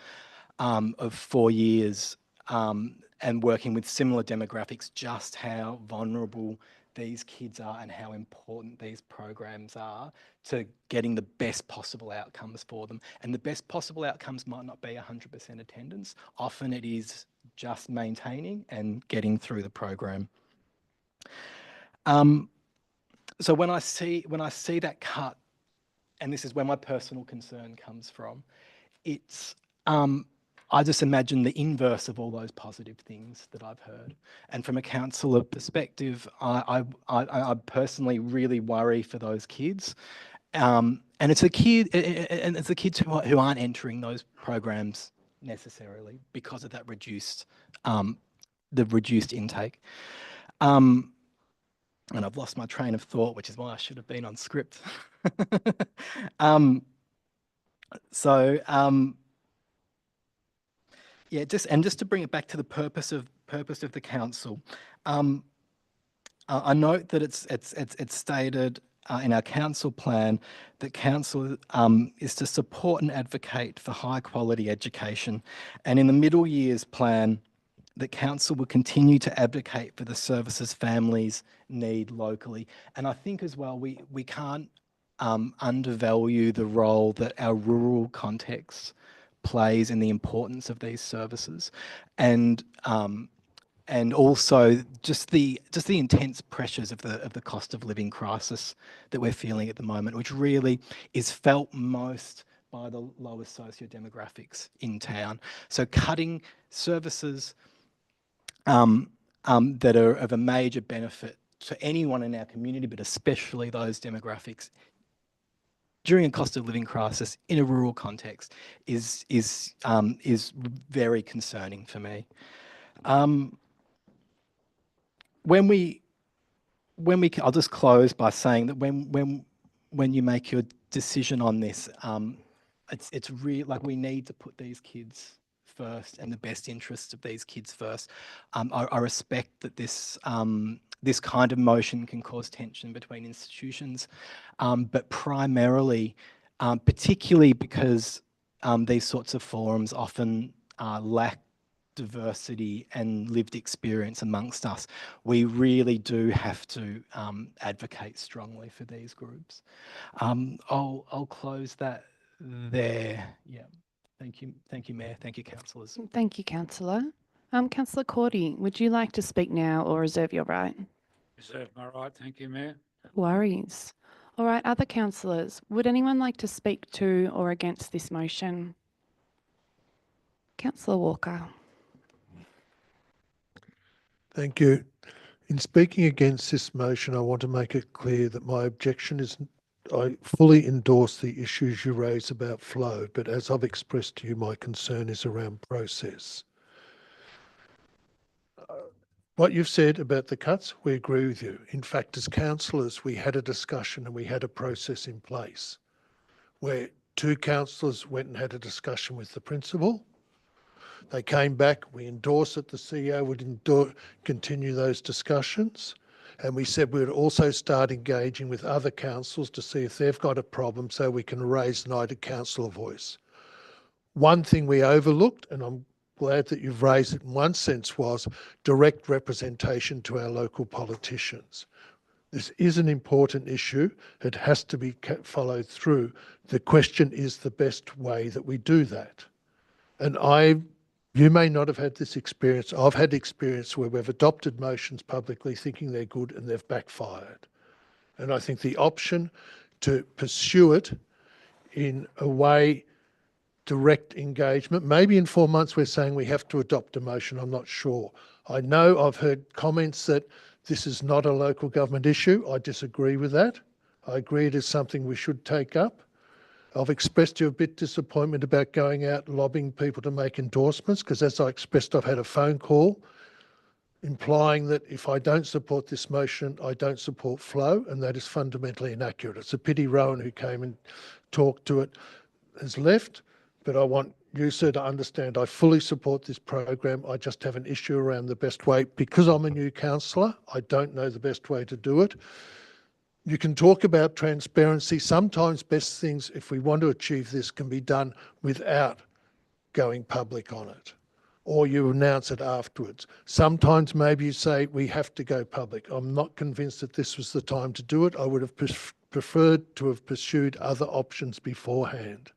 of 4 years, and working with similar demographics, just how vulnerable these kids are and how important these programs are to getting the best possible outcomes for them. And the best possible outcomes might not be 100% attendance. Often it is just maintaining and getting through the program. So when I see that cut, and this is where my personal concern comes from, it's I just imagine the inverse of all those positive things that I've heard. And from a counsellor perspective, I personally really worry for those kids. And it's the kids who aren't entering those programs necessarily because of that reduced intake. And I've lost my train of thought, which is why I should have been on script. Yeah, just to bring it back to the purpose of the council, I note that it's stated in our council plan that council is to support and advocate for high quality education, and in the middle years plan, that council will continue to advocate for the services families need locally. And I think as well we can't undervalue the role that our rural context plays in the importance of these services, and also just the intense pressures of the cost of living crisis that we're feeling at the moment, which really is felt most by the lowest socio-demographics in town. So cutting services that are of a major benefit to anyone in our community, but especially those demographics during a cost of living crisis in a rural context is very concerning for me. I'll just close by saying that when you make your decision on this, it's really like we need to put these kids first and the best interests of these kids first. I respect that this kind of motion can cause tension between institutions, but primarily, particularly because these sorts of forums often lack diversity and lived experience amongst us, we really do have to advocate strongly for these groups. I'll close that there. Yeah. Thank you, Mayor. Thank you, councillors. Thank you, councillor. Councillor Cordy, would you like to speak now or reserve your right? Reserve my right, thank you, Mayor. No worries. All right, other councillors, would anyone like to speak to or against this motion? Councillor Walker. Thank you. In speaking against this motion, I want to make it clear that my objection is I fully endorse the issues you raise about flow, but as I've expressed to you, my concern is around process. What you've said about the cuts, we agree with you. In fact, as councillors, we had a discussion and we had a process in place where 2 councillors went and had a discussion with the principal. They came back, we endorsed that the CEO would continue those discussions. And we said we would also start engaging with other councils to see if they've got a problem so we can raise the United Councillor voice. One thing we overlooked, and I'm glad that you've raised it in one sense, was direct representation to our local politicians. This is an important issue. It has to be followed through. The question is the best way that we do that. And you may not have had this experience. I've had experience where we've adopted motions publicly thinking they're good and they've backfired. And I think the option to pursue it in a way, direct engagement, maybe in 4 months we're saying we have to adopt a motion, I'm not sure. I know I've heard comments that this is not a local government issue. I disagree with that. I agree it is something we should take up. I've expressed to you a bit disappointment about going out and lobbying people to make endorsements, because as I expressed, I've had a phone call implying that if I don't support this motion, I don't support flow, and that is fundamentally inaccurate. It's a pity Rowan, who came and talked to it, has left, but I want you, sir, to understand I fully support this program. I just have an issue around the best way. Because I'm a new councillor, I don't know the best way to do it. You can talk about transparency. Sometimes best things, if we want to achieve this, can be done without going public on it, or you announce it afterwards. Sometimes maybe you say we have to go public. I'm not convinced that this was the time to do it. I would have preferred to have pursued other options beforehand.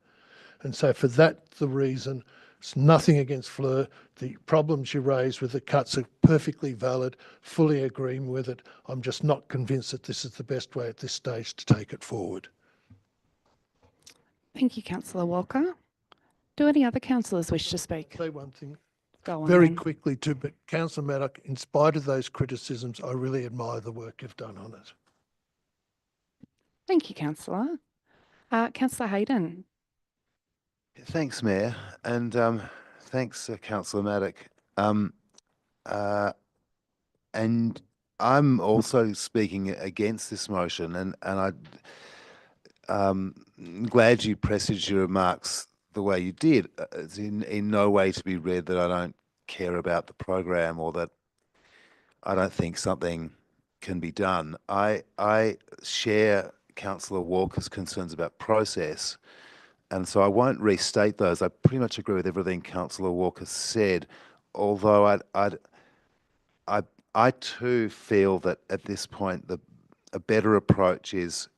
And so for that, the reason, it's nothing against Fleur. The problems you raise with the cuts are perfectly valid, fully agreeing with it. I'm just not convinced that this is the best way at this stage to take it forward. Thank you, Councillor Walker. Do any other councillors wish to speak? Say one thing. Go on. Very then. quickly too, but Councillor Maddock, in spite of those criticisms, I really admire the work you've done on it. Thank you, Councillor. Councillor Hayden. Thanks, Mayor, and thanks, Councillor Maddock. And I'm also speaking against this motion, and I'm glad you presaged your remarks the way you did. It's in no way to be read that I don't care about the program or that I don't think something can be done. I share Councillor Walker's concerns about process. And so I won't restate those. I pretty much agree with everything Councillor Walker said, although I too feel that at this point a better approach is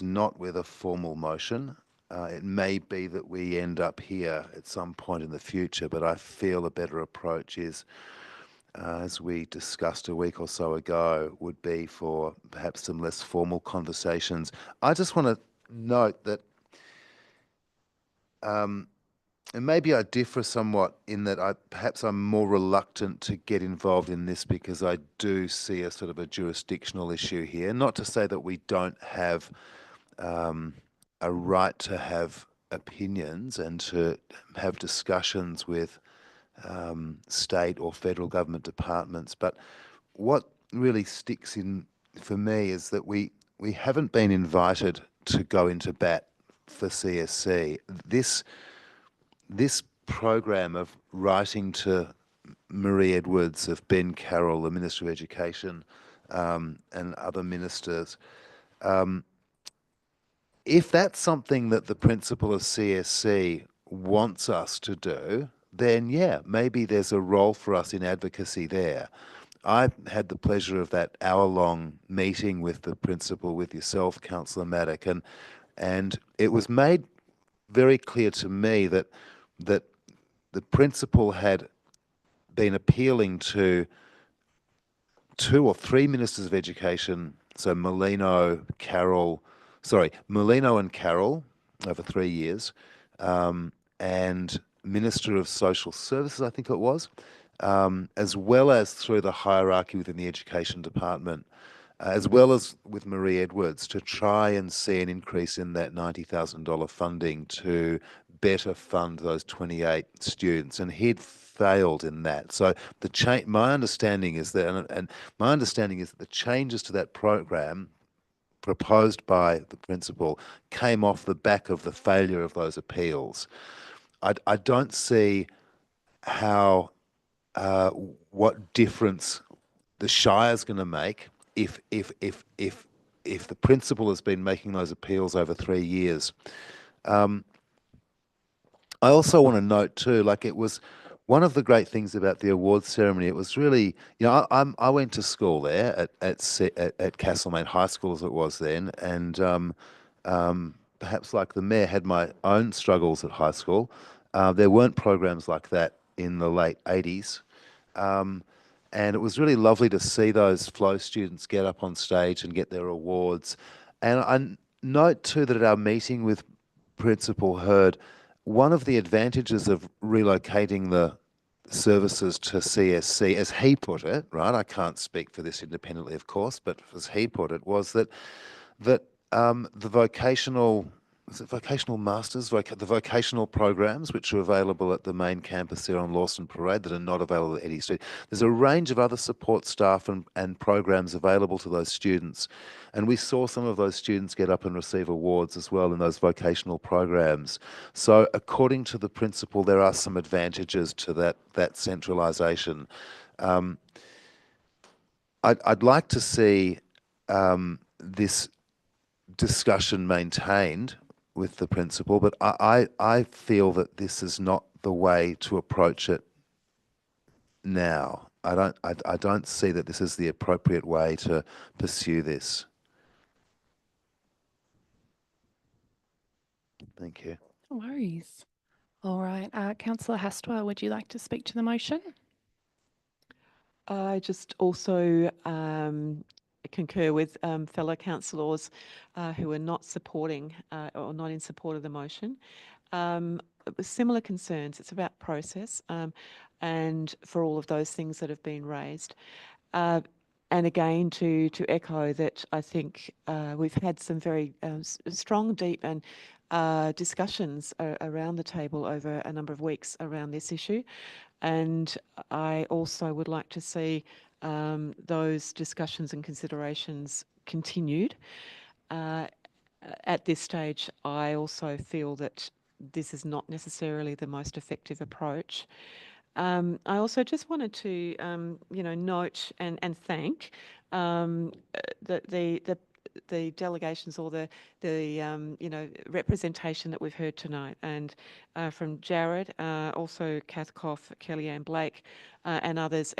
not with a formal motion. It may be that we end up here at some point in the future, but I feel a better approach is, as we discussed a week or so ago, would be for perhaps some less formal conversations. I just want to note that and maybe I differ somewhat in that perhaps I'm more reluctant to get involved in this because I do see a sort of a jurisdictional issue here. Not to say that we don't have a right to have opinions and to have discussions with state or federal government departments, but what really sticks in for me is that we haven't been invited to go into bat for CSC. This program of writing to Marie Edwards, of Ben Carroll, the Minister of Education, and other ministers, if that's something that the principal of CSC wants us to do, then yeah, maybe there's a role for us in advocacy there. I had the pleasure of that hour-long meeting with the principal, with yourself, Councillor Maddock, and it was made very clear to me that the principal had been appealing to 2 or 3 ministers of education, so Merlino and Carroll over 3 years, and Minister of Social Services, I think it was, as well as through the hierarchy within the Education Department, as well as with Marie Edwards, to try and see an increase in that $90,000 funding to better fund those 28 students. And he'd failed in that. So my understanding is that, and my understanding is that the changes to that program proposed by the principal came off the back of the failure of those appeals. I don't see how what difference the Shire's going to make if the principal has been making those appeals over 3 years. I also want to note too, like, it was one of the great things about the awards ceremony. It was really, I went to school there at Castlemaine High School, as it was then, and perhaps like the mayor, had my own struggles at high school. There weren't programs like that in the late 80s. And it was really lovely to see those Flow students get up on stage and get their awards. And I note too that at our meeting with Principal Hurd, one of the advantages of relocating the services to CSC, as he put it, right? I can't speak for this independently, of course, but as he put it, was that the vocational masters, the vocational programs, which are available at the main campus there on Lawson Parade, that are not available at Eddie Street. There's a range of other support staff and programs available to those students. And we saw some of those students get up and receive awards as well in those vocational programs. So according to the principal, there are some advantages to that centralisation. I'd like to see this discussion maintained with the principal, but I feel that this is not the way to approach it now. I don't see that this is the appropriate way to pursue this. Thank you. No worries. All right. Councillor Hastwell, would you like to speak to the motion? I just also concur with fellow councillors who are not supporting or not in support of the motion. Similar concerns. It's about process and for all of those things that have been raised. And again, to echo that, I think we've had some very strong, deep and discussions around the table over a number of weeks around this issue. And I also would like to see those discussions and considerations continued. At this stage, I also feel that this is not necessarily the most effective approach. I also just wanted to, note and thank the delegations or the representation that we've heard tonight, and from Jared, also Kath Koff, Kellyanne Blake, and others,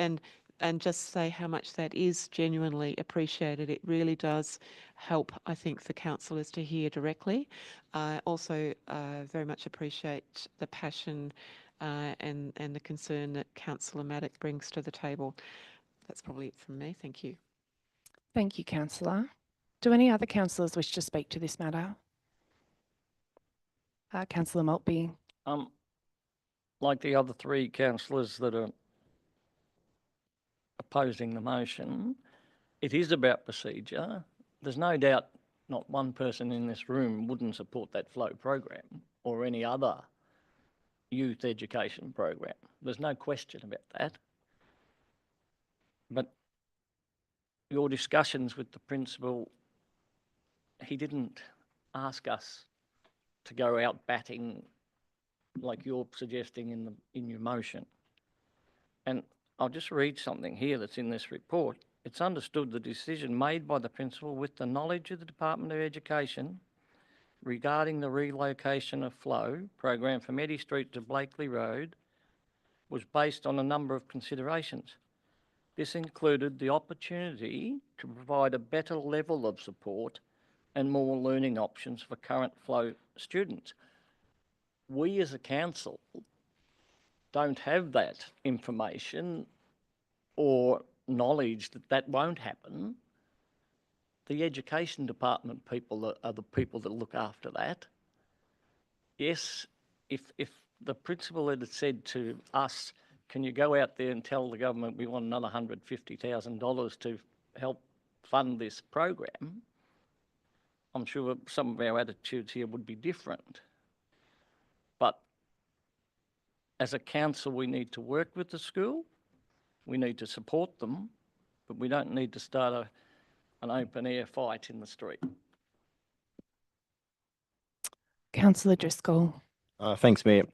and just say how much that is genuinely appreciated. It really does help, I think, for councillors to hear directly. Also, very much appreciate the passion and the concern that Councillor Maddock brings to the table. That's probably it from me. Thank you. Thank you, Councillor. Do any other councillors wish to speak to this matter? Councillor Maltby. Like the other three councillors that are opposing the motion, it is about procedure. There's no doubt not one person in this room wouldn't support that Flow program or any other youth education program. There's no question about that. But your discussions with the principal, he didn't ask us to go out batting like you're suggesting in your motion. And I'll just read something here that's in this report. It's understood the decision made by the principal with the knowledge of the Department of Education regarding the relocation of Flow program from Eddie Street to Blakely Road was based on a number of considerations. This included the opportunity to provide a better level of support and more learning options for current Flow students. We as a council don't have that information or knowledge that that won't happen. The Education Department people are the people that look after that. Yes, if the principal had said to us, can you go out there and tell the government we want another $150,000 to help fund this program, I'm sure some of our attitudes here would be different. But as a council, we need to work with the school, we need to support them, but we don't need to start an open air fight in the street. Councillor Driscoll. Thanks, Mayor.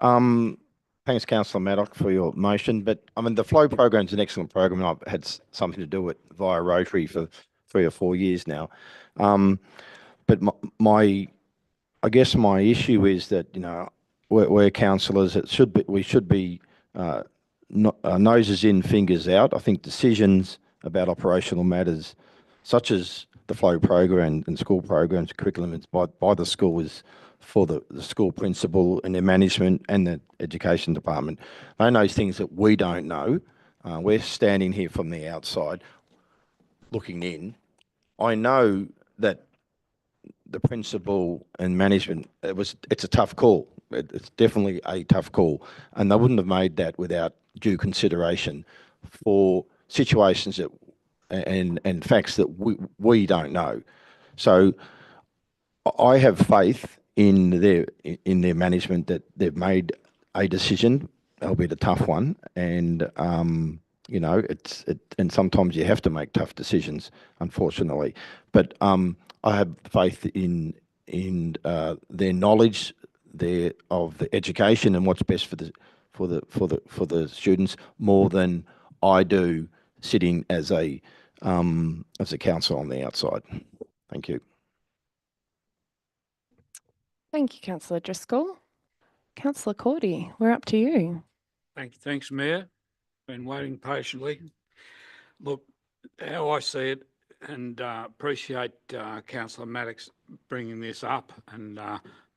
Thanks, Councillor Maddock, for your motion. But I mean, the Flow program is an excellent program. I've had something to do with it via Rotary for 3 or 4 years now. But I guess my issue is that, you know, we're councillors. We should be noses in, fingers out. I think decisions about operational matters, such as the Flow program and school programs, curriculum, by the school is for the school principal and their management and the education department. They know things that we don't know. We're standing here from the outside looking in. I know that the principal and management, it's a tough call. It's definitely a tough call. And they wouldn't have made that without due consideration for situations that and facts that we don't know. So I have faith in their management that they've made a decision, albeit a tough one, and you know, and sometimes you have to make tough decisions, unfortunately. But I have faith in their knowledge of the education and what's best for the students more than I do sitting as a council on the outside. Thank you. Thank you, Councillor Driscoll. Councillor Cordy, we're up to you. Thanks, Mayor. Been waiting patiently. Look, how I see it, and appreciate Councillor Maddox bringing this up, and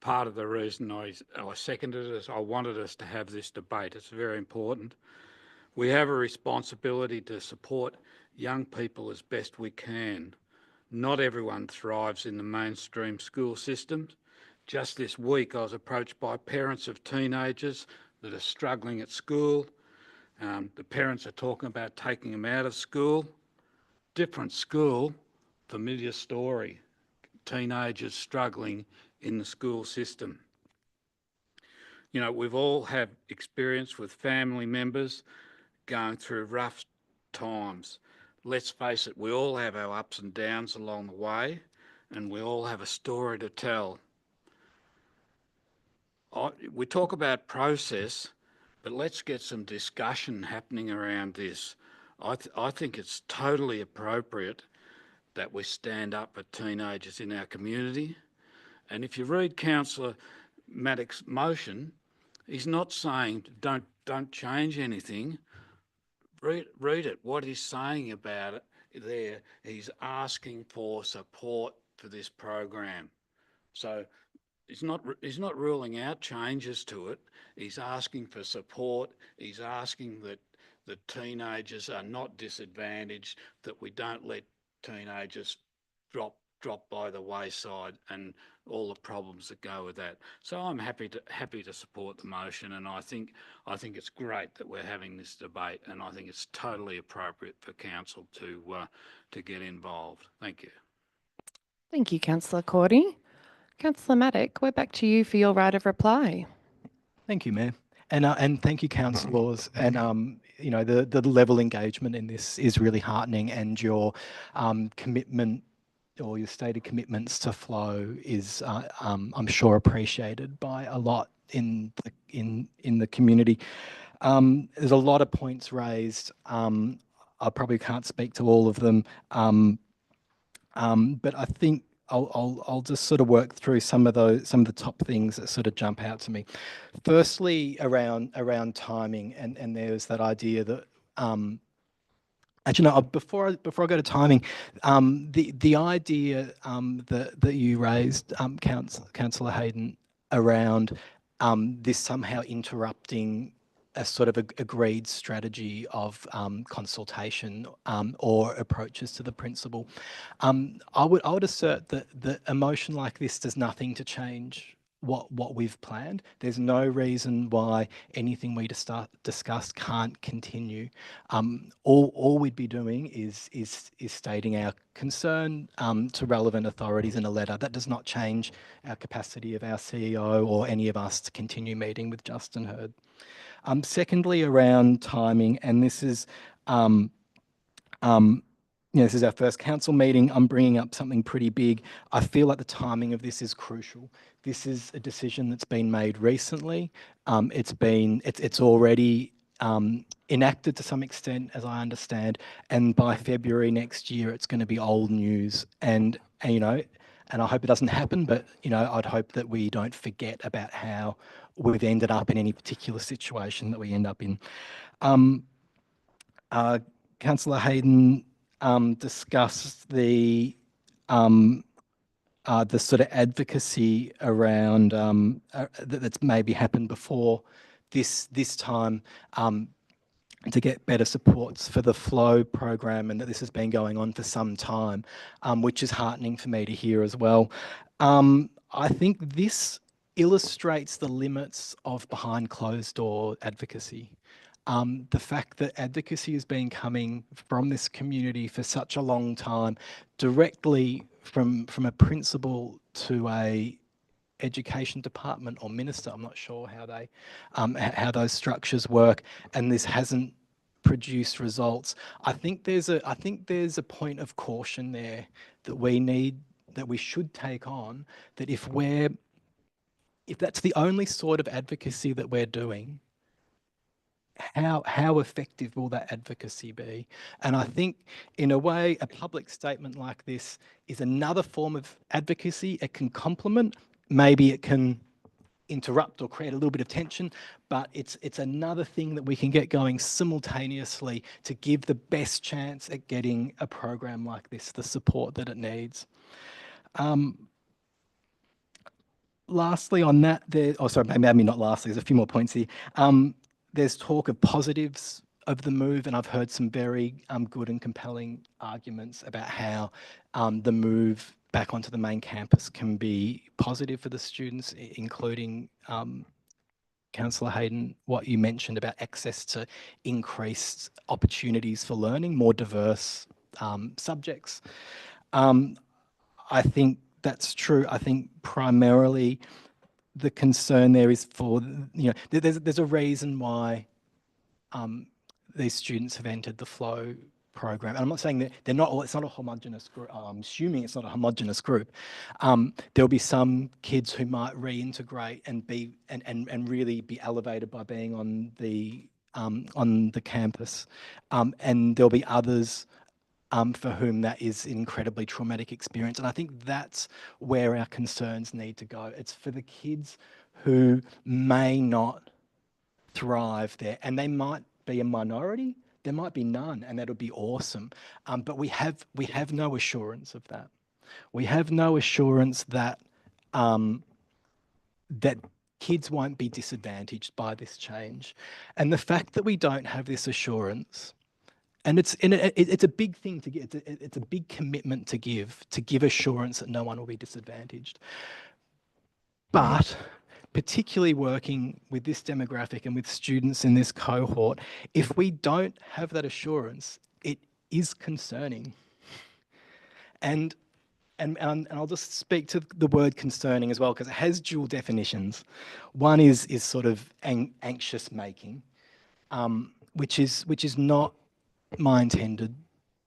part of the reason I seconded it is I wanted us to have this debate. It's very important. We have a responsibility to support young people as best we can. Not everyone thrives in the mainstream school systems. Just this week, I was approached by parents of teenagers that are struggling at school. The parents are talking about taking them out of school. Different school, familiar story. Teenagers struggling in the school system. You know, we've all had experience with family members going through rough times. Let's face it, we all have our ups and downs along the way, and we all have a story to tell. We talk about process, but let's get some discussion happening around this. I think it's totally appropriate that we stand up for teenagers in our community. And if you read Councillor Maddox's motion, he's not saying don't change anything. Read it. What he's saying about it there, he's asking for support for this program. So he's not ruling out changes to it. He's asking for support. He's asking that the teenagers are not disadvantaged, that we don't let teenagers drop by the wayside and all the problems that go with that. So I'm happy to support the motion, and I think it's great that we're having this debate, and I think it's totally appropriate for council to get involved. Thank you. Thank you, Councillor Cordy. Councillor Maddock, we're back to you for your right of reply. Thank you, Mayor. And thank you, councillors. And you know, the level engagement in this is really heartening, and your commitment or your stated commitments to flow is, I'm sure, appreciated by a lot in the community. There's a lot of points raised. I probably can't speak to all of them, but I think I'll just sort of work through some of the top things that sort of jump out to me. Firstly, around timing, and there's that idea that actually no. Before I go to timing, the idea that you raised, Councillor Hayden, around this somehow interrupting a sort of agreed strategy of consultation or approaches to the principal. I would assert that a motion like this does nothing to change what we've planned. There's no reason why anything we discussed can't continue. All we'd be doing is stating our concern to relevant authorities in a letter. That does not change our capacity of our CEO or any of us to continue meeting with Justin Hurd. Secondly, around timing, and this is this is our first council meeting. I'm bringing up something pretty big. I feel like the timing of this is crucial. This is a decision that's been made recently. It's already enacted to some extent, as I understand, and by February next year, it's going to be old news. And I hope it doesn't happen, but I'd hope that we don't forget about how we've ended up in any particular situation that we end up in. Councillor Hayden discussed the sort of advocacy around that's maybe happened before this time to get better supports for the Flow program, and that this has been going on for some time, which is heartening for me to hear as well. I think this illustrates the limits of behind closed door advocacy. The fact that advocacy has been coming from this community for such a long time, directly from a principal to a education department or minister. I'm not sure how they how those structures work, and this hasn't produced results. I think there's a point of caution there that we should take on, that if that's the only sort of advocacy that we're doing, how effective will that advocacy be? And I think, in a way, a public statement like this is another form of advocacy. It can complement, maybe it can interrupt or create a little bit of tension, but it's another thing that we can get going simultaneously to give the best chance at getting a program like this the support that it needs. Lastly on that, maybe not lastly, there's a few more points here. There's talk of positives of the move, and I've heard some very good and compelling arguments about how the move back onto the main campus can be positive for the students, including Councillor Hayden, what you mentioned about access to increased opportunities for learning, more diverse subjects. I think that's true. I think primarily the concern there is for, there's a reason why these students have entered the Flow program. And I'm not saying that they're not all, it's not a homogenous group. I'm assuming it's not a homogenous group. There'll be some kids who might reintegrate and be and really be elevated by being on the campus. And there'll be others for whom that is an incredibly traumatic experience. And I think that's where our concerns need to go. It's for the kids who may not thrive there, and they might be a minority, there might be none, and that'll be awesome. But we have no assurance of that. We have no assurance that that kids won't be disadvantaged by this change. And the fact that we don't have this assurance, and it's a big thing to get. It's a big commitment to give assurance that no one will be disadvantaged. But particularly working with this demographic and with students in this cohort, if we don't have that assurance, it is concerning. And I'll just speak to the word concerning as well, because it has dual definitions. One is sort of anxious making, which is not my intended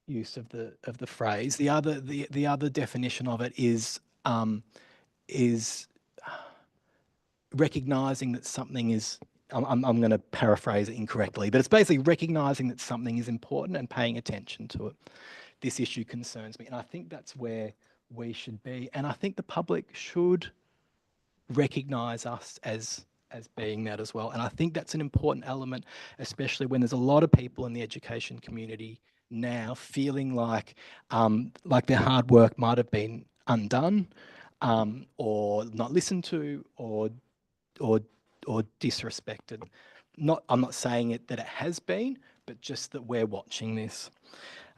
use of the phrase. The other definition of it is recognizing that something is, I'm going to paraphrase it incorrectly, but it's basically recognizing that something is important and paying attention to it. This issue concerns me, and I think that's where we should be. And I think the public should recognize us as being that as well. And I think that's an important element, especially when there's a lot of people in the education community now feeling like their hard work might have been undone, or not listened to, or disrespected. I'm not saying that it has been, but just that we're watching this.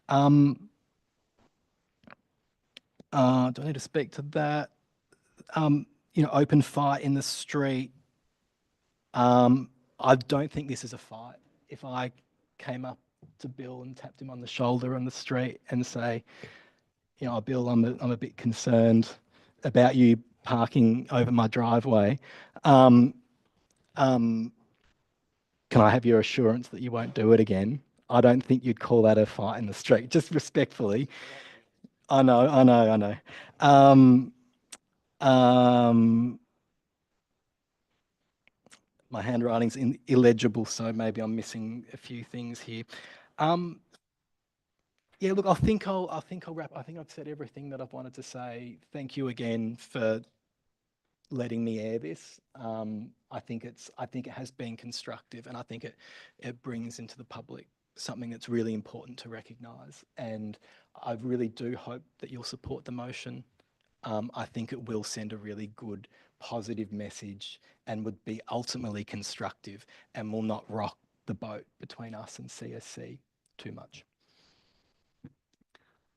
Do I need to speak to that? open fight in the street. I don't think this is a fight. If I came up to Bill and tapped him on the shoulder on the street and say, Bill, I'm a bit concerned about you parking over my driveway. Can I have your assurance that you won't do it again? I don't think you'd call that a fight in the street, just respectfully. I know. My handwriting's illegible, so maybe I'm missing a few things here. Yeah, look, I think I'll wrap. I think I've said everything that I've wanted to say. Thank you again for letting me air this. I think it has been constructive, and I think it brings into the public something that's really important to recognise. And I really do hope that you'll support the motion. I think it will send a really good, positive message and would be ultimately constructive and will not rock the boat between us and CSC too much.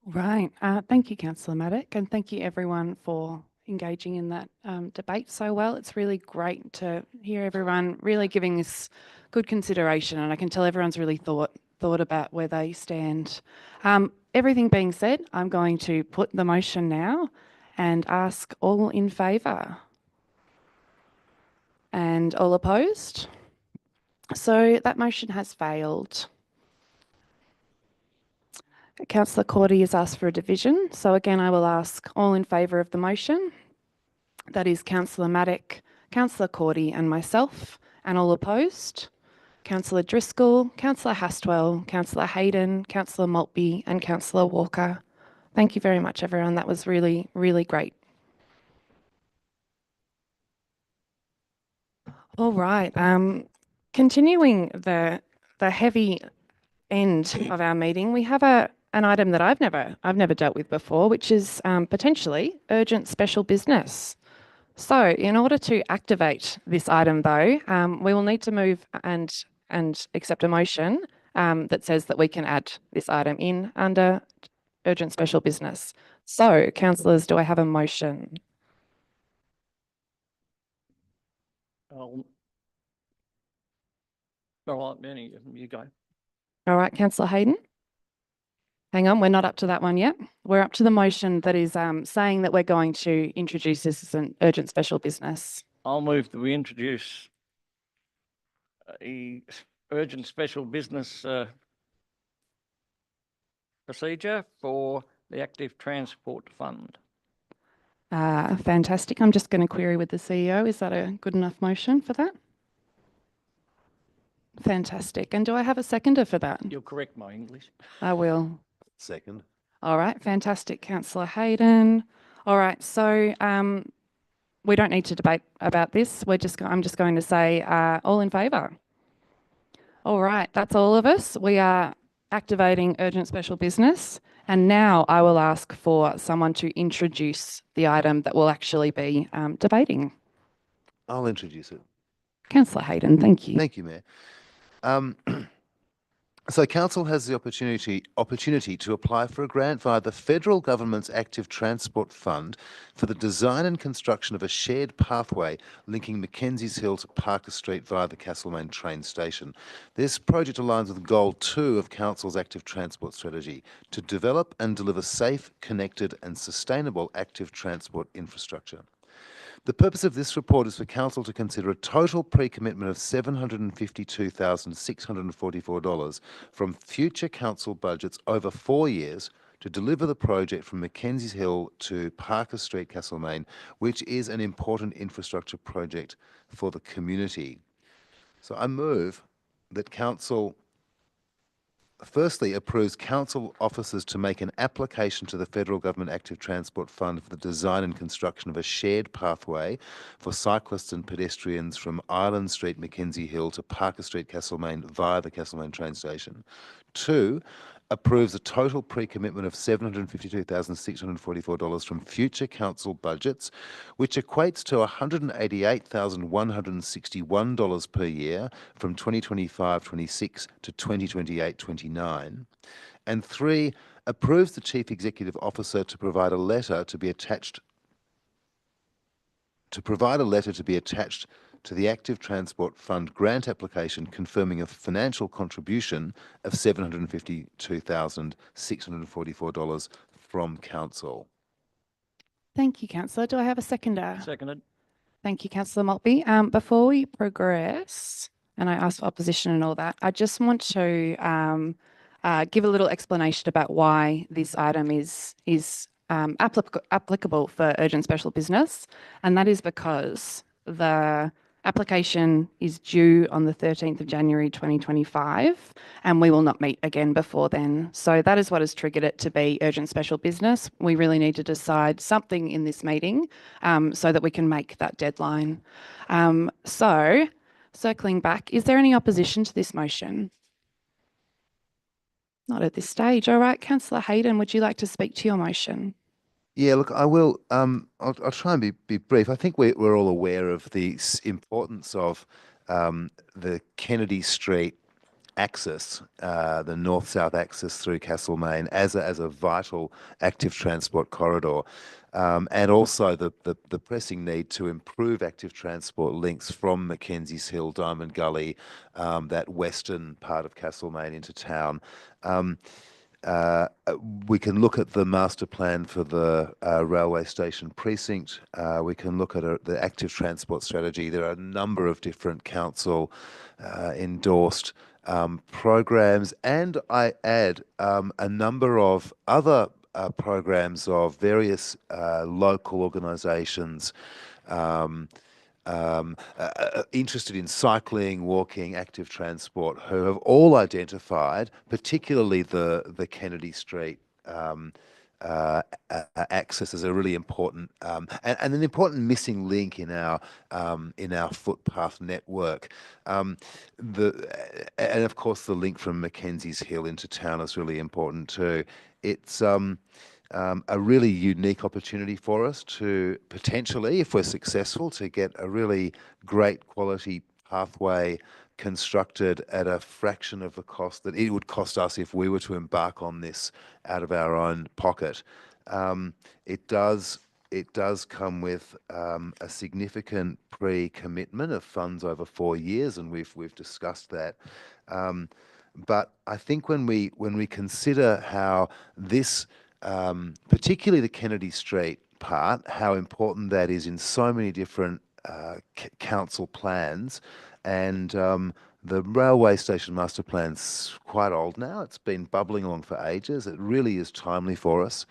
Right. Thank you, Councillor Maddock, and thank you everyone for engaging in that debate so well. It's really great to hear everyone really giving this good consideration, and I can tell everyone's really thought about where they stand. Everything being said, I'm going to put the motion now and ask all in favour and all opposed. So that motion has failed. Councillor Cordy has asked for a division. So again, I will ask all in favour of the motion. That is Councillor Maddock, Councillor Cordy and myself, and all opposed. Councillor Driscoll, Councillor Hastwell, Councillor Hayden, Councillor Maltby and Councillor Walker. Thank you very much, everyone. That was really, really great. All right. Continuing the heavy end of our meeting, we have an item that I've never dealt with before, which is potentially urgent special business. So in order to activate this item though, we will need to move and accept a motion that says that we can add this item in under urgent special business. So councillors, do I have a motion? All right, Benny, you go. All right, Councillor Hayden. Hang on, we're not up to that one yet. We're up to the motion that is saying that we're going to introduce this as an urgent special business. I'll move that we introduce a urgent special business procedure for the Active Transport Fund. Fantastic. I'm just going to query with the CEO. Is that a good enough motion for that? Fantastic. And do I have a seconder for that? You'll correct my English. I will. Second. All right. Fantastic. Councillor Hayden. All right. So we don't need to debate about this. I'm just going to say all in favour. All right. That's all of us. We are activating urgent special business. And now I will ask for someone to introduce the item that we'll actually be debating. I'll introduce it. Councillor Hayden, thank you. Thank you, Mayor. So Council has the opportunity to apply for a grant via the Federal Government's Active Transport Fund for the design and construction of a shared pathway linking Mackenzies Hill to Parker Street via the Castlemaine train station. This project aligns with Goal 2 of Council's Active Transport Strategy to develop and deliver safe, connected and sustainable active transport infrastructure. The purpose of this report is for Council to consider a total pre-commitment of $752,644 from future Council budgets over 4 years to deliver the project from Mackenzies Hill to Parker Street, Castlemaine, which is an important infrastructure project for the community. So I move that Council firstly approves Council officers to make an application to the Federal Government Active Transport Fund for the design and construction of a shared pathway for cyclists and pedestrians from Island Street, Mackenzie Hill to Parker Street, Castlemaine via the Castlemaine train station. 2, approves a total pre-commitment of $752,644 from future council budgets, which equates to $188,161 per year from 2025-26 to 2028-29. And 3, approves the Chief Executive Officer to provide a letter to be attached to provide a letter to be attached to the Active Transport Fund grant application confirming a financial contribution of $752,644 from Council. Thank you, Councillor. Do I have a seconder? Seconded. Thank you, Councillor Maltby. Before we progress, and I ask for opposition and all that, I just want to give a little explanation about why this item is applicable for urgent special business, and that is because the application is due on the 13th of January 2025, and we will not meet again before then. So that is what has triggered it to be urgent special business. We really need to decide something in this meeting so that we can make that deadline. So circling back, is there any opposition to this motion? Not at this stage. All right, Councillor Hayden, would you like to speak to your motion? Yeah, look, I will. I'll try and be brief. I think we're all aware of the importance of the Kennedy Street axis, the north-south axis through Castlemaine as a vital active transport corridor, and also the pressing need to improve active transport links from Mackenzie's Hill, Diamond Gully, that western part of Castlemaine into town. We can look at the master plan for the railway station precinct. We can look at the active transport strategy. There are a number of different council endorsed programs, and I add a number of other programs of various local organisations interested in cycling, walking, active transport, who have all identified, particularly the Kennedy Street access as a really important and an important missing link in our footpath network. And of course, the link from Mackenzie's Hill into town is really important too. It's a really unique opportunity for us to potentially, if we're successful, to get a really great quality pathway constructed at a fraction of the cost that it would cost us if we were to embark on this out of our own pocket. It does come with a significant pre-commitment of funds over 4 years, and we've discussed that. But I think when we consider how this particularly the Kennedy Street part, how important that is in so many different council plans, and the railway station master plan's quite old now. It's been bubbling along for ages. It really is timely for us.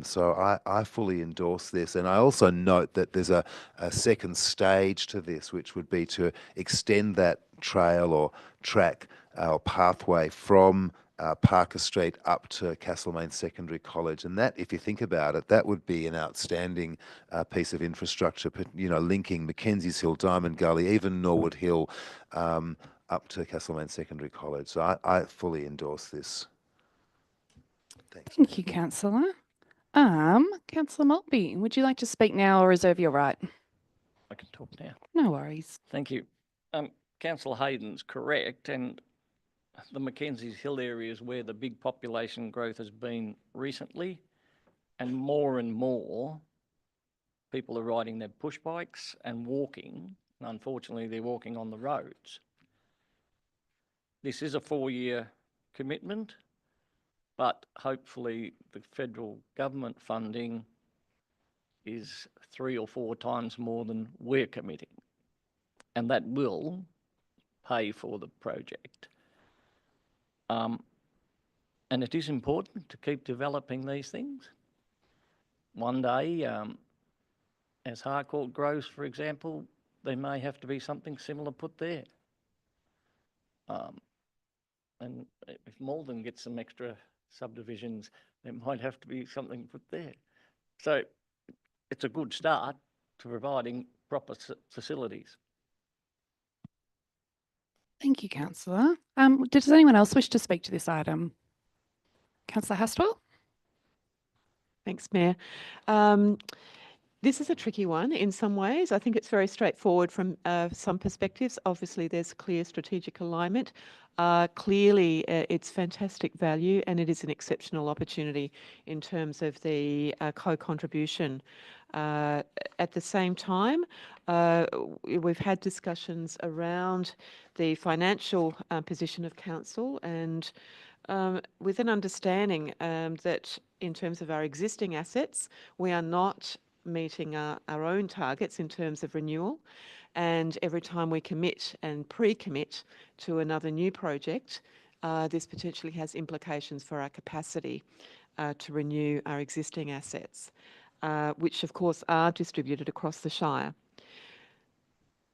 So I fully endorse this, and I also note that there's a second stage to this, which would be to extend that trail or track or pathway from Parker Street up to Castlemaine Secondary College. And that, if you think about it, that would be an outstanding piece of infrastructure, linking Mackenzie's Hill, Diamond Gully, even Norwood Hill, up to Castlemaine Secondary College. So I fully endorse this. Thanks. Thank you, Councillor. Councillor Maltby, would you like to speak now or reserve your right? I can talk now. No worries. Thank you. Councillor Hayden's correct, and the Mackenzie's Hill area is where the big population growth has been recently, and more people are riding their push bikes and walking, and unfortunately they're walking on the roads. This is a 4-year commitment, but hopefully the federal government funding is 3 or 4 times more than we're committing, and that will pay for the project. And it is important to keep developing these things. One day, as Harcourt grows, for example, there may have to be something similar put there. And if Malden gets some extra subdivisions, there might have to be something put there. So it's a good start to providing proper facilities. Thank you, Councillor. Does anyone else wish to speak to this item? Councillor Hastwell? Thanks, Mayor. This is a tricky one in some ways. I think it's very straightforward from some perspectives. Obviously, there's clear strategic alignment. Clearly, it's fantastic value, and it is an exceptional opportunity in terms of the co-contribution. At the same time, we've had discussions around the financial position of council, and with an understanding that in terms of our existing assets, we are not meeting our own targets in terms of renewal. And every time we commit and pre-commit to another new project, this potentially has implications for our capacity to renew our existing assets, which of course are distributed across the Shire.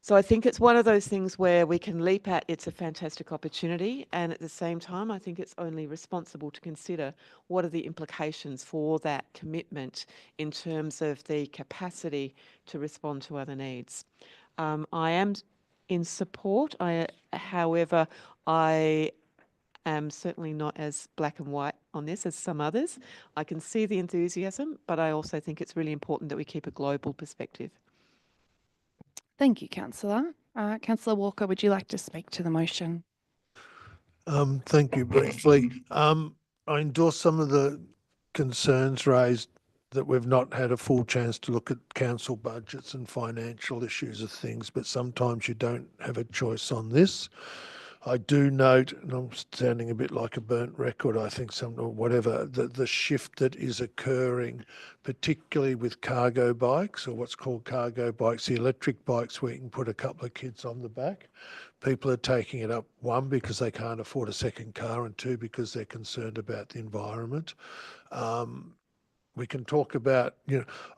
So I think it's one of those things where we can leap at it's a fantastic opportunity, and at the same time I think it's only responsible to consider what are the implications for that commitment in terms of the capacity to respond to other needs. I am in support, however, I am certainly not as black and white on this as some others. I can see the enthusiasm, but I also think it's really important that we keep a global perspective. Thank you, Councillor. Councillor Walker, would you like to speak to the motion? Thank you. Briefly, I endorse some of the concerns raised that we've not had a full chance to look at council budgets and financial issues of things, but sometimes you don't have a choice on this. I do note, and I'm sounding a bit like a burnt record, I think, or whatever, the shift that is occurring, particularly with cargo bikes, or what's called cargo bikes, the electric bikes where you can put a couple of kids on the back. People are taking it up, one, because they can't afford a second car, and two, because they're concerned about the environment. We can talk about,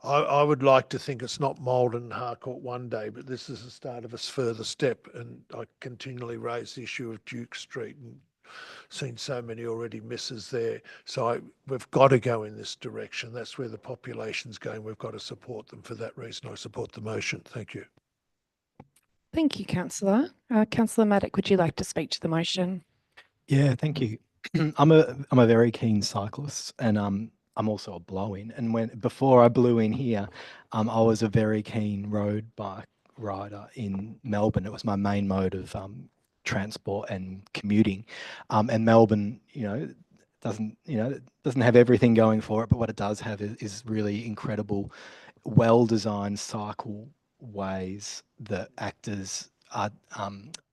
I would like to think it's not Maldon and Harcourt one day, but this is the start of a further step. And I continually raise the issue of Duke Street and seen so many already misses there. So we've got to go in this direction. That's where the population's going. We've got to support them. For that reason, I support the motion. Thank you. Thank you, Councillor. Councillor Maddock, would you like to speak to the motion? Yeah, thank you. I'm a very keen cyclist, and I'm also a blow-in. And before I blew in here, I was a very keen road bike rider in Melbourne. It was my main mode of transport and commuting. And Melbourne, doesn't have everything going for it, but what it does have is really incredible, well-designed cycle ways that act as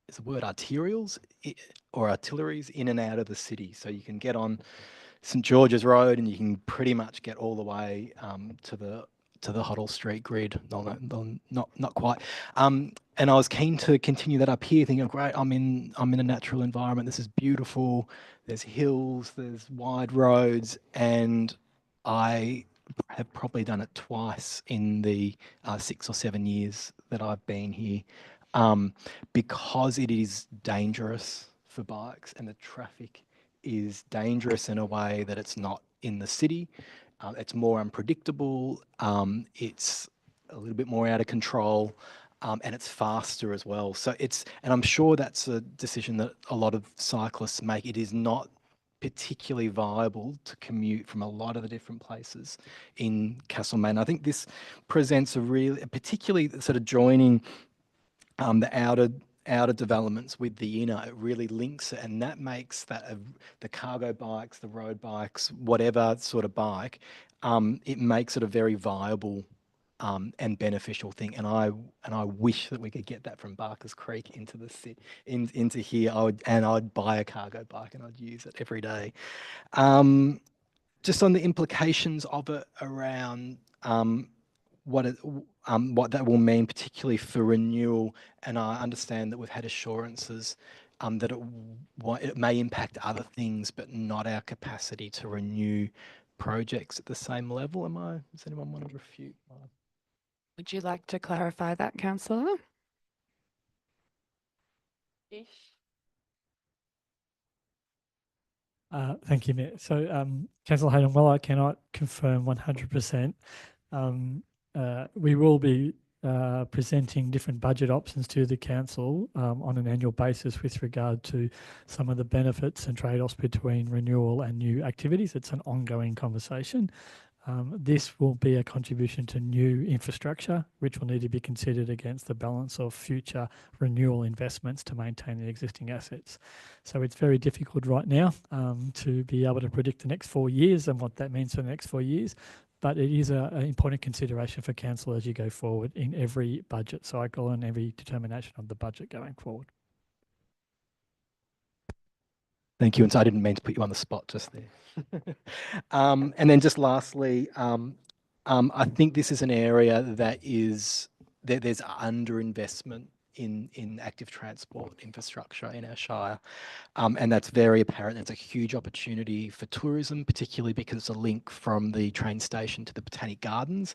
is the word arterials or artilleries in and out of the city. So you can get on St George's Road and you can pretty much get all the way to the Hoddle Street grid. No, not quite. And I was keen to continue that up here, thinking, great, I'm in a natural environment. This is beautiful. There's hills, there's wide roads, and I have probably done it twice in the 6 or 7 years that I've been here, because it is dangerous for bikes and the traffic is dangerous in a way that it's not in the city. It's more unpredictable. It's a little bit more out of control, and it's faster as well. So and I'm sure that's a decision that a lot of cyclists make. It is not particularly viable to commute from a lot of the different places in Castlemaine. I think this presents particularly sort of joining the outer developments with the inner, it really links it, and that makes that the cargo bikes, the road bikes, whatever sort of bike, it makes it a very viable and beneficial thing. And I wish that we could get that from Barkers Creek into the city, into here. I'd buy a cargo bike and I'd use it every day. Just on the implications of it around what that will mean, particularly for renewal, and I understand that we've had assurances that it may impact other things, but not our capacity to renew projects at the same level. Does anyone want to refute? Would you like to clarify that, Councillor? Thank you, Mayor. So, Councillor Hayden, while I cannot confirm 100%, we will be presenting different budget options to the council on an annual basis with regard to some of the benefits and trade-offs between renewal and new activities. It's an ongoing conversation. This will be a contribution to new infrastructure, which will need to be considered against the balance of future renewal investments to maintain the existing assets. So it's very difficult right now to be able to predict the next 4 years and what that means for the next 4 years. but it is an important consideration for council as you go forward in every budget cycle and every determination of the budget going forward. Thank you. And so I didn't mean to put you on the spot just there. And then just lastly, I think this is an area that there's underinvestment in active transport infrastructure in our shire. And that's very apparent. There's a huge opportunity for tourism, particularly because it's a link from the train station to the Botanic Gardens.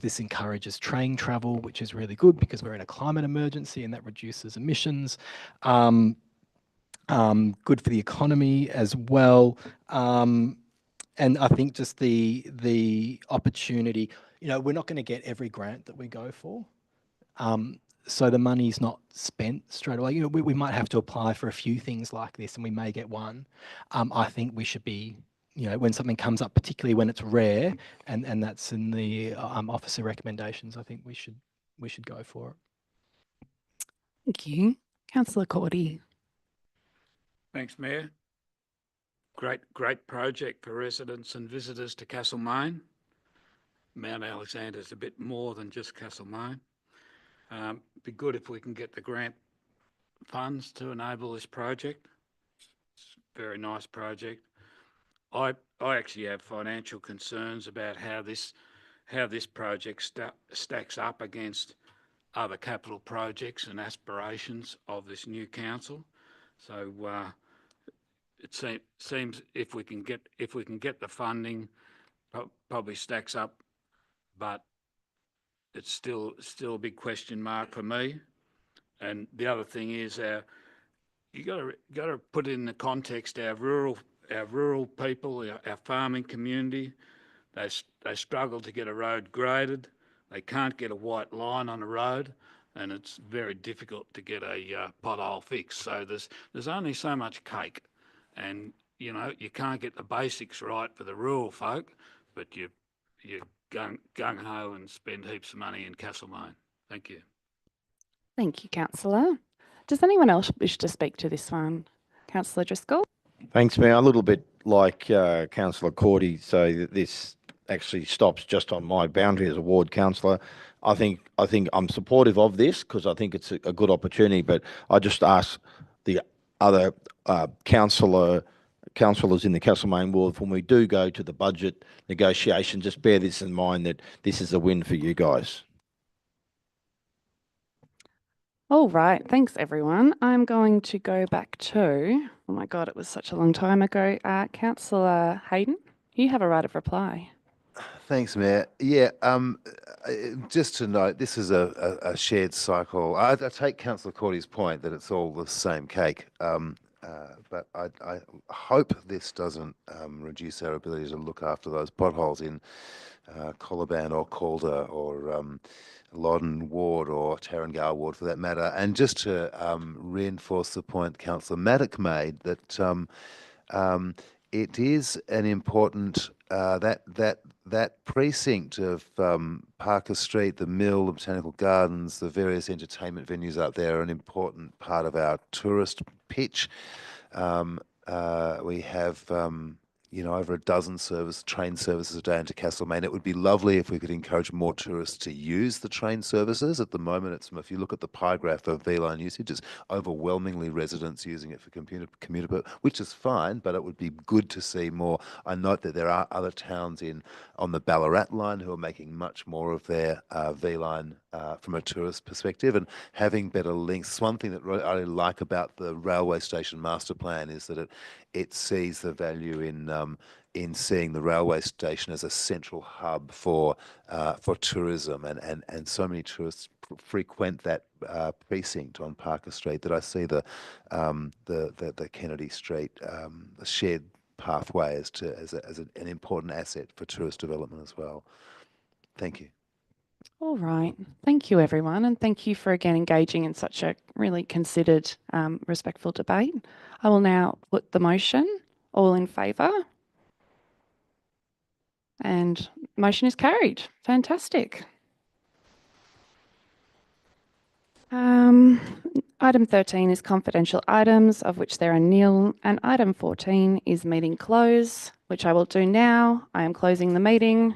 This encourages train travel, which is really good because we're in a climate emergency and that reduces emissions. Good for the economy as well. And I think just the opportunity, we're not going to get every grant that we go for. So the money's not spent straight away. We might have to apply for a few things like this and we may get one. I think we should be, when something comes up, particularly when it's rare, and that's in the officer recommendations, I think we should go for it. Thank you. Councillor Cordy. Thanks, Mayor. Great project for residents and visitors to Castlemaine. Mount Alexander is a bit more than just Castlemaine. Be good if we can get the grant funds to enable this project. It's a very nice project. I actually have financial concerns about how this project stacks up against other capital projects and aspirations of this new council. So it seems if we can get the funding, probably stacks up, but it's still a big question mark for me. And the other thing is you got to put in the context our rural people, our farming community. They struggle to get a road graded. They can't get a white line on a road, and it's very difficult to get a pothole fixed. So there's only so much cake, and you can't get the basics right for the rural folk, but you gung-ho and spend heaps of money in Castlemaine. Thank you. Thank you, Councillor. Does anyone else wish to speak to this one? Councillor Driscoll? Thanks, Mayor. A little bit like Councillor Cordy, so that this actually stops just on my boundary as a ward councillor. I think I'm supportive of this because I think it's a good opportunity, but I just ask the other councillors in the Castlemaine ward, when we do go to the budget negotiation, just bear this in mind that this is a win for you guys. All right, thanks everyone. I'm going to go back to, oh my God, it was such a long time ago. Councillor Hayden, you have a right of reply. Thanks, Mayor. Yeah, just to note, this is a shared cycle. I take Councillor Cordy's point that it's all the same cake, but I hope this doesn't reduce our ability to look after those potholes in Colaban or Calder or Loddon Ward or Tarrangower Ward for that matter. And just to reinforce the point Councillor Maddock made, that it is an important that precinct of Parker Street, the Mill, the Botanical Gardens, the various entertainment venues out there are an important part of our tourist pitch. We have over a dozen train services a day into Castlemaine. It would be lovely if we could encourage more tourists to use the train services. At the moment, if you look at the pie graph of V-Line usage, it's overwhelmingly residents using it for commuter, which is fine, but it would be good to see more. I note that there are other towns on the Ballarat line who are making much more of their V-Line from a tourist perspective and having better links. One thing that I really like about the railway station master plan is that it sees the value in seeing the railway station as a central hub for tourism, and so many tourists frequent that precinct on Parker Street that I see the Kennedy Street the shared pathway as an important asset for tourist development as well. Thank you. All right. Thank you, everyone. And thank you for again engaging in such a really considered, respectful debate. I will now put the motion. All in favour? And motion is carried. Fantastic. Item 13 is confidential items, of which there are nil, and item 14 is meeting close, which I will do now. I am closing the meeting.